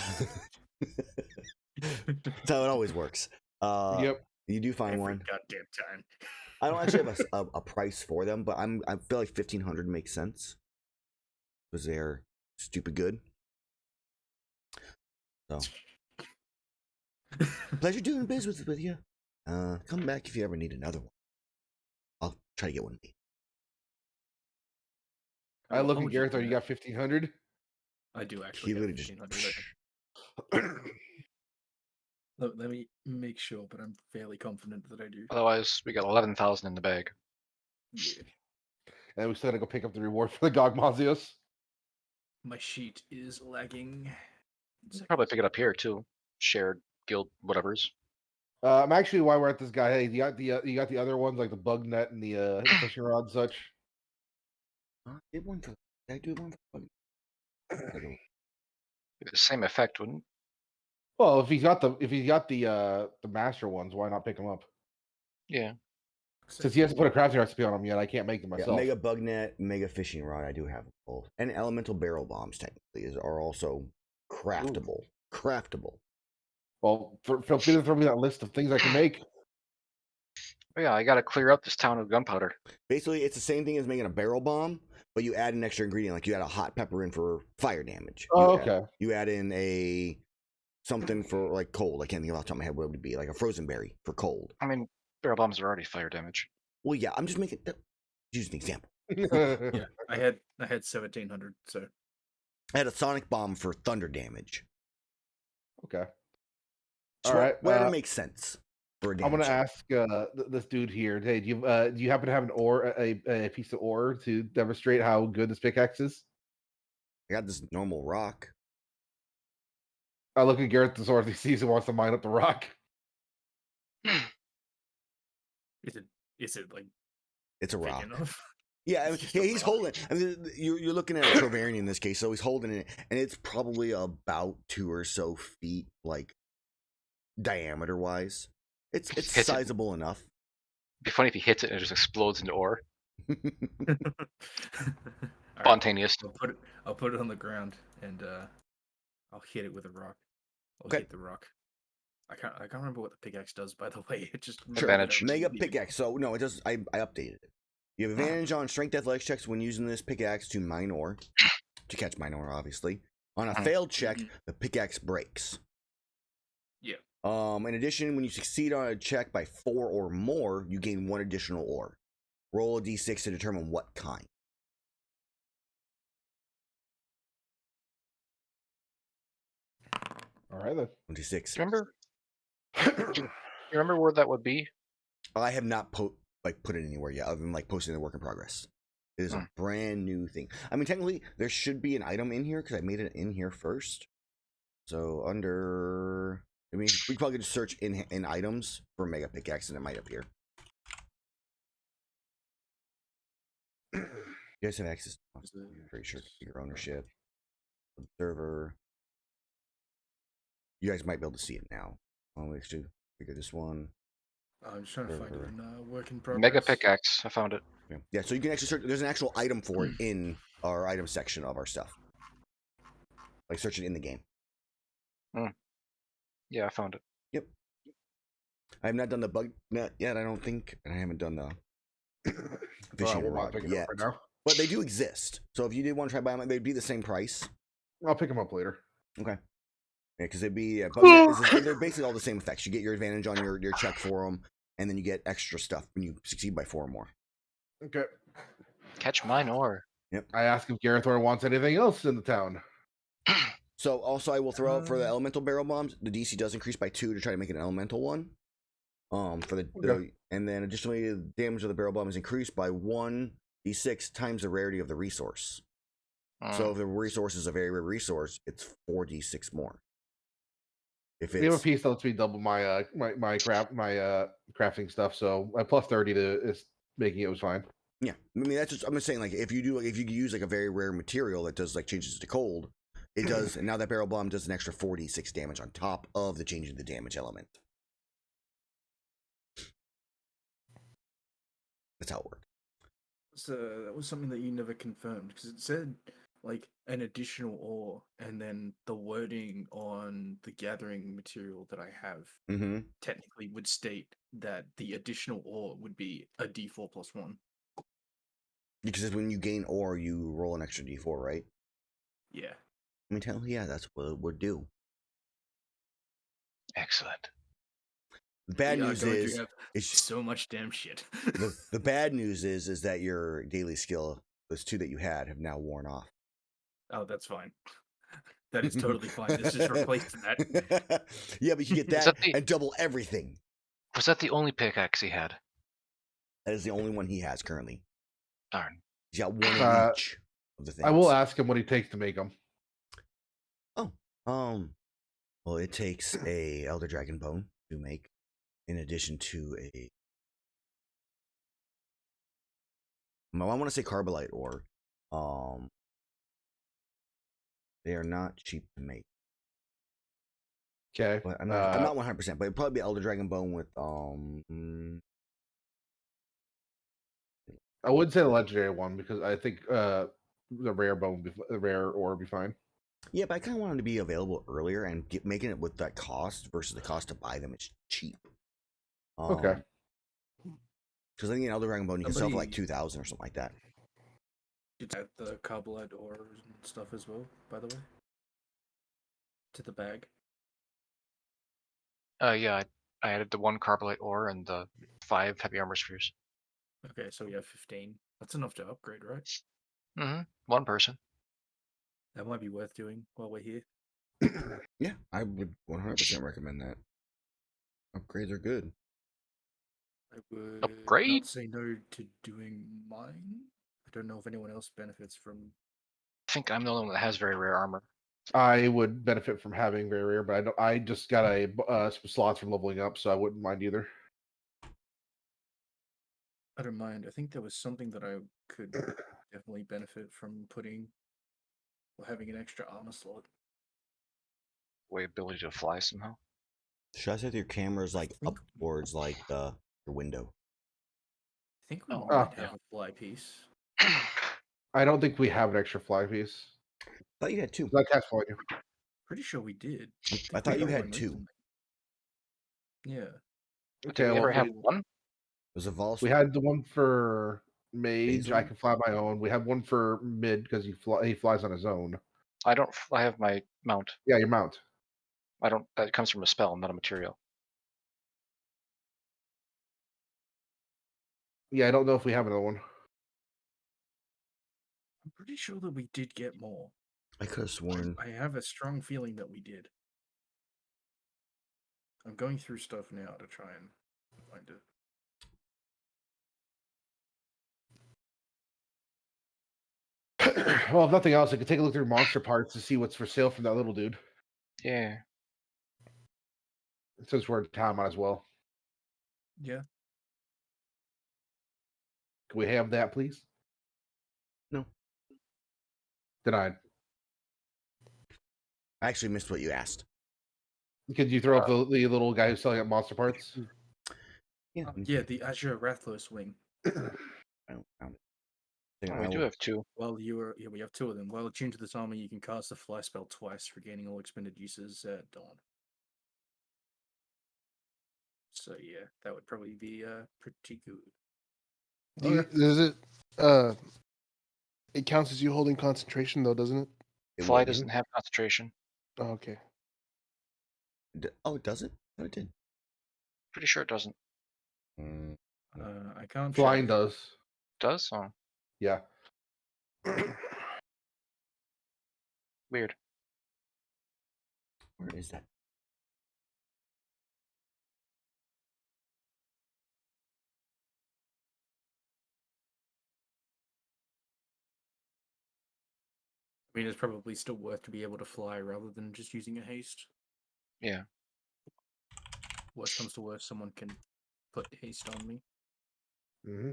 that's how it always works. yep. You do find Every one. goddamn time. I don't actually have a price for them, but I feel like 1,500 makes sense because they're stupid good. So, pleasure doing business with you. Come back if you ever need another one. I'll try to get one made. I look How at would you Gerathor. do You that? got 1,500. I do He actually have literally just 1,500. Let me make sure, but I'm fairly confident that I do. Otherwise, we got 11,000 in the bag. Yeah. And we still gotta go pick up the reward for the Gogmazios. My sheet is lagging. Probably pick it up here too. Shared guild whatever's. I'm actually while we're at this guy. Hey, you got the other ones like the bug net and the fishing rod and such. I did one for. Did I do one for? The same effect, wouldn't? Well, if he's got the master ones, why not pick them up? Yeah. Since he hasn't put a crafting recipe on them yet, I can't make them Yeah, myself. mega bug net, mega fishing rod. I do have both, and elemental barrel bombs technically are also craftable. Craftable. Well, feel free to throw me that list of things I can make. Oh, yeah, I gotta clear up this town of gunpowder. Basically, it's the same thing as making a barrel bomb, but you add an extra ingredient, like you add a hot pepper in for fire damage. Oh, You add- okay. You add in a something for like cold. I can't think of off the top of my head what it would be, like a frozen berry for cold. I mean, barrel bombs are already fire damage. Well, yeah, I'm just making use an example. Yeah, I had 1,700. So I had a sonic bomb for thunder damage. Okay. So All right. whatever makes sense for a I'm gonna damage. ask this dude here. Hey, do you happen to have an ore, a piece of ore to demonstrate how good this pickaxe is? I got this normal rock. I look at Garrett the sword. He sees and wants to mine up the rock. is it like It's a big rock. enough? Yeah, I mean, It's just a he's rock. holding. I mean, you're looking at a Trovarian in this case, so he's holding it, and it's probably about 2 or so feet, like diameter wise. It's Hits it. sizable enough. It'd be funny if he hits it and it just explodes into ore. All right, Spontaneous. I'll put it on the ground and I'll hit it with a rock. I'll Okay. hit the rock. I can't remember what the pickaxe does, by the way. It just Sure. Advantage. Mega pickaxe. So no, it does. I updated it. You have advantage on strength athletics checks when using this pickaxe to mine ore, to catch mine ore, obviously. On a failed check, the pickaxe breaks. Yeah. In addition, when you succeed on a check by 4 or more, you gain 1 additional ore. Roll a d6 to determine what kind. All right then. 26. Remember? You remember where that would be? I have not put it anywhere yet, other than like posting the work in progress. It is a brand new thing. I mean, technically, there should be an item in here because I made it in here first. So under, I mean, we probably just search in items for mega pickaxe and it might appear. You guys have access. I'm pretty sure your ownership, observer. You guys might be able to see it now. We actually figure this one. I'm just trying to find it in work in progress. Mega pickaxe. I found it. Yeah, so you can actually search. There's an actual item for it in our item section of our stuff. Like search it in the game. Yeah, I found it. Yep. I have not done the bug net yet. I don't think, and I haven't done the fishing We're not rod picking it yet. up right now. But they do exist. So if you did want to try buying them, they'd be the same price. I'll pick them up later. Okay. Yeah, because they'd be they're basically all the same effects. You get your advantage on your check for them, and then you get extra stuff when you succeed by 4 or more. Okay. Catch mine ore. I ask if Gerathor wants anything else in the town. So also I will throw out for the elemental barrel bombs, the DC does increase by 2 to try to make it an elemental one. For the and then additionally the damage of the barrel bomb is increased by 1d6 times the rarity of the resource. So if the resource is a very rare resource, it's 4d6 more. If We have a piece that lets me double my crafting stuff, so my plus 30 is making it was fine. Yeah, I mean that's just I'm just saying like if you use like a very rare material that does like changes to cold, it does, and now that barrel bomb does an extra 4d6 damage on top of the change in the damage element. That's how it works. So that was something that you never confirmed because it said like an additional ore, and then the wording on the gathering material that I have technically would state that the additional ore would be a d4 plus 1. Because when you gain ore, you roll an extra d4, right? Yeah. I mean, technically, yeah, that's what it would do. Excellent. The bad news is so much damn shit. the bad news is that your daily skill, those 2 that you had, have now worn off. Oh, that's fine. That is totally fine. This just replaced that. Yeah, but you get that and double everything. Was that the only pickaxe he had? That is the only one he has currently. Darn. He's got 1 of each of the things. I will ask him what he takes to make them. Oh, well, it takes a Elder Dragon Bone to make, in addition to a. I want to say Carbolite ore. They are not cheap to make. Okay. But I'm not 100%, but it'd probably be Elder Dragon Bone with I would say the legendary one because I think the rare ore would be fine. Yeah, but I kind of want them to be available earlier and making it with that cost versus the cost to buy them. It's cheap. Okay. Because I think in Elder Dragon Bone you can sell for like 2,000 or something like that. Did you add the Carbolite ores and stuff as well, by the way? To the bag? Yeah, I added the 1 Carbolite ore and the 5 heavy armor spheres. Okay, so we have 15. That's enough to upgrade, right? Mm-hmm. 1 person. That might be worth doing while we're here. Yeah, I would 100% recommend that. Upgrades are good. I would Upgrade? not say no to doing mine. I don't know if anyone else benefits from. I think I'm the only one that has very rare armor. I would benefit from having very rare, but I don't. I just got some slots from leveling up, so I wouldn't mind either. I don't mind. I think there was something that I could definitely benefit from putting or having an extra armor slot. Way ability to fly somehow. Shaseth, your camera's like up towards like the window. I think we Oh, might have a fly piece. I don't think we have an extra fly piece. I thought you had 2. I cast for you. Pretty sure we did. I thought you we had one 2. recently. Yeah. Did we ever have 1? Was a Vol? We had the one for Mage. Basil? I can fly my own. We had one for Mid because he flies on his own. I don't. I have my mount. Yeah, your mount. That comes from a spell, not a material. Yeah, I don't know if we have another one. I'm pretty sure that we did get more. I could have sworn. I have a strong feeling that we did. I'm going through stuff now to try and find it. Well, if nothing else, I could take a look through monster parts to see what's for sale from that little dude. Yeah. Since we're in town, might as well. Yeah. Can we have that, please? No. Denied. I actually missed what you asked. Could you throw up the little guy who's selling at monster parts? Yeah. Yeah, the Azure Rathlos wing. I don't found it. Oh, we do have 2. Well, we have 2 of them. While attuned to this armor, you can cast the fly spell twice, regaining all expended uses at dawn. So yeah, that would probably be pretty good. Does it? It counts as you holding concentration, though, doesn't it? Fly doesn't have concentration. Oh, okay. Oh, it doesn't? No, it did. Pretty sure it doesn't. I can't. Flying check. does. Does? Oh, Yeah. weird. Where is that? I mean, it's probably still worth to be able to fly rather than just using a haste. Yeah. Worst comes to worst, someone can put haste on me. Mm-hmm.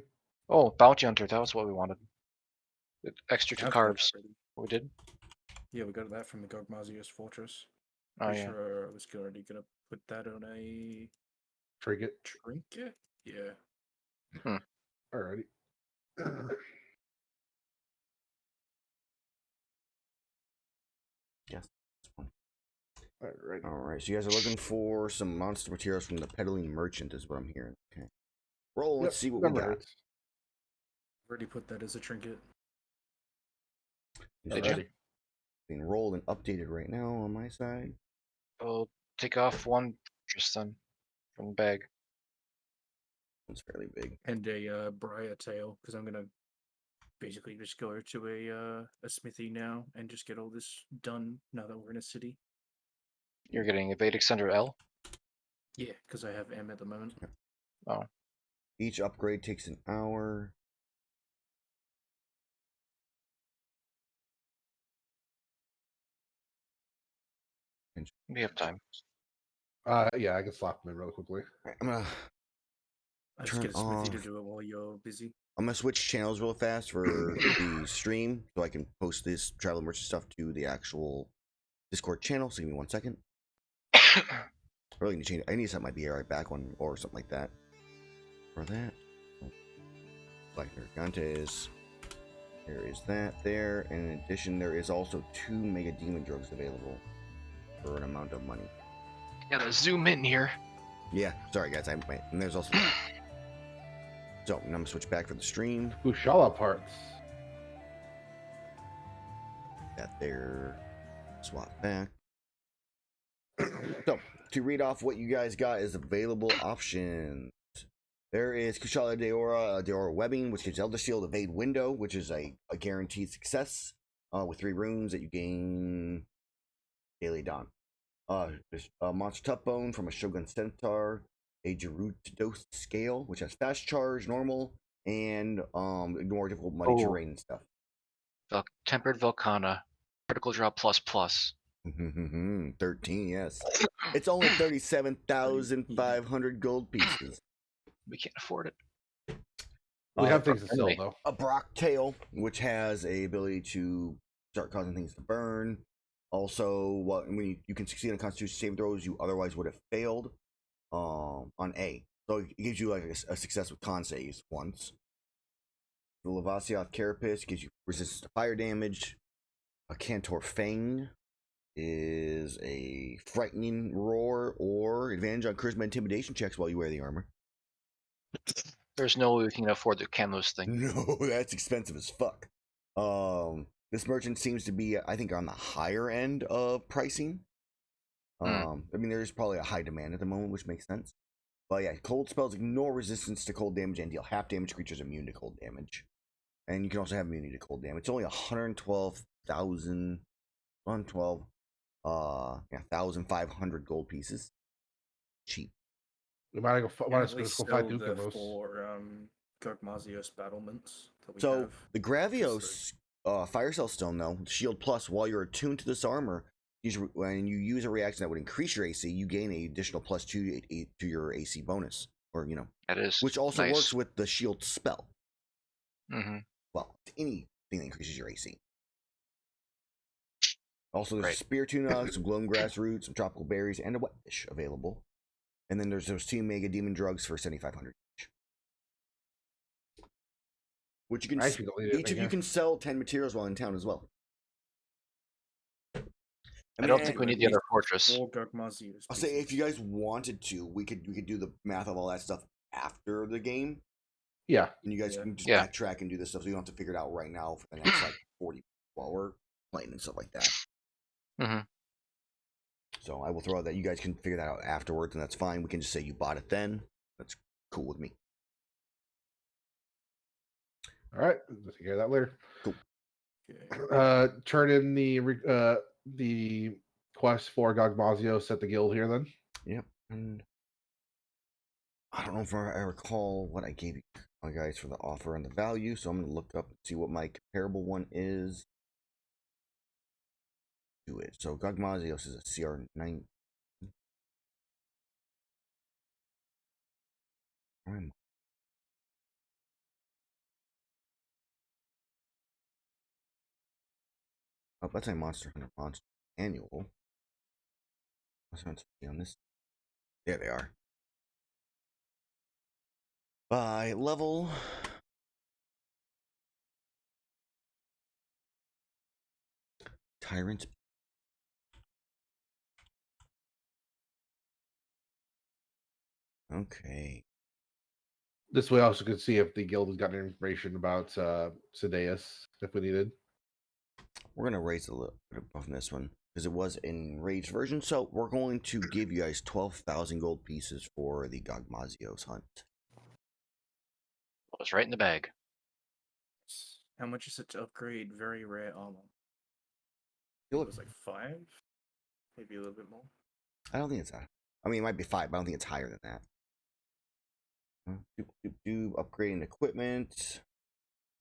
Oh, bounty hunter. That was what we wanted. Extra 2 I've got cards. it already. We did. Yeah, we got that from the Gogmazios Fortress. Oh Pretty yeah. sure I was already gonna put that on a Trinket. trinket. Yeah. Alrighty. Yes. Alright. All right. So you guys are looking for some monster materials from the peddling merchant, is what I'm hearing. Okay. Roll. Let's see what we got. Already put that as a trinket. These Did are you? Alrighty. being rolled and updated right now on my side. I'll take off 1 just then from the bag. It's fairly big. And a briar tail, because I'm gonna basically just go to a smithy now and just get all this done now that we're in a city. You're getting evade extender L. Yeah, because I have M at the moment. Oh, Each upgrade takes an hour. we have time. Yeah, I can slap him in real quickly. All right, I'm gonna I just turn get a smithy to off. do it while you're busy. I'm gonna switch channels real fast for the stream so I can post this travel merchant stuff to the actual Discord channel. So give me 1 second. I really need to change it. I need to set my BRI back one or something like that. For that. Black Nergigantes. There is that there. And in addition, there is also 2 Mega Demon Drugs available for an amount of money. Gotta zoom in here. Yeah, sorry guys. And there's also so I'm gonna switch back for the stream. Ushala parts. That there. Swap back. So to read off what you guys got is available options. There is Kushala Deora webbing, which gives Elder Shield Evade Window, which is a guaranteed success with 3 runes that you gain daily dawn. Monster Tough Bone from a Shogun Centaur, a Gerudos Scale, which has fast charge, normal, and more difficult muddy terrain and stuff. Tempered Volcana, critical draw ++. 13, yes. It's only 37,500 gold pieces. We can't afford it. We have things to sell, anyway. though. A Brock Tail, which has a ability to start causing things to burn. Also, when you can succeed on Constitution saving throws you otherwise would have failed on A. So it gives you like a success with con saves once. The Lavasioth Carapace gives you resistance to fire damage. A Cantor Fang is a frightening roar or advantage on charisma intimidation checks while you wear the armor. There's no way we can afford the Canlos thing. No, that's expensive as fuck. This merchant seems to be, I think, on the higher end of pricing. I mean, there's probably a high demand at the moment, which makes sense. But yeah, cold spells ignore resistance to cold damage and deal half damage to creatures immune to cold damage. And you can also have immunity to cold damage. It's only 112,000, 1,500 gold pieces. Cheap. We might go. Can Might at as least go fight sell the Dukanos. 4 Gogmazios battlements that we So have. the Gravios Fire Cell Stone, though, Shield Plus, while you're attuned to this armor, when you use a reaction that would increase your AC, you gain an additional +2 to your AC bonus, or That is which also nice. works with the Shield spell. Mm-hmm. Well, anything that increases your AC. Also, there's Right. spear tuna, some glowing grass roots, some tropical berries, and a wet fish available. And then there's those 2 mega demon drugs for 7,500 each. Which you can I actually don't need each anything of you here. can sell 10 materials while in town as well. I don't think we need the other fortress. 4 Gogmazios. I'll say if you guys wanted to, we could do the math of all that stuff after the game, Yeah. and you guys Yeah. can just Yeah. backtrack and do this stuff, so you don't have to figure it out right now for the next like 40 while we're playing and stuff like that. Mm-hmm. So I will throw out that you guys can figure that out afterwards, and that's fine. We can just say you bought it then. That's cool with me. All right. Let's take care of that later. Cool. Okay. Turn in the quest for Gogmazios at the guild here then. Yep. And I don't know if I recall what I gave you guys for the offer and the value, so I'm going to look up and see what my comparable one is. Do it. So Gogmazios is a CR 9. Oh, that's a Monster Hunter Monster Annual. What's on this? There they are. By level. Tyrant. Okay. This way, I also could see if the guild has gotten information about Sideus if we needed. We're going to raise a little bit above this one because it was in rage version. So we're going to give you guys 12,000 gold pieces for the Gogmazios hunt. It was right in the bag. How much is it to upgrade very rare armor? You It look, was like 5? Maybe a little bit more. I don't think it's that. I mean, it might be 5, but I don't think it's higher than that. Upgrading equipment.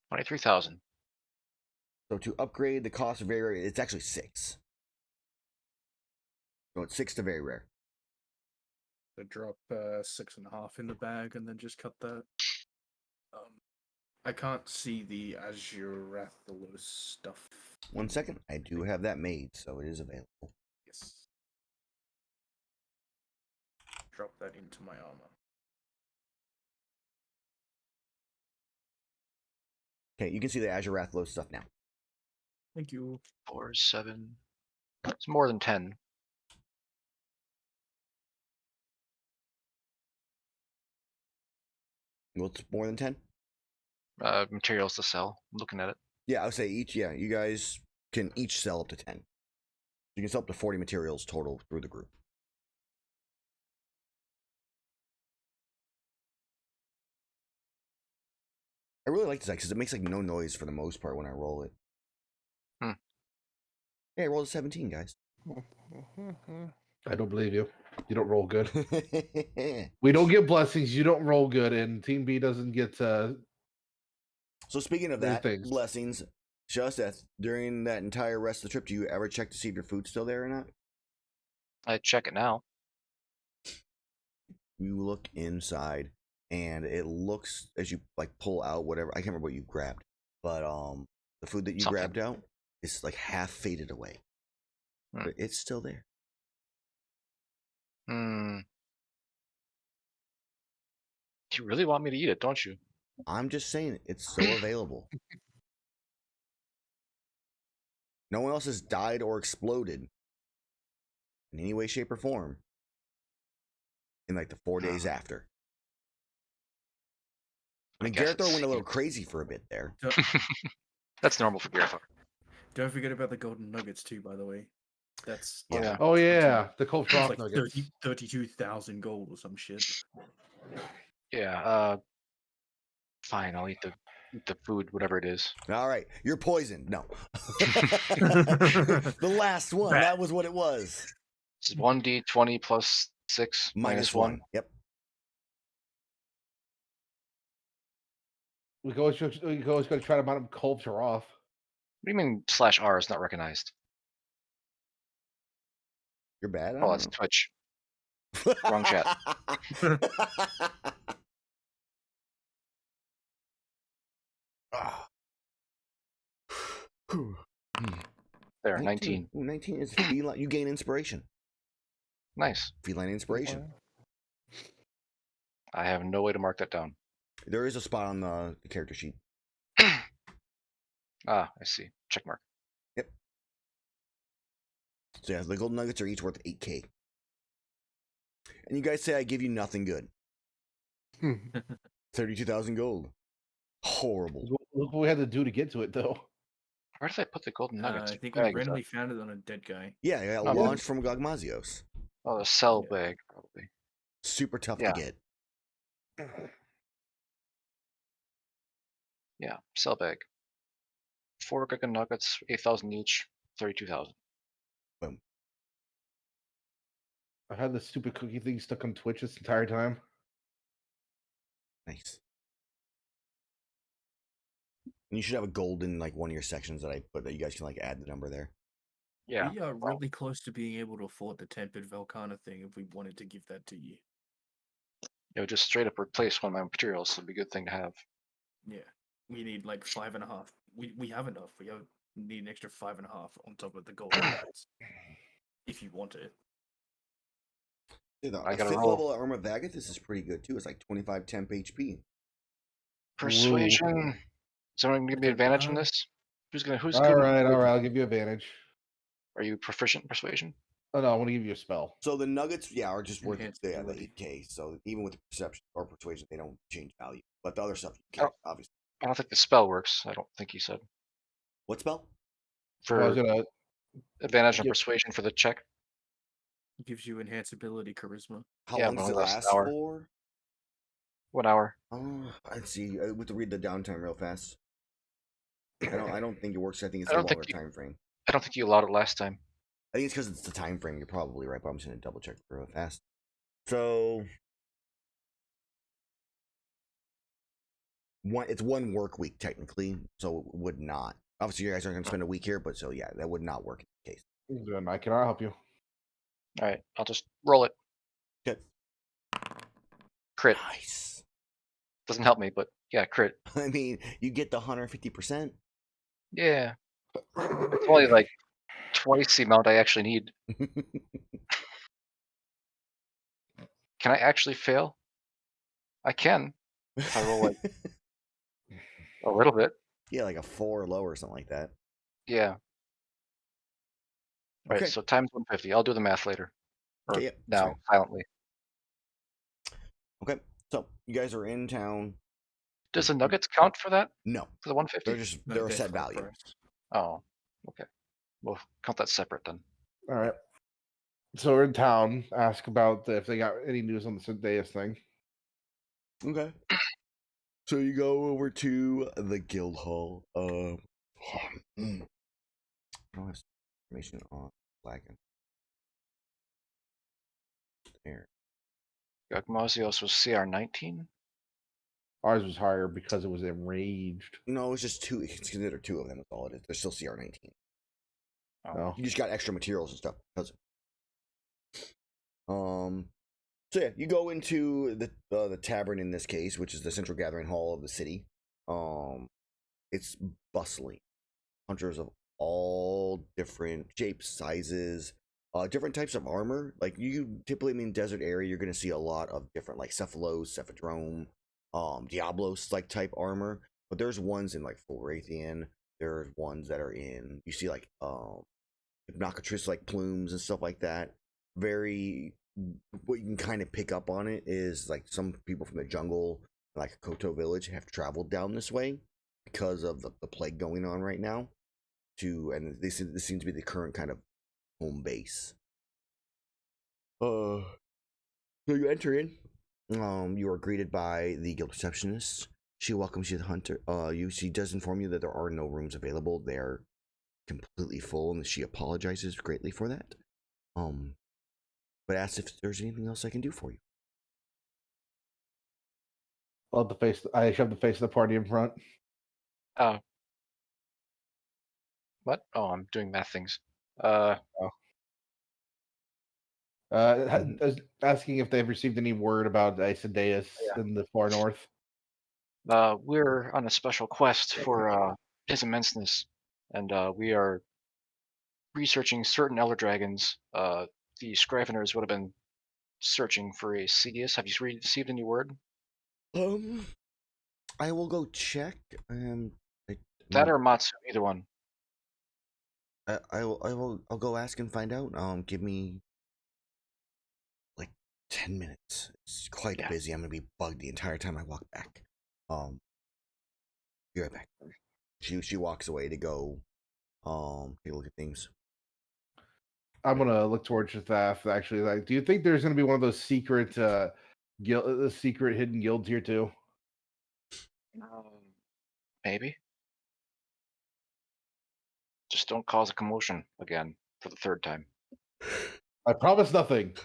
23,000. So to upgrade, the cost of very rare, it's actually 6. So it's 6 to very rare. So drop 6.5 in the bag and then just cut that. I can't see the Gerathor stuff. 1 second. I do have that made, so it is available. Yes. Drop that into my armor. Okay, you can see the Gerathor stuff now. Thank you. 4, 7. It's more than 10. Well, it's more than 10? Materials to sell. I'm looking at it. Yeah, I would say each, yeah, you guys can each sell up to 10. You can sell up to 40 materials total through the group. I really like this because it makes like no noise for the most part when I roll it. Hey, I rolled a 17, guys. I don't believe you. You don't roll good. We don't get blessings. You don't roll good, and Team B doesn't get. So speaking of Many that, things. blessings, Shaseth, during that entire rest of the trip, do you ever check to see if your food's still there or not? I check it now. You look inside, and it looks as you like pull out whatever. I can't remember what you grabbed, but the food that you Something. grabbed out is like half faded away, but it's still there. You really want me to eat it, don't you? I'm just saying it's still available. No one else has died or exploded in any way, shape, or form in like the 4 days after. I mean, guess Gerathor it's went a little crazy for a bit there. That's normal for Gerathor. Don't forget about the golden nuggets too, by the way. That's Yeah. Oh yeah, the cold it's frost like nuggets. 32,000 gold or some shit. Yeah. Fine. I'll eat the food, whatever it is. All right, you're poisoned. No. The last one. Rat. That was what it was. This is 1d20 plus 6 minus 1. Yep. We can always go try to mount him culture off. What do you mean /R is not recognized? You're bad. I Oh, don't that's Twitch. Wrong chat. Ah. There, 19. Ooh, 19 is feline. You gain inspiration. Nice. Feline inspiration. I have no way to mark that down. There is a spot on the character sheet. Ah, I see. Check mark. Yep. So yeah, the golden nuggets are each worth 8k. And you guys say I give you nothing good. 32,000 gold. Horrible. Look what we had to do to get to it, though. Where did I put the golden nuggets? I think we Bag is randomly that? found it on a dead guy. Yeah, I got Oh, launched from Gagmazios. Oh, the cell Yeah. bag, probably. Super tough Yeah. to get. Yeah, cell bag. 4 Giga nuggets, 8,000 each, 32,000. Boom. I had the stupid cookie thing stuck on Twitch this entire time. Nice. And you should have a gold in like one of your sections that I put that you guys can like add the number there. Yeah. We are really close to being able to afford the tempered Velcana thing if we wanted to give that to you. It would just straight up replace one of my materials, so it'd be a good thing to have. Yeah. We need like 5.5. We have enough. Need an extra 5.5 on top of the gold nuggets. If you want it. Dude, the I gotta 5th roll. level armor Vagathis is pretty good too. It's like 25 temp HP. Persuasion. Is someone gonna give me advantage on Uh, this? Who's giving All me right, persuasion? I'll give you advantage. Are you proficient in persuasion? Oh no, I want to give you a spell. So the nuggets, yeah, are just worth Enhanced the ability. 8k. So even with the perception or persuasion, they don't change value. But the other stuff you can, obviously. I don't think the spell works. I don't think he said. What spell? I was For gonna advantage on Yep. persuasion for the check. Gives you enhanced ability charisma. How Yeah, long but does it only lasts an last hour. for? 1 hour. Oh, let's see. We have to read the downtime real fast. I don't think it works. I think it's I a don't think longer you- time frame. I don't think you allowed it last time. I think it's because it's the time frame. You're probably right, but I'm just gonna double check real fast. So it's 1 work week technically, so it would not. Obviously, you guys aren't gonna spend a week here, but so yeah, that would not work in the case. Then I cannot help you. All right, I'll just roll it. Okay. Crit. Nice. Doesn't help me, but yeah, crit. I mean, you get the 150%. Yeah. It's only like twice the amount I actually need. Can I actually fail? I can. I roll like a little bit. Yeah, like a 4 or lower or something like that. Yeah. Right, Okay. so times 150. I'll do the math later. Or Okay, yeah, that's now, silently. Okay, so you guys are in town. Does the nuggets count for that? No, For the 150? they're a They're set full value. price. Oh, okay. We'll count that separate then. All right. So we're in town. Ask about if they got any news on the Syntheus thing. Okay. So you go over to the guild hall. I don't have information on Blacken. There. Gagmazios was CR 19? Ours was higher because it was enraged. No, it's just 2. It's considered 2 of them. That's all it is. They're still CR19. Oh. No. You just got extra materials and stuff. So yeah, you go into the tavern in this case, which is the central gathering hall of the city. It's bustling. Hunters of all different shapes, sizes, different types of armor. Like you typically in desert area, you're gonna see a lot of different like Cephalos, Cephadrome, Diablos like type armor. But there's ones in like full Raytheon. There's ones that are in you see like Hypnocatrice like plumes and stuff like that. Very what you can kind of pick up on it is like some people from the jungle, like Koto village, have traveled down this way because of the plague going on right now. And this seems to be the current kind of home base. So you enter in. You are greeted by the guild receptionist. She welcomes you to the hunter. She does inform you that there are no rooms available. They're completely full, and she apologizes greatly for that. But asks if there's anything else I can do for you. I shove the face of the party in front. What? Oh, I'm doing math things. Asking if they've received any word about Isodeus in the far north. We're on a special quest for his immenseness, and we are researching certain elder dragons. The Scriveners would have been searching for a Cedius. Have you received any word? I will go check. That or Matsu, either one. I'll go ask and find out. Give me like 10 minutes. It's quite busy. I'm gonna be bugged the entire time I walk back. Be right back. She walks away to go take a look at things. I'm gonna look towards Shaseth. Actually, like, do you think there's gonna be one of those secret secret hidden guilds here too? Maybe. Just don't cause a commotion again for the third time. I promise nothing.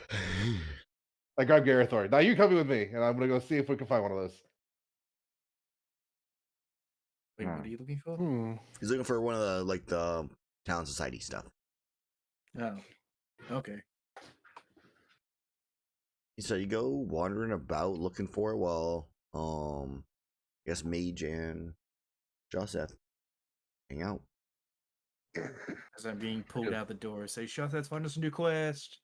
I grab Gerathor. Now you coming with me, and I'm gonna go see if we can find one of those. Wait, what are you looking for? He's looking for one of the town society stuff. Oh, okay. So you go wandering about looking for it while I guess Mage and Shaseth hang out. As I'm being pulled out the door, say, Shaseth, find us a new quest.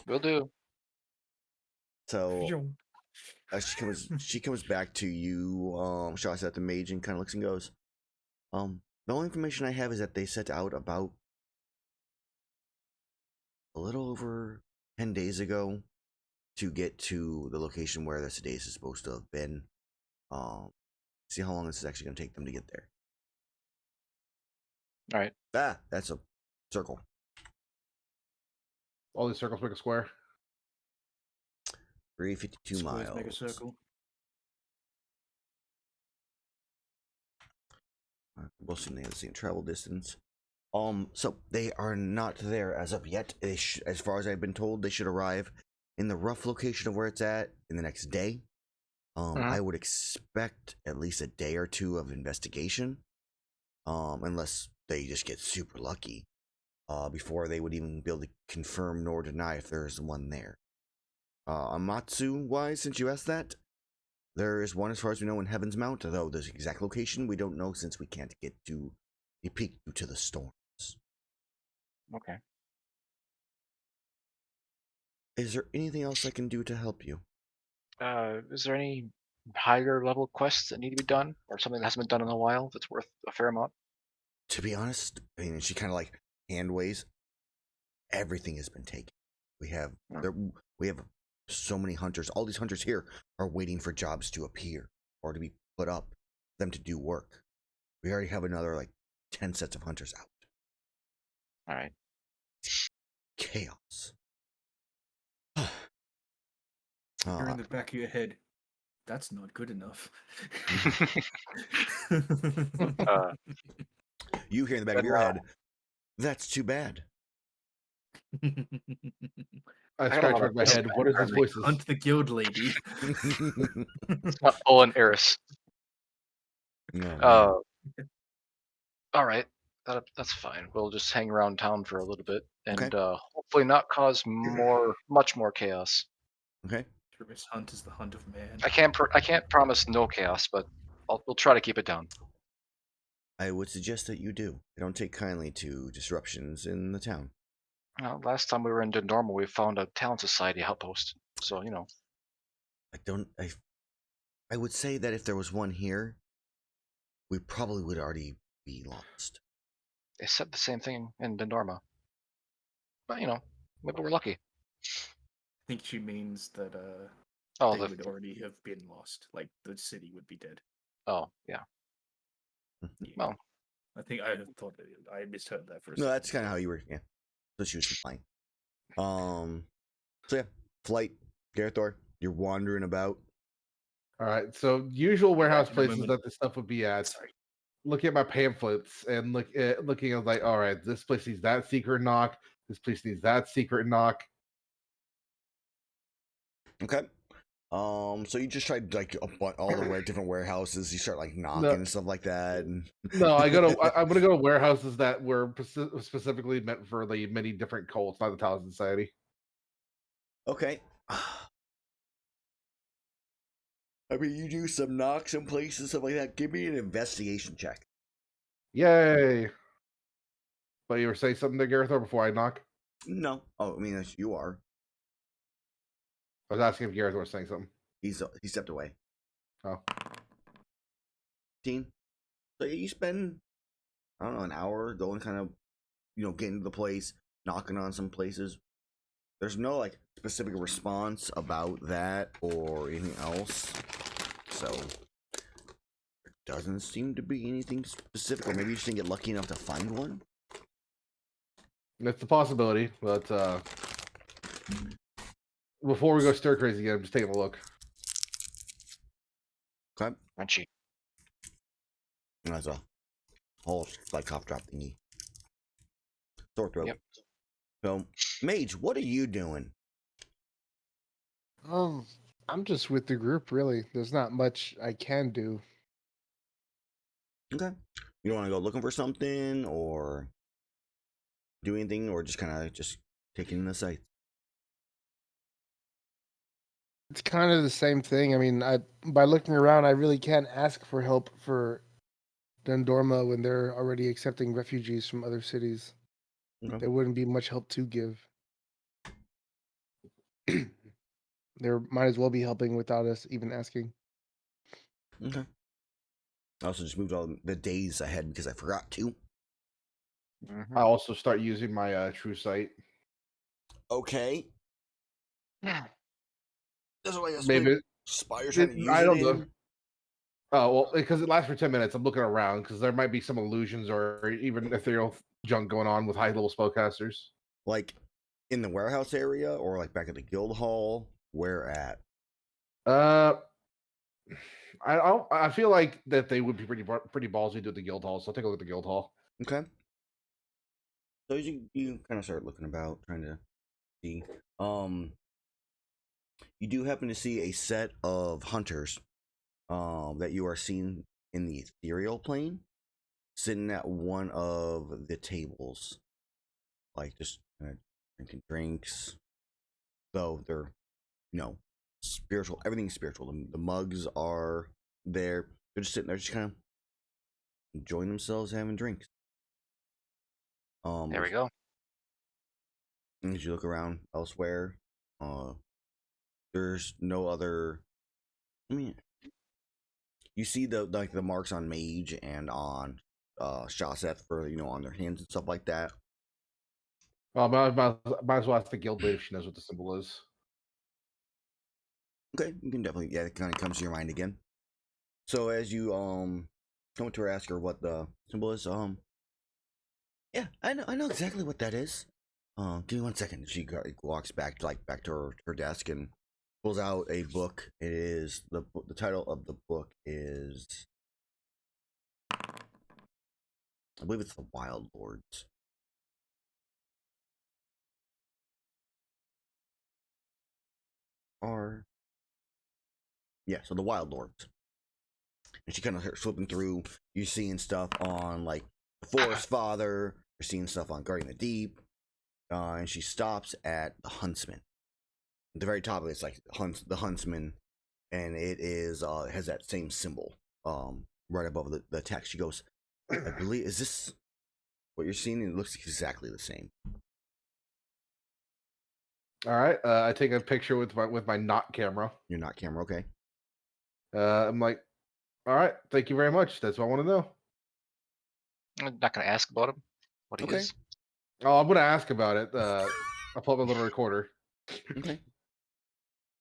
Will do. So she comes back to you, Shaseth the Mage, and kind of looks and goes, the only information I have is that they set out about a little over 10 days ago to get to the location where the Sedace is supposed to have been. See how long this is actually going to take them to get there. All right. That's a circle. All these circles make a square. 352 Squares miles. make a circle. We'll see the same travel distance. So they are not there as of yet. As far as I've been told, they should arrive in the rough location of where it's at in the next day. I would expect at least a day or two of investigation, unless they just get super lucky, before they would even be able to confirm nor deny if there's one there. Amatsu-wise, since you asked that, there is one as far as we know in Heaven's Mount, though the exact location we don't know since we can't get to the peak due to the storms. Okay. Is there anything else I can do to help you? Is there any higher level quests that need to be done, or something that hasn't been done in a while that's worth a fair amount? To be honest, I mean, she kind of like hand waves. Everything has been taken. We have so many hunters. All these hunters here are waiting for jobs to appear or to be put up, for them to do work. We already have another like 10 sets of hunters out. All right. Chaos. You're in the back of your head. That's not good enough. You hear in the back of your head, that's too bad. I scratch back my head. What is this voice? Hunt the guild lady. It's not Owen Eris. No, All right. That's fine. We'll just hang around town for a little bit and Okay. hopefully not cause much more chaos. Okay. This hunt is the hunt of man. I can't promise no chaos, but we'll try to keep it down. I would suggest that you do. I don't take kindly to disruptions in the town. Last time we were in Normal, we found a talent society outpost. So I would say that if there was one here, we probably would already be lost. They said the same thing in Norma. But maybe we're lucky. I think she means that they would already have been lost. Like the city would be dead. Oh yeah. Well, I think I thought I misheard that for a No, second. that's kind of how you were. Yeah, so she was flying. So yeah, flight, Gerathor, you're wandering about. All right. So usual warehouse At the places moment- that this stuff would be at. Sorry. Looking at my pamphlets and looking at like, all right, this place needs that secret knock. This place needs that secret knock. Okay. So you just tried like all the different warehouses. You start like knocking No. and stuff like that. And... No, I'm gonna go to warehouses that were specifically meant for the many different cults, not the Talisman Society. Okay. I mean, you do some knocks in places, stuff like that. Give me an investigation check. Yay! But you were saying something to Gerathor before I knock? No. Oh, I mean, you are. I was asking if Gerathor was saying something. He stepped away. Oh. 15. So you spend, I don't know, an hour going kind of, getting to the place, knocking on some places. There's no like specific response about that or anything else. So there doesn't seem to be anything specific, or maybe you just didn't get lucky enough to find one. That's a possibility, but before we go stir crazy again, I'm just taking a look. Okay. Crunchy. That's a whole like cough drop thingy. Sore throat. Yep. So, Mage, what are you doing? I'm just with the group, really. There's not much I can do. Okay. You don't want to go looking for something or do anything, or just kind of just taking in the sights? It's kind of the same thing. I mean, by looking around, I really can't ask for help for Dundorma when they're already accepting refugees from other cities. Okay. There wouldn't be much help to give. There might as well be helping without us even asking. Okay. I also just moved all the days ahead because I forgot to. I also start using my true sight. Okay. Yeah. That's why Maybe Spire trying to use I it don't know. in. Oh well, because it lasts for 10 minutes. I'm looking around because there might be some illusions or even ethereal junk going on with high level spellcasters. Like in the warehouse area or like back at the guild hall? Where at? I feel like that they would be pretty ballsy to do at the guild hall. So I'll take a look at the guild hall. Okay. So you kind of start looking about, trying to see. You do happen to see a set of hunters that you are seeing in the ethereal plane, sitting at one of the tables, like just drinking drinks. So they're, spiritual. Everything's spiritual. The mugs are there. They're just sitting there, just kind of enjoying themselves, having drinks. There we go. As you look around elsewhere, there's no other. I mean, you see the marks on Mage and on Shaseth for on their hands and stuff like that. Might as well ask the guild lady if she knows what the symbol is. Okay, you can definitely, it kind of comes to your mind again. So as you come to her, ask her what the symbol is. Yeah, I know exactly what that is. Give me 1 second. She walks back to her desk and pulls out a book. It is the title of the book is, I believe it's The Wild Lords. So The Wild Lords. And she kind of flipping through. You're seeing stuff on like the Forest Father. You're seeing stuff on Guarding the Deep. And she stops at the Huntsman. At the very top of it's like the Huntsman, and it is has that same symbol right above the text. She goes, I believe, is this what you're seeing? It looks exactly the same. All right, I take a picture with my not camera. You're not camera, okay? I'm like, all right, thank you very much. That's what I want to know. I'm not gonna ask about him. What he Okay. is. Oh, I'm gonna ask about it. I'll pull up my little recorder. Okay.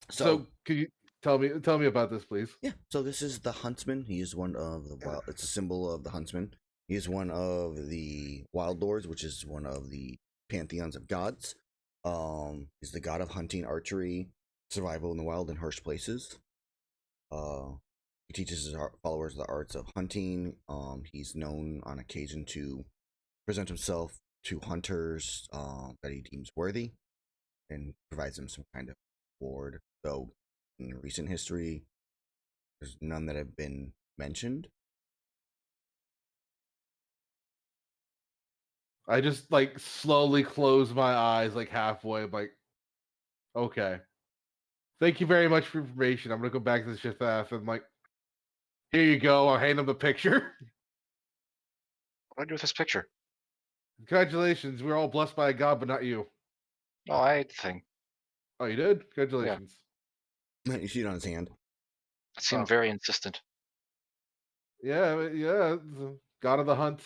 So could you tell me about this, please? Yeah. So this is the Huntsman. He is one of the wild. It's a symbol of the Huntsman. He is one of the Wild Lords, which is one of the pantheons of gods. He's the god of hunting, archery, survival in the wild, and harsh places. He teaches his followers the arts of hunting. He's known on occasion to present himself to hunters that he deems worthy, and provides them some kind of reward. Though in recent history, there's none that have been mentioned. I just like slowly close my eyes like halfway. I'm like, okay. Thank you very much for information. I'm gonna go back to the Shaseth and like, here you go. I'll hand him the picture. What do I do with this picture? Congratulations. We're all blessed by a god, but not you. Oh, I ate the thing. Oh, you did? Congratulations. You see it on his hand. It seemed Oh. very insistent. Yeah, the god of the hunt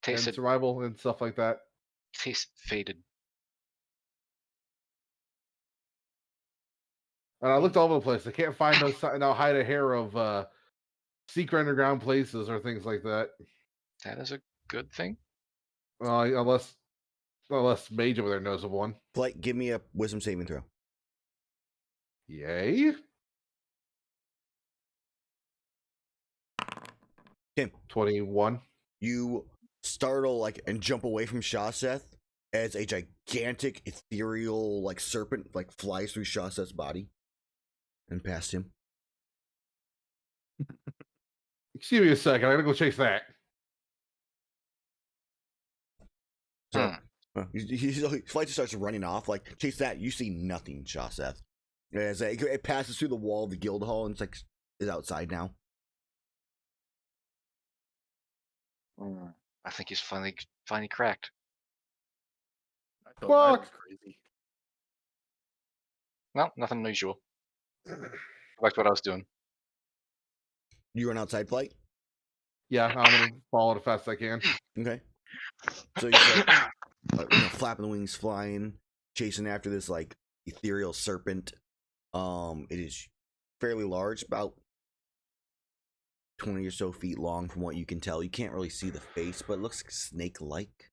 and Tasted survival and stuff like that. faded. And I looked all over the place. I can't find no hide a hair of secret underground places or things like that. That is a good thing. Unless Mage over there knows of one. Flight, give me a wisdom saving throw. Yay. Tim. 21. You startle like and jump away from Shaseth as a gigantic ethereal like serpent like flies through Shaseth's body and past him. Excuse me a second. I gotta go chase that. So Flight just starts running off. Like, chase that. You see nothing, Shaseth. As it passes through the wall of the guild hall and it's like is outside now. I think he's finally cracked. I thought that Fuck. was crazy. Well, nothing unusual. Go back to what I was doing. You run outside, Flight? Yeah, I'm gonna follow it as fast as I can. Okay. So you start flapping the wings, flying, chasing after this like ethereal serpent. It is fairly large, about 20 or so feet long from what you can tell. You can't really see the face, but it looks snake-like.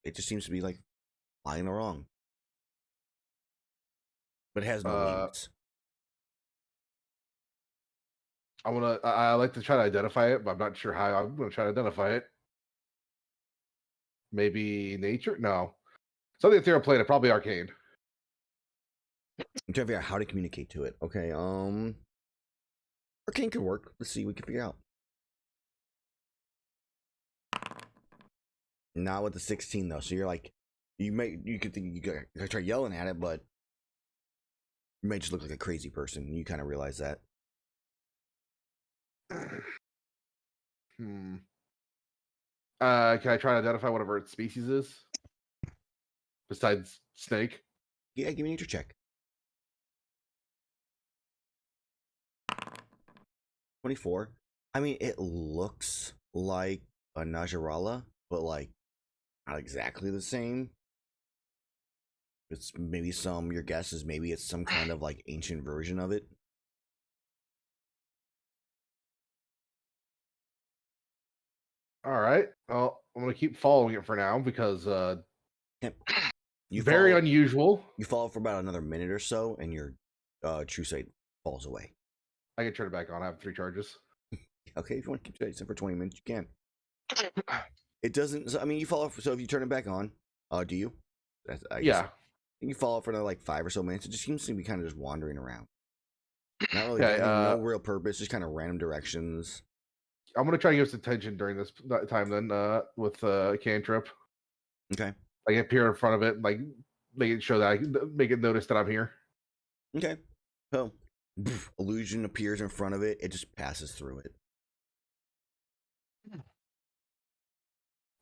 It just seems to be like flying along. But it has no wings. I like to try to identify it, but I'm not sure how I'm gonna try to identify it. Maybe nature? No. Something ethereal plane, probably arcane. I'm trying to figure out how to communicate to it. Okay, arcane could work. Let's see, we can figure out. Not with the 16 though. So you're like, you could think you could try yelling at it, but you may just look like a crazy person. You kind of realize that. Can I try to identify whatever its species is? Besides snake? Yeah, give me a nature check. 24. I mean, it looks like a Najarala, but like not exactly the same. It's maybe your guess is maybe it's some kind of like ancient version of it. All right. Well, I'm gonna keep following it for now because You very follow, unusual. You follow for about another minute or so, and your true sight falls away. I can turn it back on. I have 3 charges. Okay, if you want to keep it for 20 minutes, you can. It doesn't. I mean, you follow. So if you turn it back on, do you? I guess, you follow for another like 5 or so minutes. It just seems to be kind of just wandering around. Not really having no real purpose, just kind of random directions. I'm gonna try to give us attention during this time then with cantrip. Okay. Like appear in front of it, like make it show that I can make it notice that I'm here. Okay. So illusion appears in front of it. It just passes through it.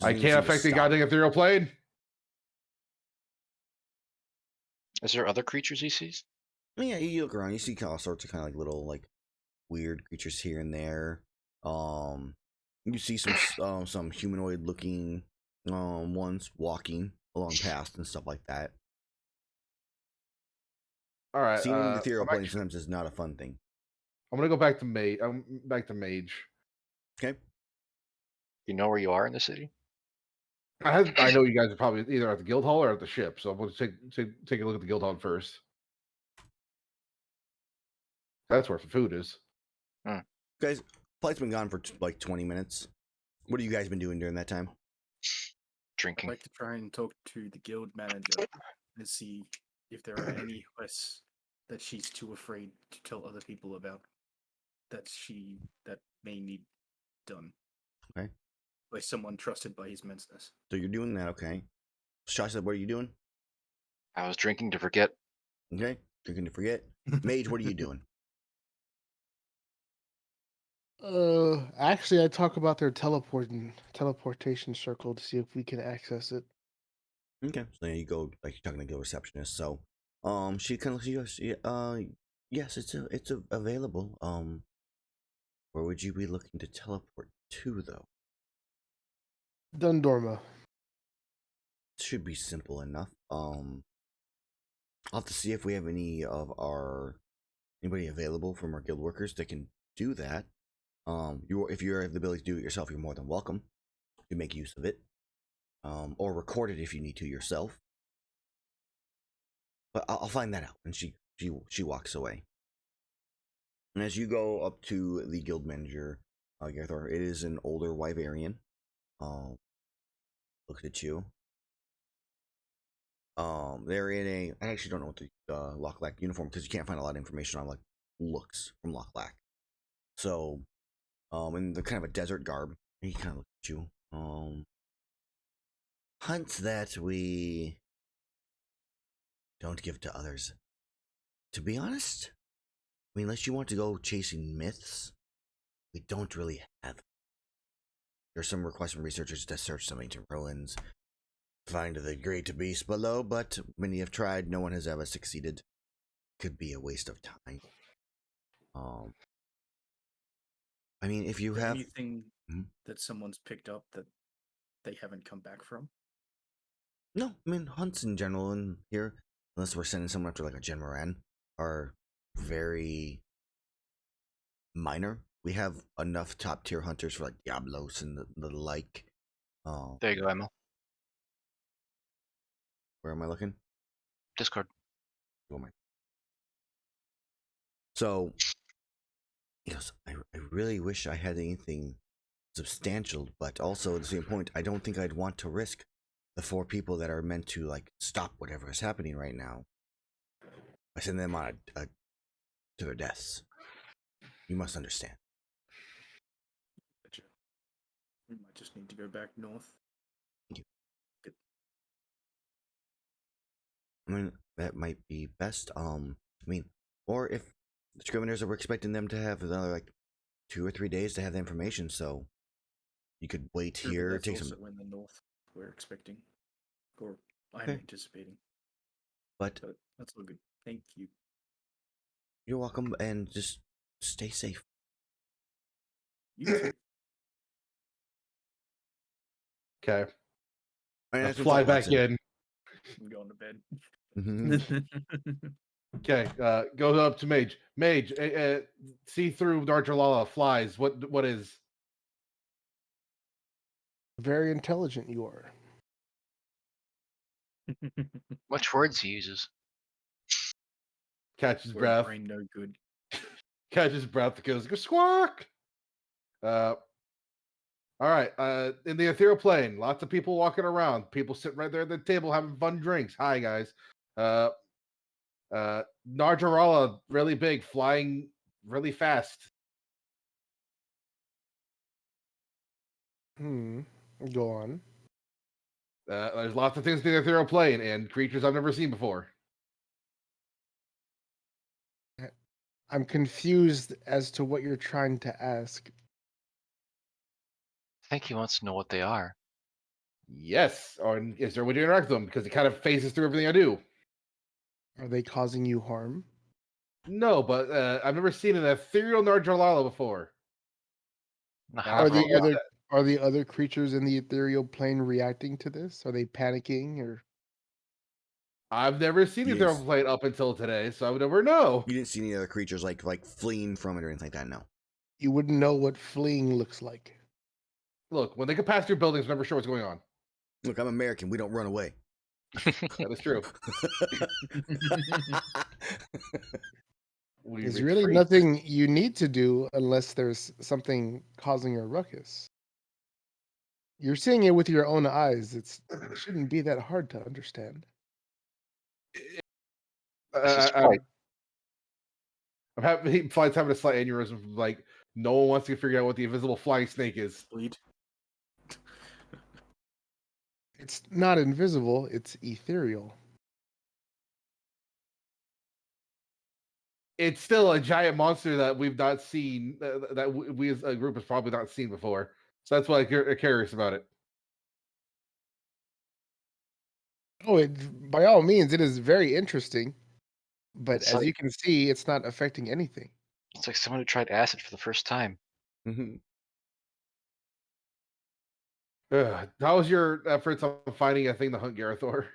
I can't affect the goddamn ethereal plane. Is there other creatures he sees? Yeah, you look around. You see all sorts of kind of like little like weird creatures here and there. You see some humanoid looking ones walking along past and stuff like that. All right. Seeing the ethereal plane sometimes is not a fun thing. I'm gonna go back to Mage. I'm back to Mage. Okay. You know where you are in the city? I know you guys are probably either at the guild hall or at the ship, so I'm going to take a look at the guild hall first. That's where the food is. Guys, flight's been gone for like 20 minutes. What have you guys been doing during that time? I'd Drinking. like to try and talk to the guild manager and see if there are any quests that she's too afraid to tell other people about that may need done. Okay. By someone trusted by his menseness. So you're doing that, okay. Shaseth, what are you doing? I was drinking to forget. Okay. Drinking to forget. Mage, what are you doing? Actually, I talk about their teleportation circle to see if we can access it. Okay. So then you go, like, you're talking to the guild receptionist. So, she kind of, she goes, yes, it's available. Where would you be looking to teleport to, though? Dundorma. Should be simple enough. I'll have to see if we have anybody available from our guild workers that can do that. If you have the ability to do it yourself, you're more than welcome to make use of it. Or record it if you need to yourself. But I'll find that out. And she walks away. And as you go up to the guild manager, Gerathor, it is an older Wyverian. Looks at you. They're in I actually don't know what the Lochlac uniform, because you can't find a lot of information on like looks from Lochlac. So, in the kind of a desert garb, he kind of looks at you. Hunts that we don't give to others. To be honest, I mean, unless you want to go chasing myths, we don't really have. There's some requests from researchers to search some ancient ruins, find the great beast below, but many have tried, no one has ever succeeded. Could be a waste of time. I mean, if you have anything that someone's picked up that they haven't come back from? No, I mean, hunts in general in here, unless we're sending someone after like a Gen Moran, are very minor. We have enough top tier hunters for like Diablos and the like. There you go, Emil. Where am I looking? Discord. Oh my. So, I really wish I had anything substantial, but also at the same point, I don't think I'd want to risk the 4 people that are meant to like stop whatever is happening right now. I send them on to their deaths. You must understand. We might just need to go back north. I mean, that might be best. I mean, or if the Scriveners are expecting them to have another like 2 or 3 days to have the information, so you could wait here, that's take also some. in the north we're expecting, or I'm Okay. anticipating. But that's all good. Thank you. You're welcome, and just stay safe. You too. Okay. Let's fly back in. I'm going to bed. Okay, go up to Mage. Mage, see through Darjalala flies. What is? Very intelligent you are. Which words he uses? Catches breath. Brain no good. Catches breath. Goes squawk. All right. In the ethereal plane, lots of people walking around. People sitting right there at the table having fun drinks. Hi guys. Narjarala, really big, flying really fast. Go on. There's lots of things in the ethereal plane and creatures I've never seen before. I'm confused as to what you're trying to ask. I think he wants to know what they are. Yes. Or is there a way to interact with them? Because it kind of phases through everything I do. Are they causing you harm? No, but I've never seen an ethereal Narjalala before. Are the other creatures in the ethereal plane reacting to this? Are they panicking or? I've never seen the Yes. thermal plate up until today, so I would never know. You didn't see any other creatures like fleeing from it or anything like that. No. You wouldn't know what fleeing looks like. Look, when they go past your buildings, I'm never sure what's going on. Look, I'm American. We don't run away. That is true. There's really nothing you need to do unless there's something causing a ruckus. You're seeing it with your own eyes. It shouldn't be that hard to understand. Flight's having a slight aneurysm from like no one wants to figure out what the invisible flying snake is. It's not invisible, it's ethereal. It's still a giant monster that we've not seen, that we as a group has probably not seen before. So that's why I'm curious about it. Oh, by all means, it is very interesting. But It's as like- you can see, it's not affecting anything. It's like someone who tried acid for the first time. How was your efforts on finding a thing to hunt Gerathor?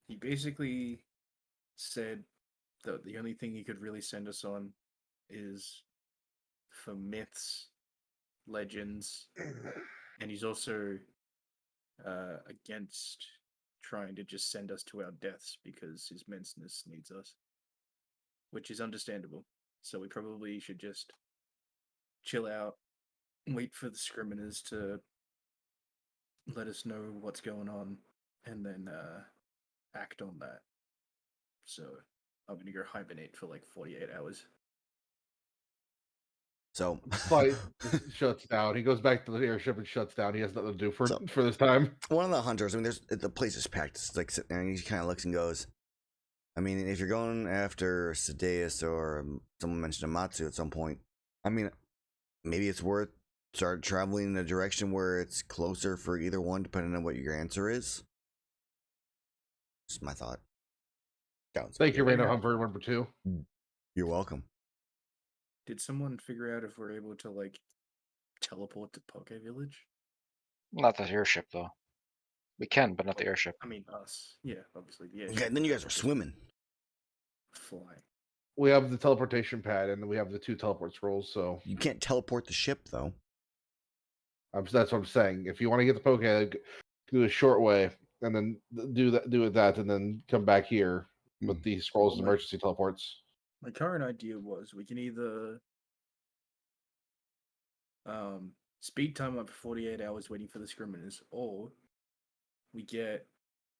He basically said that the only thing he could really send us on is for myths, legends, and he's also against trying to just send us to our deaths because his menseness needs us, which is understandable. So we probably should just chill out, wait for the Scriminers to let us know what's going on, and then act on that. So I'm gonna go hibernate for like 48 hours. So Flight shuts down. He goes back to the airship and shuts down. He has nothing to do for this time. One of the hunters, I mean, the place is packed. It's like sitting there, and he kind of looks and goes, I mean, if you're going after Sadeas or someone mentioned Amatsu at some point, I mean, maybe it's worth start traveling in a direction where it's closer for either one, depending on what your answer is. Just my thought. Thank you, Random Humper number 2. You're welcome. Did someone figure out if we're able to like teleport to Poke Village? Not the airship though. We can, but not the airship. I mean us. Yeah, obviously. Yeah. Okay, then you guys are swimming. Fly. We have the teleportation pad and we have the 2 teleport scrolls, so You can't teleport the ship though. that's what I'm saying. If you want to get the Poke, do a short way and then do that, and then come back here with the scrolls and emergency teleports. My current idea was we can either speed time up for 48 hours waiting for the Scriminers, or we get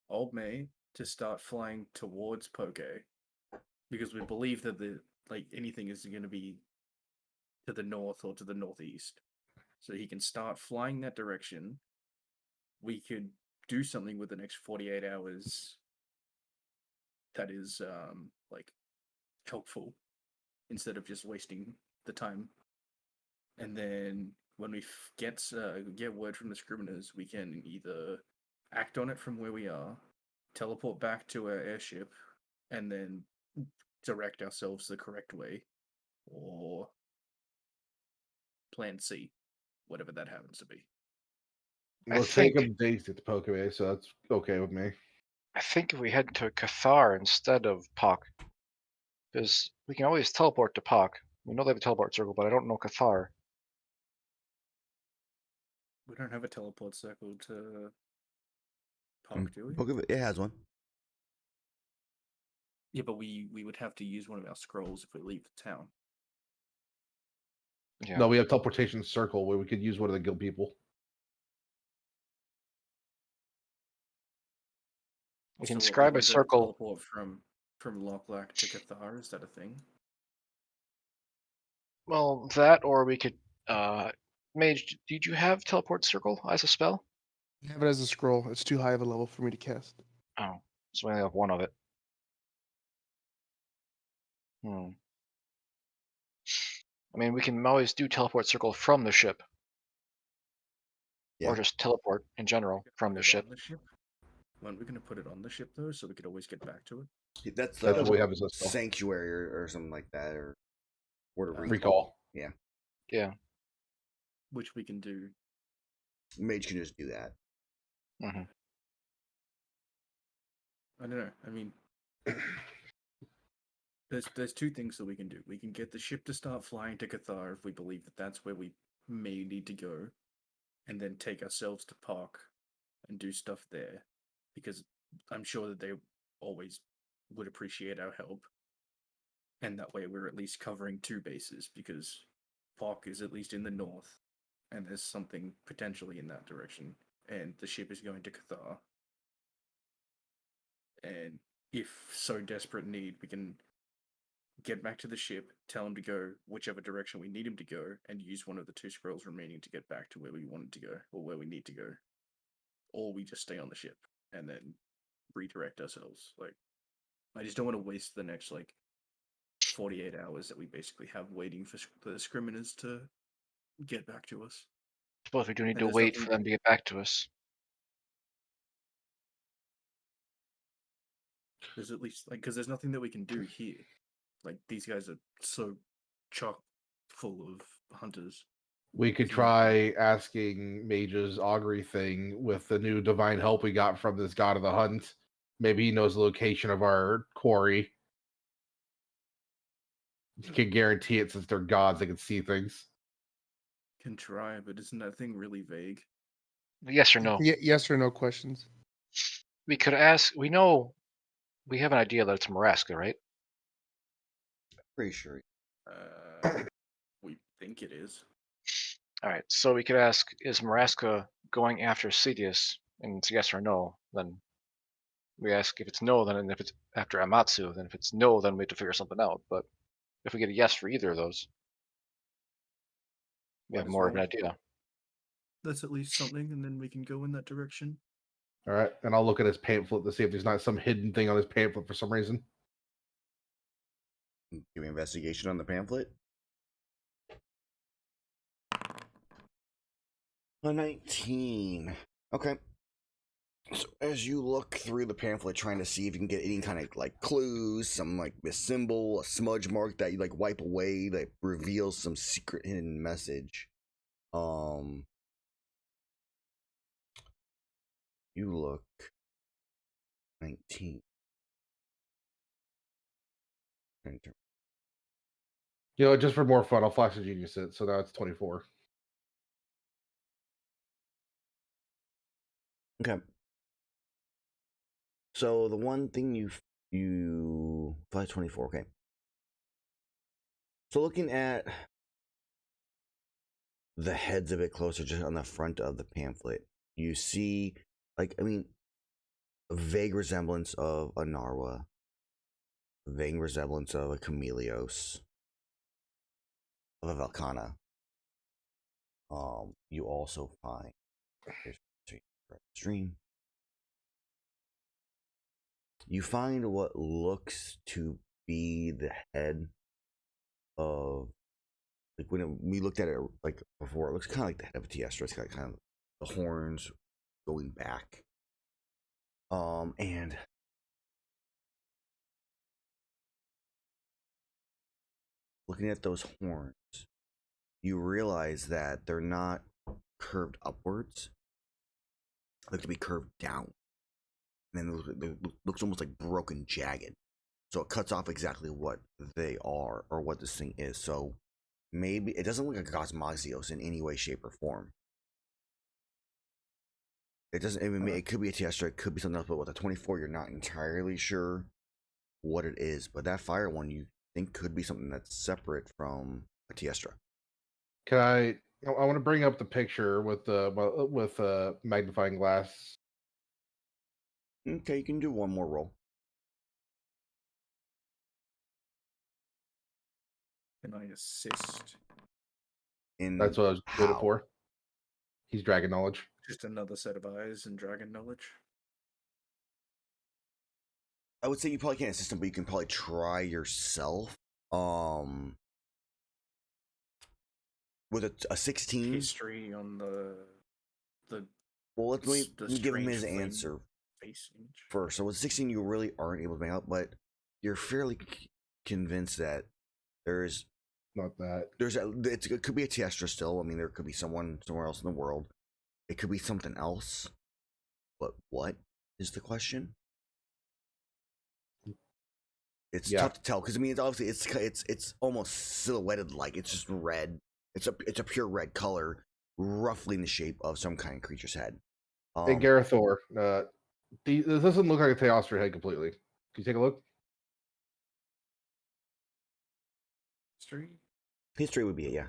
Old May to start flying towards Poke, because we believe that anything is going to be to the north or to the northeast. So he can start flying that direction. We could do something with the next 48 hours that is helpful instead of just wasting the time. And then when we get word from the Scriminers, we can either act on it from where we are, teleport back to our airship, and then direct ourselves the correct way, or plan C, whatever that happens to be. We'll take them days at the Pokemon, so that's okay with me. I think if we head to Cathar instead of Pok, because we can always teleport to Pok. We know they have a teleport circle, but I don't know Cathar. We don't have a teleport circle to Pok, do we? It has one. Yeah, but we would have to use one of our scrolls if we leave the town. Yeah. No, we have teleportation circle where we could use one of the guild people. We can scribe a circle. Teleport from Locklack to Cathar. Is that a thing? Well, that, or we could. Mage, did you have teleport circle as a spell? I have it as a scroll. It's too high of a level for me to cast. Oh, so we only have one of it. I mean, we can always do teleport circle from the ship. Yeah. Or just teleport in general from the ship. When we're going to put it on the ship, though, so we could always get back to it. That's what we have as a spell. Sanctuary or something like that, or Word of Recall. Yeah. Yeah. Which we can do. Mage can just do that. Mm-hmm. I don't know. I mean, there's two things that we can do. We can get the ship to start flying to Cathar if we believe that that's where we may need to go, and then take ourselves to Park and do stuff there, because I'm sure that they always would appreciate our help. And that way we're at least covering two bases, because Park is at least in the north, and there's something potentially in that direction, and the ship is going to Cathar. And if so desperate need, we can get back to the ship, tell him to go whichever direction we need him to go, and use one of the two scrolls remaining to get back to where we wanted to go, or where we need to go. Or we just stay on the ship and then redirect ourselves. Like, I just don't want to waste the next, 48 hours that we basically have waiting for the Scriminers to get back to us. I suppose we do need And to there's wait nothing- for them to get back to us. There's at least, because there's nothing that we can do here. Like, these guys are so chock full of hunters. We could try asking Mage's augury thing with the new divine help we got from this god of the hunt. Maybe he knows the location of our quarry. He can guarantee it since they're gods, they can see things. Can try, but isn't that thing really vague? Yes or no? Yes or no questions. We could ask. We know. We have an idea that it's Maraska, right? Pretty sure. We think it is. All right. So we could ask: is Maraska going after Sidious? And it's yes or no. Then we ask if it's no. Then, and if it's after Amatsu, then if it's no, then we have to figure something out. But if we get a yes for either of those, we have Might as more of an well. idea. That's at least something, and then we can go in that direction. All right, and I'll look at his pamphlet to see if there's not some hidden thing on his pamphlet for some reason. Give me investigation on the pamphlet. A 19. Okay. So as you look through the pamphlet, trying to see if you can get any kind of clues, some a symbol, a smudge mark that you wipe away that reveals some secret hidden message. You look 19. You know, just for more fun, I'll flash the genius it. So now it's 24. Okay. So the one thing you flash 24. Okay. So looking at the heads of it closer, just on the front of the pamphlet, you see a vague resemblance of a Narwa, a vague resemblance of a Chameleos, of a Velcana. You also find stream. You find what looks to be the head of, when we looked at it before, it looks kind of like the head of a Tiestra. It's got kind of the horns going back. And looking at those horns, you realize that they're not curved upwards. They look to be curved down. And then it looks almost like broken, jagged. So it cuts off exactly what they are, or what this thing is. So maybe it doesn't look like a Cosmosios in any way, shape, or form. It doesn't. I mean, it could be a Tiestra, it could be something else, but with a 24, you're not entirely sure what it is. But that fire one, you think could be something that's separate from a Tiestra. Can I want to bring up the picture with the magnifying glass. Okay, you can do one more roll. Can I assist? That's what I was good how? for. He's dragon knowledge. Just another set of eyes and dragon knowledge. I would say you probably can't assist him, but you can probably try yourself. With a 16. History on the Well, let me give him his strange flame answer face image. first. So with 16, you really aren't able to make out, but you're fairly convinced that there's Not that. it could be a Tiestra still. I mean, there could be someone somewhere else in the world. It could be something else. But what is the question? It's Yeah. tough to tell because I mean, it's obviously it's almost silhouetted like it's just red. It's a pure red color, roughly in the shape of some kind of creature's head. Hey, Gerathor, this doesn't look like a Teostra head completely. Can you take a look? History would be it, yeah.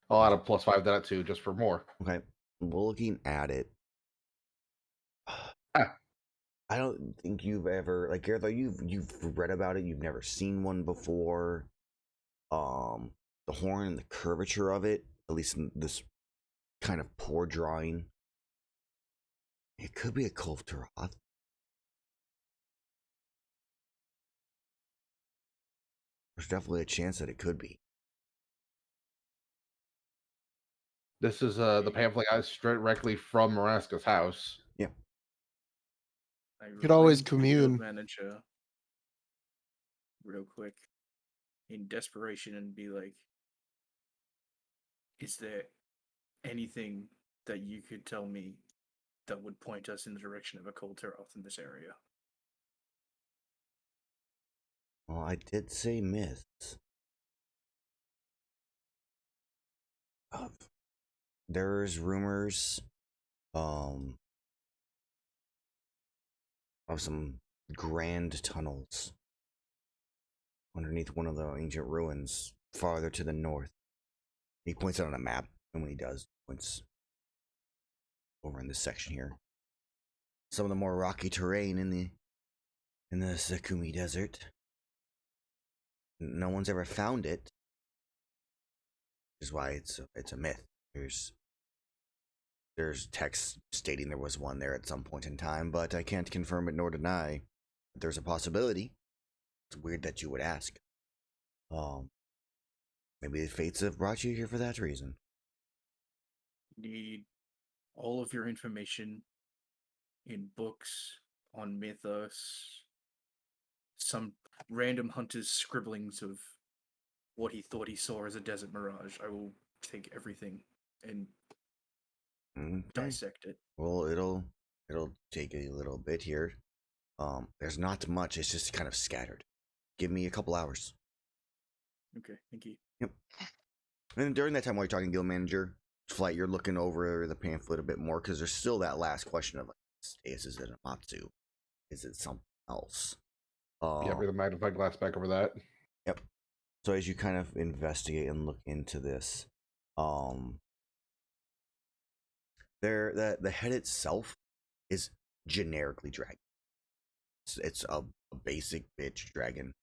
I'll add a +5 to that too, just for more. Okay, looking at it, Ah. I don't think you've ever like Gerathor, you've read about it. You've never seen one before. The horn and the curvature of it, at least in this kind of poor drawing, it could be a Kulftaroth. There's definitely a chance that it could be. This is the pamphlet I got directly from Maraska's house. Yeah. You could always commune. Manager real quick in desperation and be like, is there anything that you could tell me that would point us in the direction of a Kulftaroth in this area? Well, I did say myths. There's rumors of some grand tunnels underneath one of the ancient ruins farther to the north. He points out on a map, and when he does, he points over in this section here. Some of the more rocky terrain in the Sakumi Desert. No one's ever found it, which is why it's a myth. There's text stating there was one there at some point in time, but I can't confirm it nor deny that there's a possibility. It's weird that you would ask. Maybe the fates have brought you here for that reason. Need all of your information in books, on mythos, some random hunter's scribblings of what he thought he saw as a desert mirage. I will take everything and dissect it. Well, it'll take a little bit here. There's not much. It's just kind of scattered. Give me a couple hours. Okay, thank you. Yep. And during that time while you're talking to Guild Manager, Flight, you're looking over the pamphlet a bit more because there's still that last question of like, is it a Matsu? Is it something else? Yeah, bring the magnifying glass back over that. Yep. So as you kind of investigate and look into this, the head itself is generically dragon. It's a basic bitch dragon,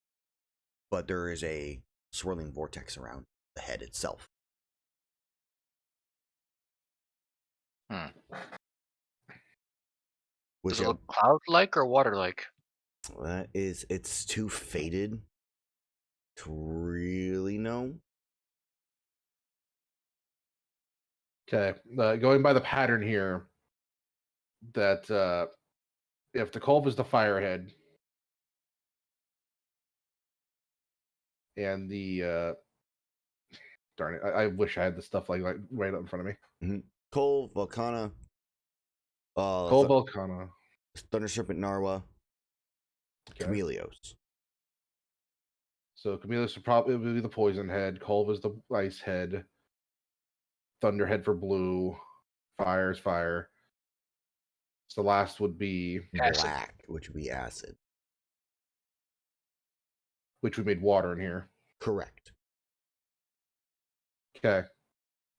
but there is a swirling vortex around the head itself. Does it look cloud-like or water-like? It's too faded to really know. Okay, going by the pattern here, that if the Kolv is the firehead, and the darn it, I wish I had the stuff like right up in front of me. Kolv, Volcana, Kolv, Volcana, Thunder Serpent, Narwa, Chameleos. So Chameleos would probably be the poison head. Kolv is the ice head. Thunderhead for blue. Fire is fire. So the last would be black, which would be acid. Which we made water in here. Correct. Okay.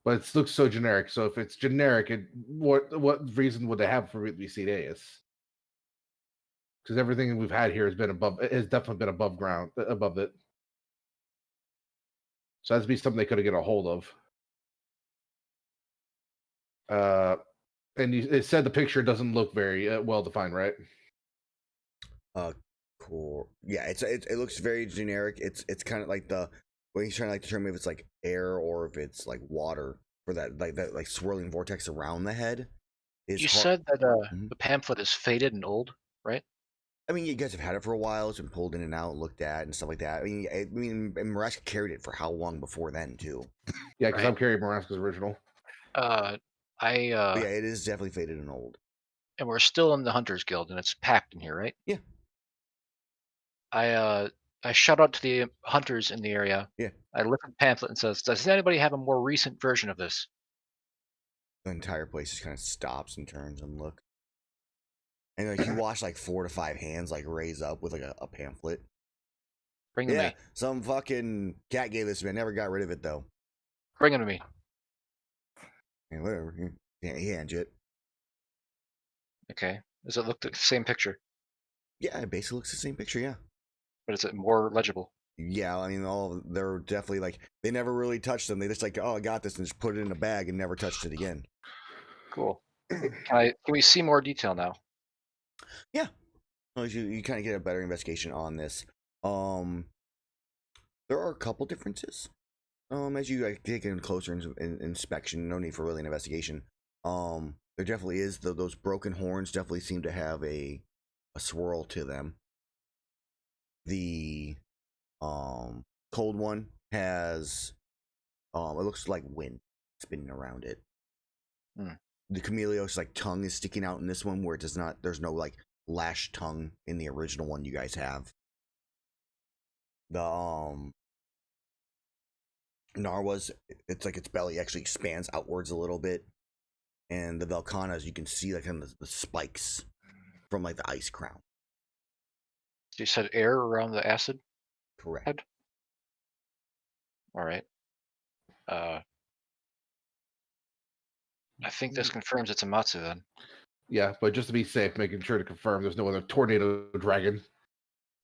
But it looks so generic. So if it's generic, what reason would they have for it to be Ceadeus? Because everything we've had here has definitely been above ground, above it. So that'd be something they could have get a hold of. And it said the picture doesn't look very well defined, right? Cool. Yeah, it looks very generic. It's kind of like when he's trying to determine if it's like air or if it's like water for that swirling vortex around the head. You said that the pamphlet is faded and old, right? I mean, you guys have had it for a while. It's been pulled in and out, looked at, and stuff like that. I mean, Maraska carried it for how long before then, too? Yeah, because I'm carrying Maraska's original. But yeah, it is definitely faded and old. And we're still in the Hunters Guild, and it's packed in here, right? Yeah. I shout out to the hunters in the area. Yeah. I lift the pamphlet and says, "Does anybody have a more recent version of this?" The entire place just kind of stops and turns and look. And like you watch like 4 to 5 hands like raise up with like a pamphlet. Bring them to Yeah, me. some fucking cat gave this to me. I never got rid of it though. Bring them to me. Yeah, whatever. He hands it. Okay. Does it look the same picture? Yeah, it basically looks the same picture. Yeah. But is it more legible? Yeah, I mean, they're definitely like they never really touched them. They just like, oh, I got this, and just put it in a bag and never touched it again. Cool. Can we see more detail now? Yeah, well, you kind of get a better investigation on this. There are a couple differences. As you like, take in closer inspection, no need for really an investigation. There definitely is those broken horns. Definitely seem to have a swirl to them. The cold one has it looks like wind spinning around it. The Chameleos like tongue is sticking out in this one, where it does not. There's no like lash tongue in the original one you guys have. The Narwhals, it's like its belly actually expands outwards a little bit, and the Velcanas, you can see like kind of the spikes from like the ice crown. So you said air around the acid? Correct. Head? All right. I think this confirms it's a Matsu then. Yeah, but just to be safe, making sure to confirm there's no other tornado dragon.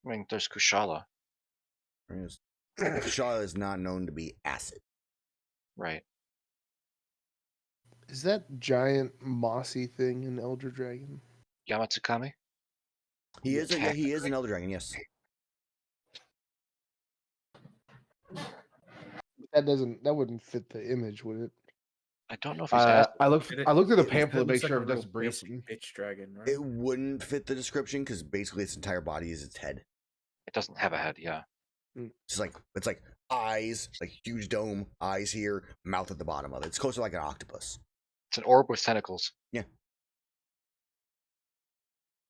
I mean, there's Kushala. Kushala is not known to be acid. Right. Is that giant mossy thing an Elder Dragon? Yamatsukami? He is an Elder Dragon, yes. That wouldn't fit the image, would it? I don't know if he's acid. I looked at the pamphlet to make sure it it doesn't bring up something. bitch dragon, right? It wouldn't fit the description because basically its entire body is its head. It doesn't have a head, yeah. It's like eyes, like huge dome, eyes here, mouth at the bottom of it. It's closer like an octopus. It's an orb with tentacles. Yeah.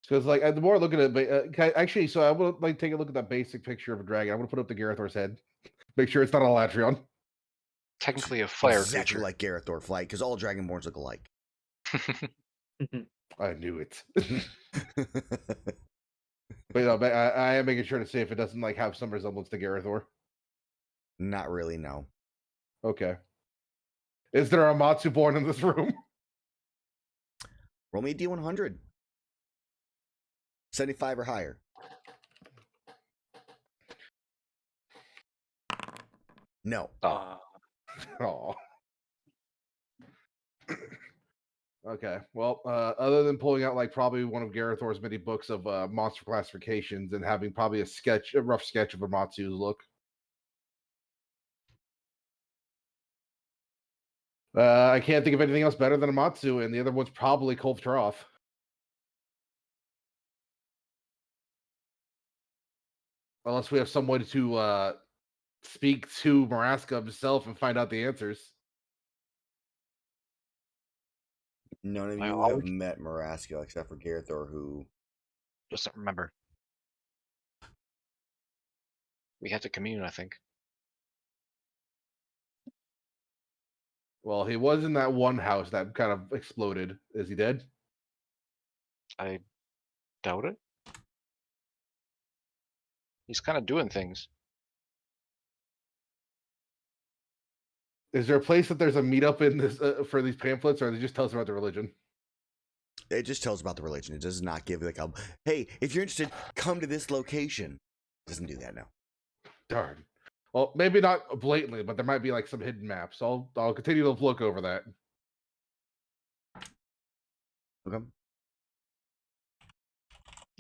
So it's like the more I look at it, but actually, so I would like take a look at that basic picture of a dragon. I'm gonna put up the Gerathor's head. Make sure it's not a Latrion. Technically a fire exactly creature. like Gerathor flight, because all Dragonborns look alike. I knew it. But I am making sure to see if it doesn't like have some resemblance to Gerathor. Not really, no. Okay. Is there a Matsu born in this room? Roll me a D100. 75 or higher. No. Oh. Okay. Well, other than pulling out like probably one of Gerathor's many books of monster classifications and having probably a rough sketch of a Matsu's look. I can't think of anything else better than a Matsu, and the other one's probably Kolv Trough. Unless we have someone to speak to Maraska himself and find out the answers. None of you have met Maraska except for Gerathor, who doesn't remember. We have to commune, I think. Well, he was in that one house that kind of exploded. Is he dead? I doubt it. He's kind of doing things. Is there a place that there's a meetup in this for these pamphlets, or they just tell us about the religion? it just tells about the religion. It does not give like a hey, if you're interested, come to this location. It doesn't do that now. Darn. Well, maybe not blatantly, but there might be like some hidden maps. So I'll continue to look over that. Okay.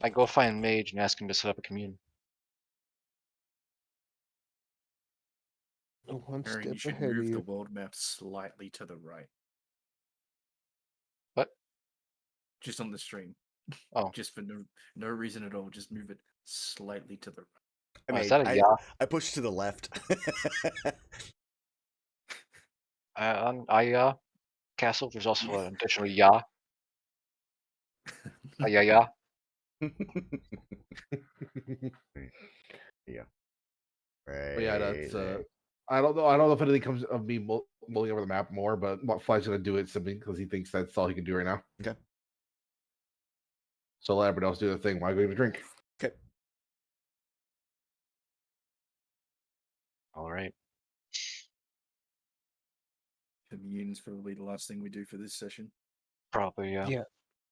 I go find Mage and ask him to set up a commune. One Aaron, step you should ahead of move the you. world map slightly to the right. What? Just on the stream. Oh. Just for no reason at all. Just move it slightly to the right. Is that a yeah? I pushed to the left. castle. There's also an additional Ya. Ya. Yeah. Right. But yeah, that's I don't know. I don't know if anything comes of me mulling over the map more, but Fly's gonna do it simply because he thinks that's all he can do right now. Okay. So let everybody else do their thing. Why go even drink? Okay. All right. Commune's probably the last thing we do for this session. Probably, yeah. Yeah.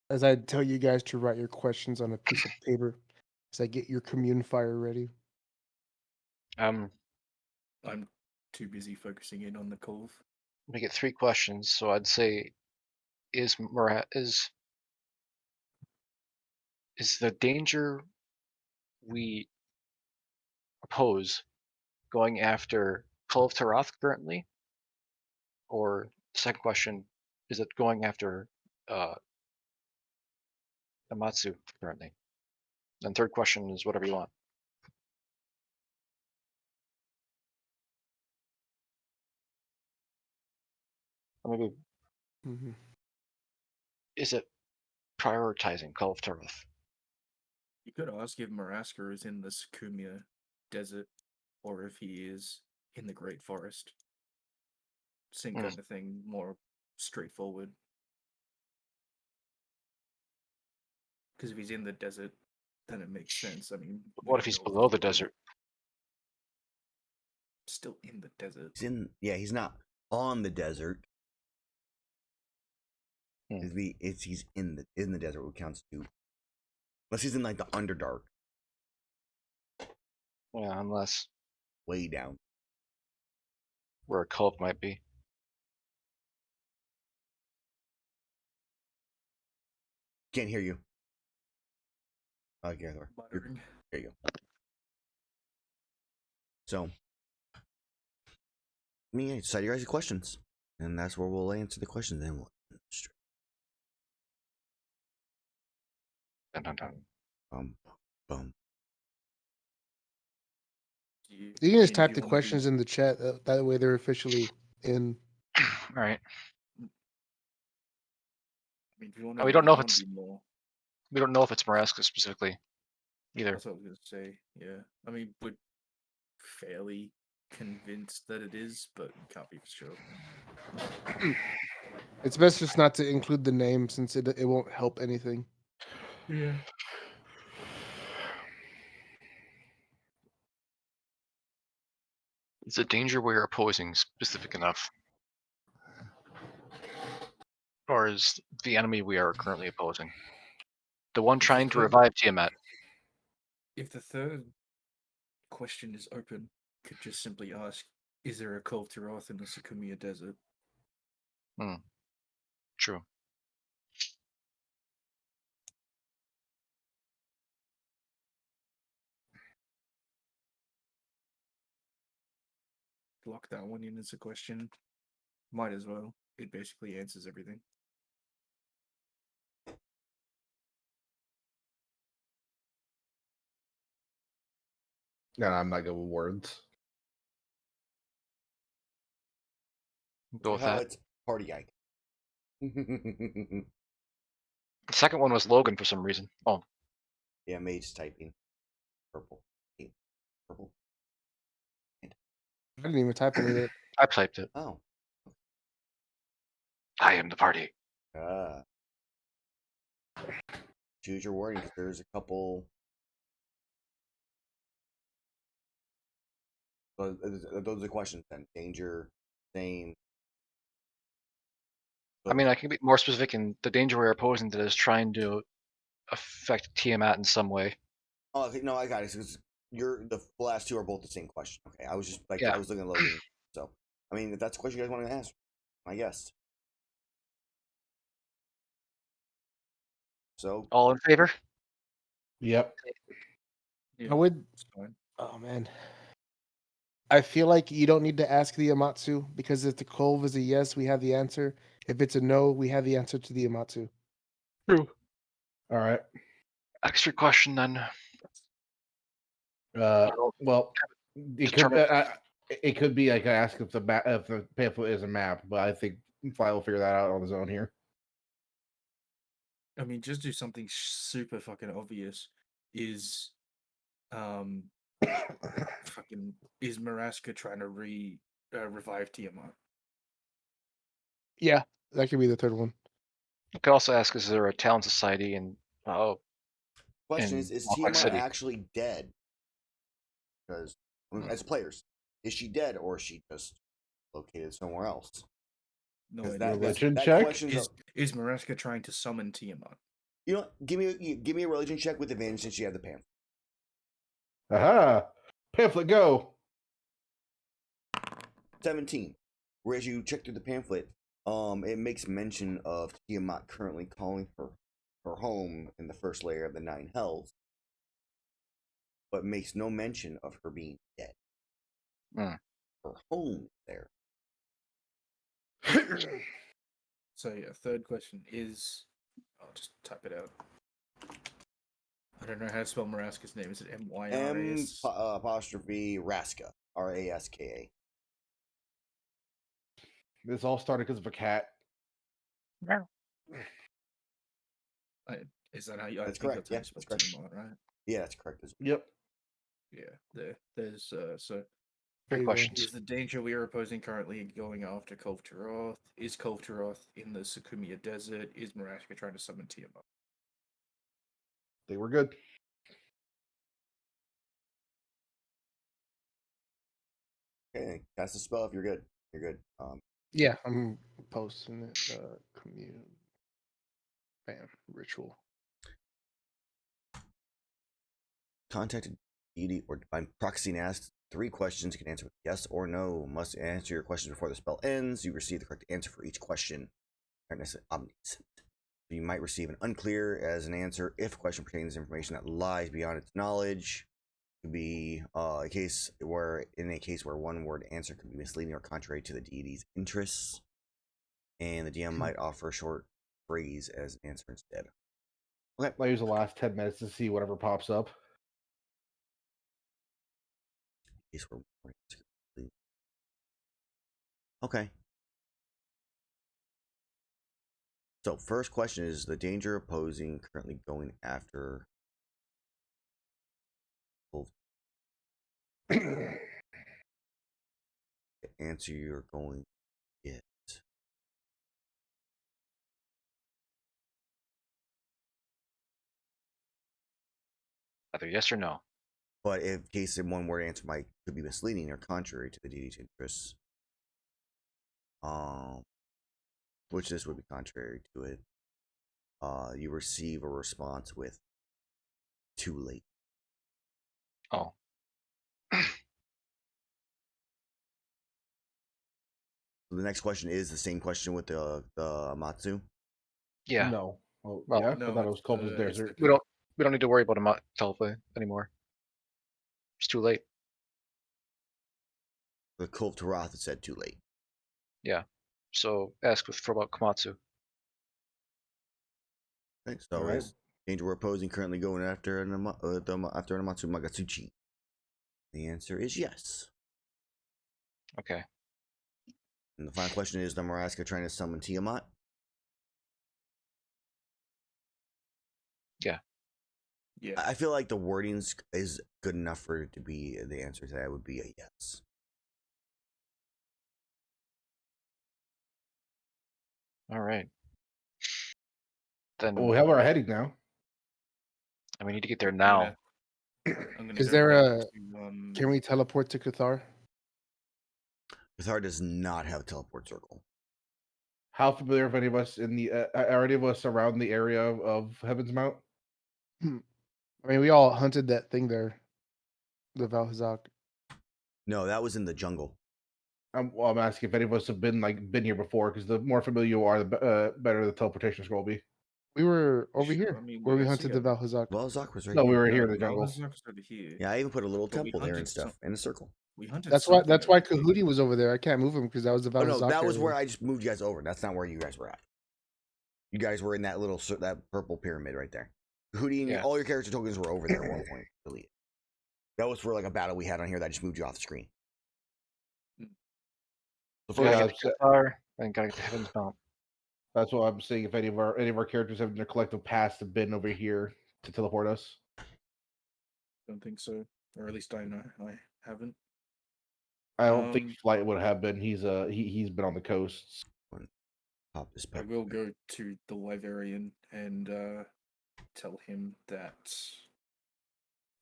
As I tell you guys to write your questions on a piece of paper, as I get your commune fire ready. I'm too busy focusing in on the cove. We get 3 questions, so I'd say, is the danger we oppose going after Call of Tarath currently? Or second question, is it going after Amatsu currently? And third question is whatever you want. Or maybe, Mm-hmm. is it prioritizing Call of Tarath? You could ask if Maraska is in the Sukumia desert or if he is in the Great Forest. Same kind of thing, more straightforward. Because if he's in the desert, then it makes sense. I mean, What if he's below the desert? Still in the desert. He's not on the desert. If he's in the desert, what counts to? Unless he's in like the Underdark. Yeah, unless way down. Where a cult might be. Can't hear you. Gerathor. There you go. So, decide your guys' questions, and that's where we'll answer the questions. Then we'll. Dun, dun, dun. Boom. You can just type the questions in the chat. That way they're officially in. All right. I mean, if you want we don't know if it's. We don't know if it's Maraska specifically either. That's what I was gonna say. Yeah, I mean, we're fairly convinced that it is, but can't be for sure. It's best just not to include the name since it won't help anything. Yeah. Is the danger we are opposing specific enough? Or is the enemy we are currently opposing? The one trying to revive Tiamat. If the third question is open, could just simply ask, is there a Cove Tiroth in the Sukumia Desert? True. Lock that one in as a question. Might as well. It basically answers everything. No, I'm not good with words. Go with that. It's party guy. The second one was Logan for some reason. Oh. Yeah, Mage typing. Purple. Purple. I didn't even type any of it. I typed it. Oh. I am the party. Choose your wording because there's a couple. So those are the questions then. Danger, same. I mean, I can be more specific in the danger we're opposing that is trying to affect Tiamat in some way. Oh, okay, no, I got it. Because the last two are both the same question. Okay, I was just like, Yeah. I was looking at Logan. So, I mean, if that's a question you guys want to ask, I guess. So, all in favor? Yep. I would. Oh man. I feel like you don't need to ask the Amatsu because if the Cove is a yes, we have the answer. If it's a no, we have the answer to the Amatsu. True. All right. Extra question then. Well, it could be like I ask if the pamphlet is a map, but I think Fly will figure that out on his own here. I mean, just do something super fucking obvious. Is fucking is Maraska trying to revive Tiamat? Yeah, that could be the third one. You could also ask, is there a town society in Question in is Black Tiamat City? actually dead? Because as players, is she dead or is she just located somewhere else? No, 'Cause idea. Religion check? question's Is Maraska trying to summon Tiamat? You know, what? give me a religion check with advantage since you have the pamphlet. Aha! Pamphlet, go! 17. Whereas you check through the pamphlet, it makes mention of Tiamat currently calling her home in the first layer of the Nine Hells, but makes no mention of her being dead. Mm. Her home is there. So yeah, third question is, I'll just type it out. I don't know how to spell Maraska's name. Is it M-Y-R-A-S? Apostrophe Raska. Raska. This all started because of a cat. Is that how you? That's correct. Yeah, that's correct. Tiamat, right? Yeah, that's correct. Yep. Yeah. There's so. Three questions. Is the danger we are opposing currently going after Kulve Taroth? Is Kulve Taroth in the Sukumia Desert? Is Maraska trying to summon Tiamat? They were good. Okay, cast a spell if you're good. You're good. Yeah, I'm posting it. Commune. Bam. Ritual. Contacted deity or divine proxy and asked 3 questions. You can answer with yes or no. Must answer your question before the spell ends. You receive the correct answer for each question. You might receive an unclear as an answer if a question pertains to information that lies beyond its knowledge. It could be a case where one word answer could be misleading or contrary to the deity's interests, and the DM might offer a short phrase as an answer instead. Okay. I'll use the last 10 minutes to see whatever pops up. Okay. So first question is the danger opposing currently going after the answer you're going to get. Either yes or no. But in case in one word answer could be misleading or contrary to the deity's interests, which this would be contrary to it, you receive a response with too late. Oh. So the next question is the same question with the Amatsu. Yeah. No. Oh, Well, yeah? no, I thought it was Culver's it's Desert. We don't need to worry about him telepay anymore. It's too late. The Kulve Taroth said too late. Yeah. So ask for about Komatsu. Okay, so Right. is danger we're opposing currently going after an Amatsu Magatsuchi? The answer is yes. Okay. And the final question is the Maraska trying to summon Tiamat? Yeah. Yeah. I feel like the wording is good enough for it to be the answer to that would be a yes. All right. Then Well, we have our heading now. and we need to get there now. I'm gonna Is go there back a- to, Can we teleport to Cathar? Cathar does not have a teleport circle. How familiar of any of us are any of us around the area of Heaven's Mount? I mean, we all hunted that thing there, the Valhazak. No, that was in the jungle. I'm asking if any of us have been here before, because the more familiar you are, the better the teleportation scroll will be. We were over Sure, here I mean, where we I hunted see the it. Valhazak. Well, Zak was right No, we here. were here in the jungle. Valhazak's over here. Yeah, I even put a little But we temple there and hunted stuff in a circle. We hunted. That's why something over here. Kahootie was over there. I can't move him because that was the Oh Valhazak. no, that was area. where I just moved you guys over. That's not where you guys were at. You guys were in that little that purple pyramid right there. Hootie and Yeah. all your character tokens were over there at one point. Delete. That was for like a battle we had on here that just moved you off the screen. Hmm. The So we first, gotta get to Qatar, and gotta get to Heaven's Mount. That's what I'm seeing. If any of our characters have in their collective past have been over here to teleport us. Don't think so, or at least I know I haven't. I don't think Flight would have been. He's been on the coasts. Pop this I will go to the Wyverian and tell him that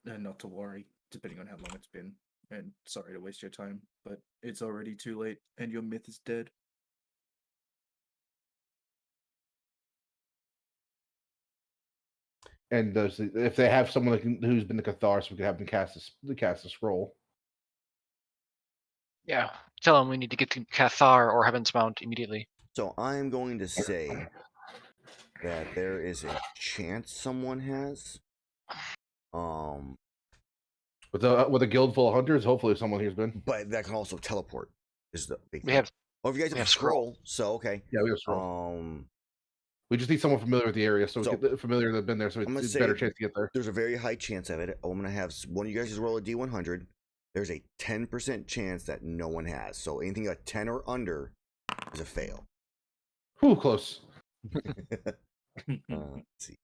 not to worry, depending on how long it's been. And sorry to waste your time, but it's already too late, and your myth is dead. And if they have someone who's been to Catharsis, we could have them cast a scroll. Yeah, tell him we need to get to Cathar or Heaven's Mount immediately. So I'm going to say that there is a chance someone has. With a guild full of hunters, hopefully someone here's been. But that can also teleport. Is the big We thing. have. Oh, if you guys have scroll, so okay. Yeah, we have scroll. We just need someone familiar with the area, so familiar that's been there, so it's a better chance to get there. There's a very high chance of it. I'm gonna have one of you guys roll a D100. There's a 10% chance that no one has. So anything at 10 or under is a fail. Whew, close. Let's see.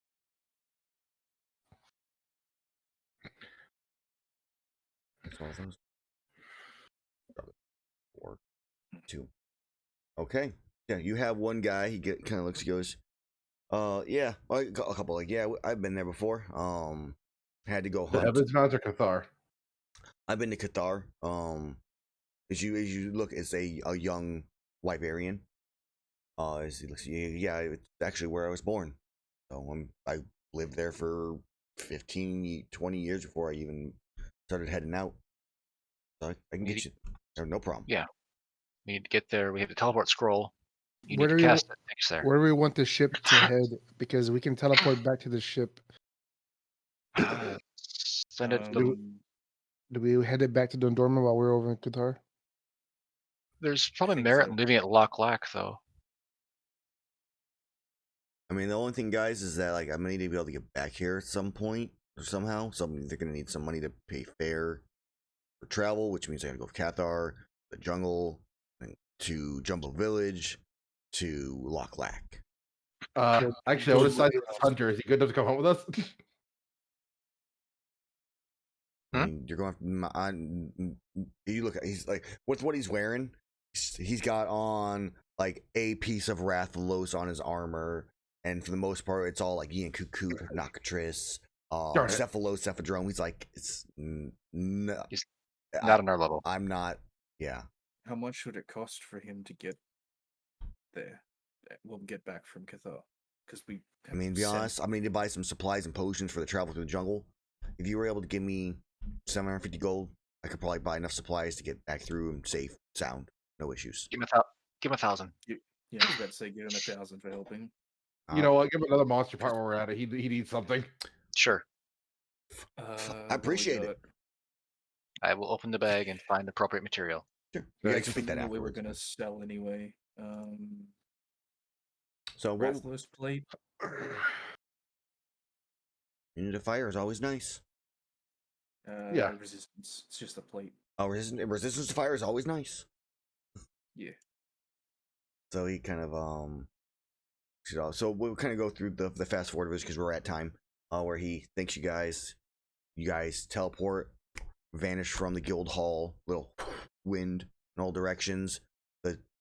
Four, 2. Okay. Yeah, you have one guy. He kind of looks. He goes, yeah, a couple. Like, yeah, I've been there before. Had to go hunt. The Heaven's Mount or Cathar? I've been to Cathar. As you look, it's a young Wyverian. As he looks, yeah, it's actually where I was born. So I lived there for 15, 20 years before I even started heading out. So I can get you there, no problem. Yeah, we need to get there. We have the teleport scroll. You Where need do to we- cast it next there. Where do we want the ship to head? Because we can teleport back to the ship. Send it. To Do we head it back to Dondorma while we're over in Qatar? There's probably think merit so. in leaving it Loch Lac, though. I mean, the only thing, guys, is that like I'm gonna need to be able to get back here at some point or somehow. So they're gonna need some money to pay fare for travel, which means I gotta go to Cathar, the jungle, to Jumbo Village, to Loch Lac. Actually, I would decide this hunter. Is he good enough to come home with us? I mean, you're going on. You look. He's like, what's what he's wearing? He's got on like a piece of Rathalos on his armor, and for the most part, it's all like Ian Kukut, Nocatris, Cephalos, Cephadrome. He's like, it's no, He's not on our level. I'm not. Yeah. How much would it cost for him to get there? We'll get back from Cathar because we. I mean, to be honest, I need to buy some supplies and potions for the travel through the jungle. If you were able to give me 750 gold, I could probably buy enough supplies to get back through and safe, sound, no issues. Give him 1,000. Yeah, I was about to say give him 1,000 for helping. You know what? Give him another monster part while we're at it. He needs something. Sure. I appreciate it. I will open the bag and find the appropriate material. Sure. You guys can pick that Something out. we were gonna sell anyway. So what? Rathalos plate. Unit of fire is always nice. Yeah. Resistance. It's just a plate. Oh, resistance to fire is always nice. Yeah. So he kind of so we'll kind of go through the fast forward of this because we're at time. Where he thanks you guys teleport, vanish from the guild hall, little wind in all directions.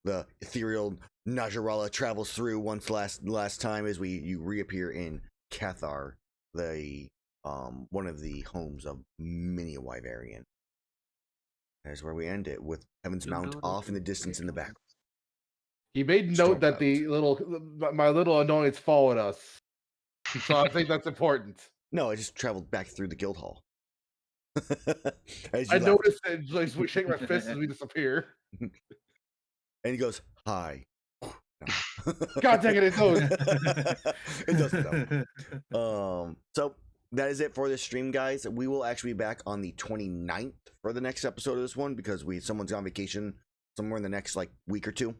The ethereal Najarala travels through once last time as you reappear in Cathar, the one of the homes of many a Wyverian. That's where we end it, with Heaven's Mount off in the distance in the back. He made note that my little annoyance followed us. So I think that's important. No, I just traveled back through the guild hall. I noticed it. Like, we shake my fist as we disappear. And he goes, "Hi." God dang it, it does. It does though. So that is it for this stream, guys. We will actually be back on the 29th for the next episode of this one because someone's on vacation somewhere in the next like week or two.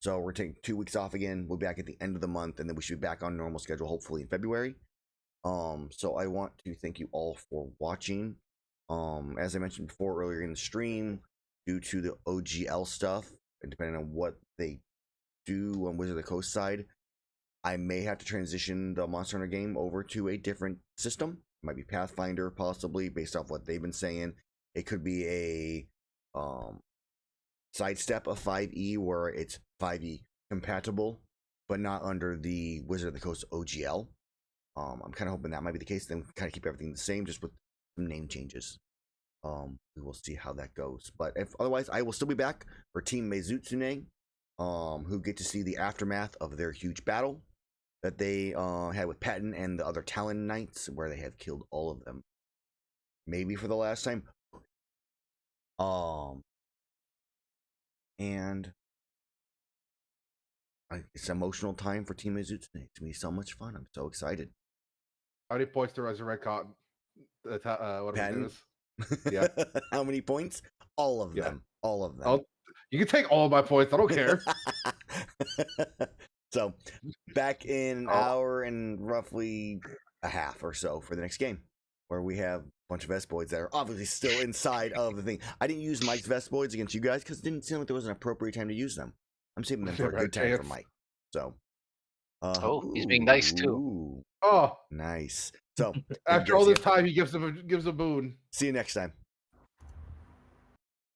So we're taking 2 weeks off again. We'll be back at the end of the month, and then we should be back on normal schedule, hopefully in February. So I want to thank you all for watching. As I mentioned before earlier in the stream, due to the OGL stuff, and depending on what they do on Wizard of the Coast side, I may have to transition the Monster Hunter game over to a different system. It might be Pathfinder, possibly, based off what they've been saying. It could be a sidestep of 5e where it's 5e compatible, but not under the Wizard of the Coast OGL. I'm kind of hoping that might be the case. Then kind of keep everything the same, just with some name changes. We will see how that goes. But if otherwise, I will still be back for Team Meizutsune, who get to see the aftermath of their huge battle that they had with Patton and the other Talon Knights, where they have killed all of them. Maybe for the last time. And it's an emotional time for Team Meizutsune. It's going to be so much fun. I'm so excited. How many points to Resurrect Cotton? What Patton? is? Yeah. How many points? All of them. All of them. You can take all of my points. I don't care. So, back in an hour and roughly a half or so for the next game, where we have a bunch of Vespoids that are obviously still inside of the thing. I didn't use Mike's Vespoids against you guys because it didn't seem like there was an appropriate time to use them. I'm saving them for a good time for Mike. So, he's being nice too. Ooh, Oh, nice. So, after all this time, he gives a boon. See you next time.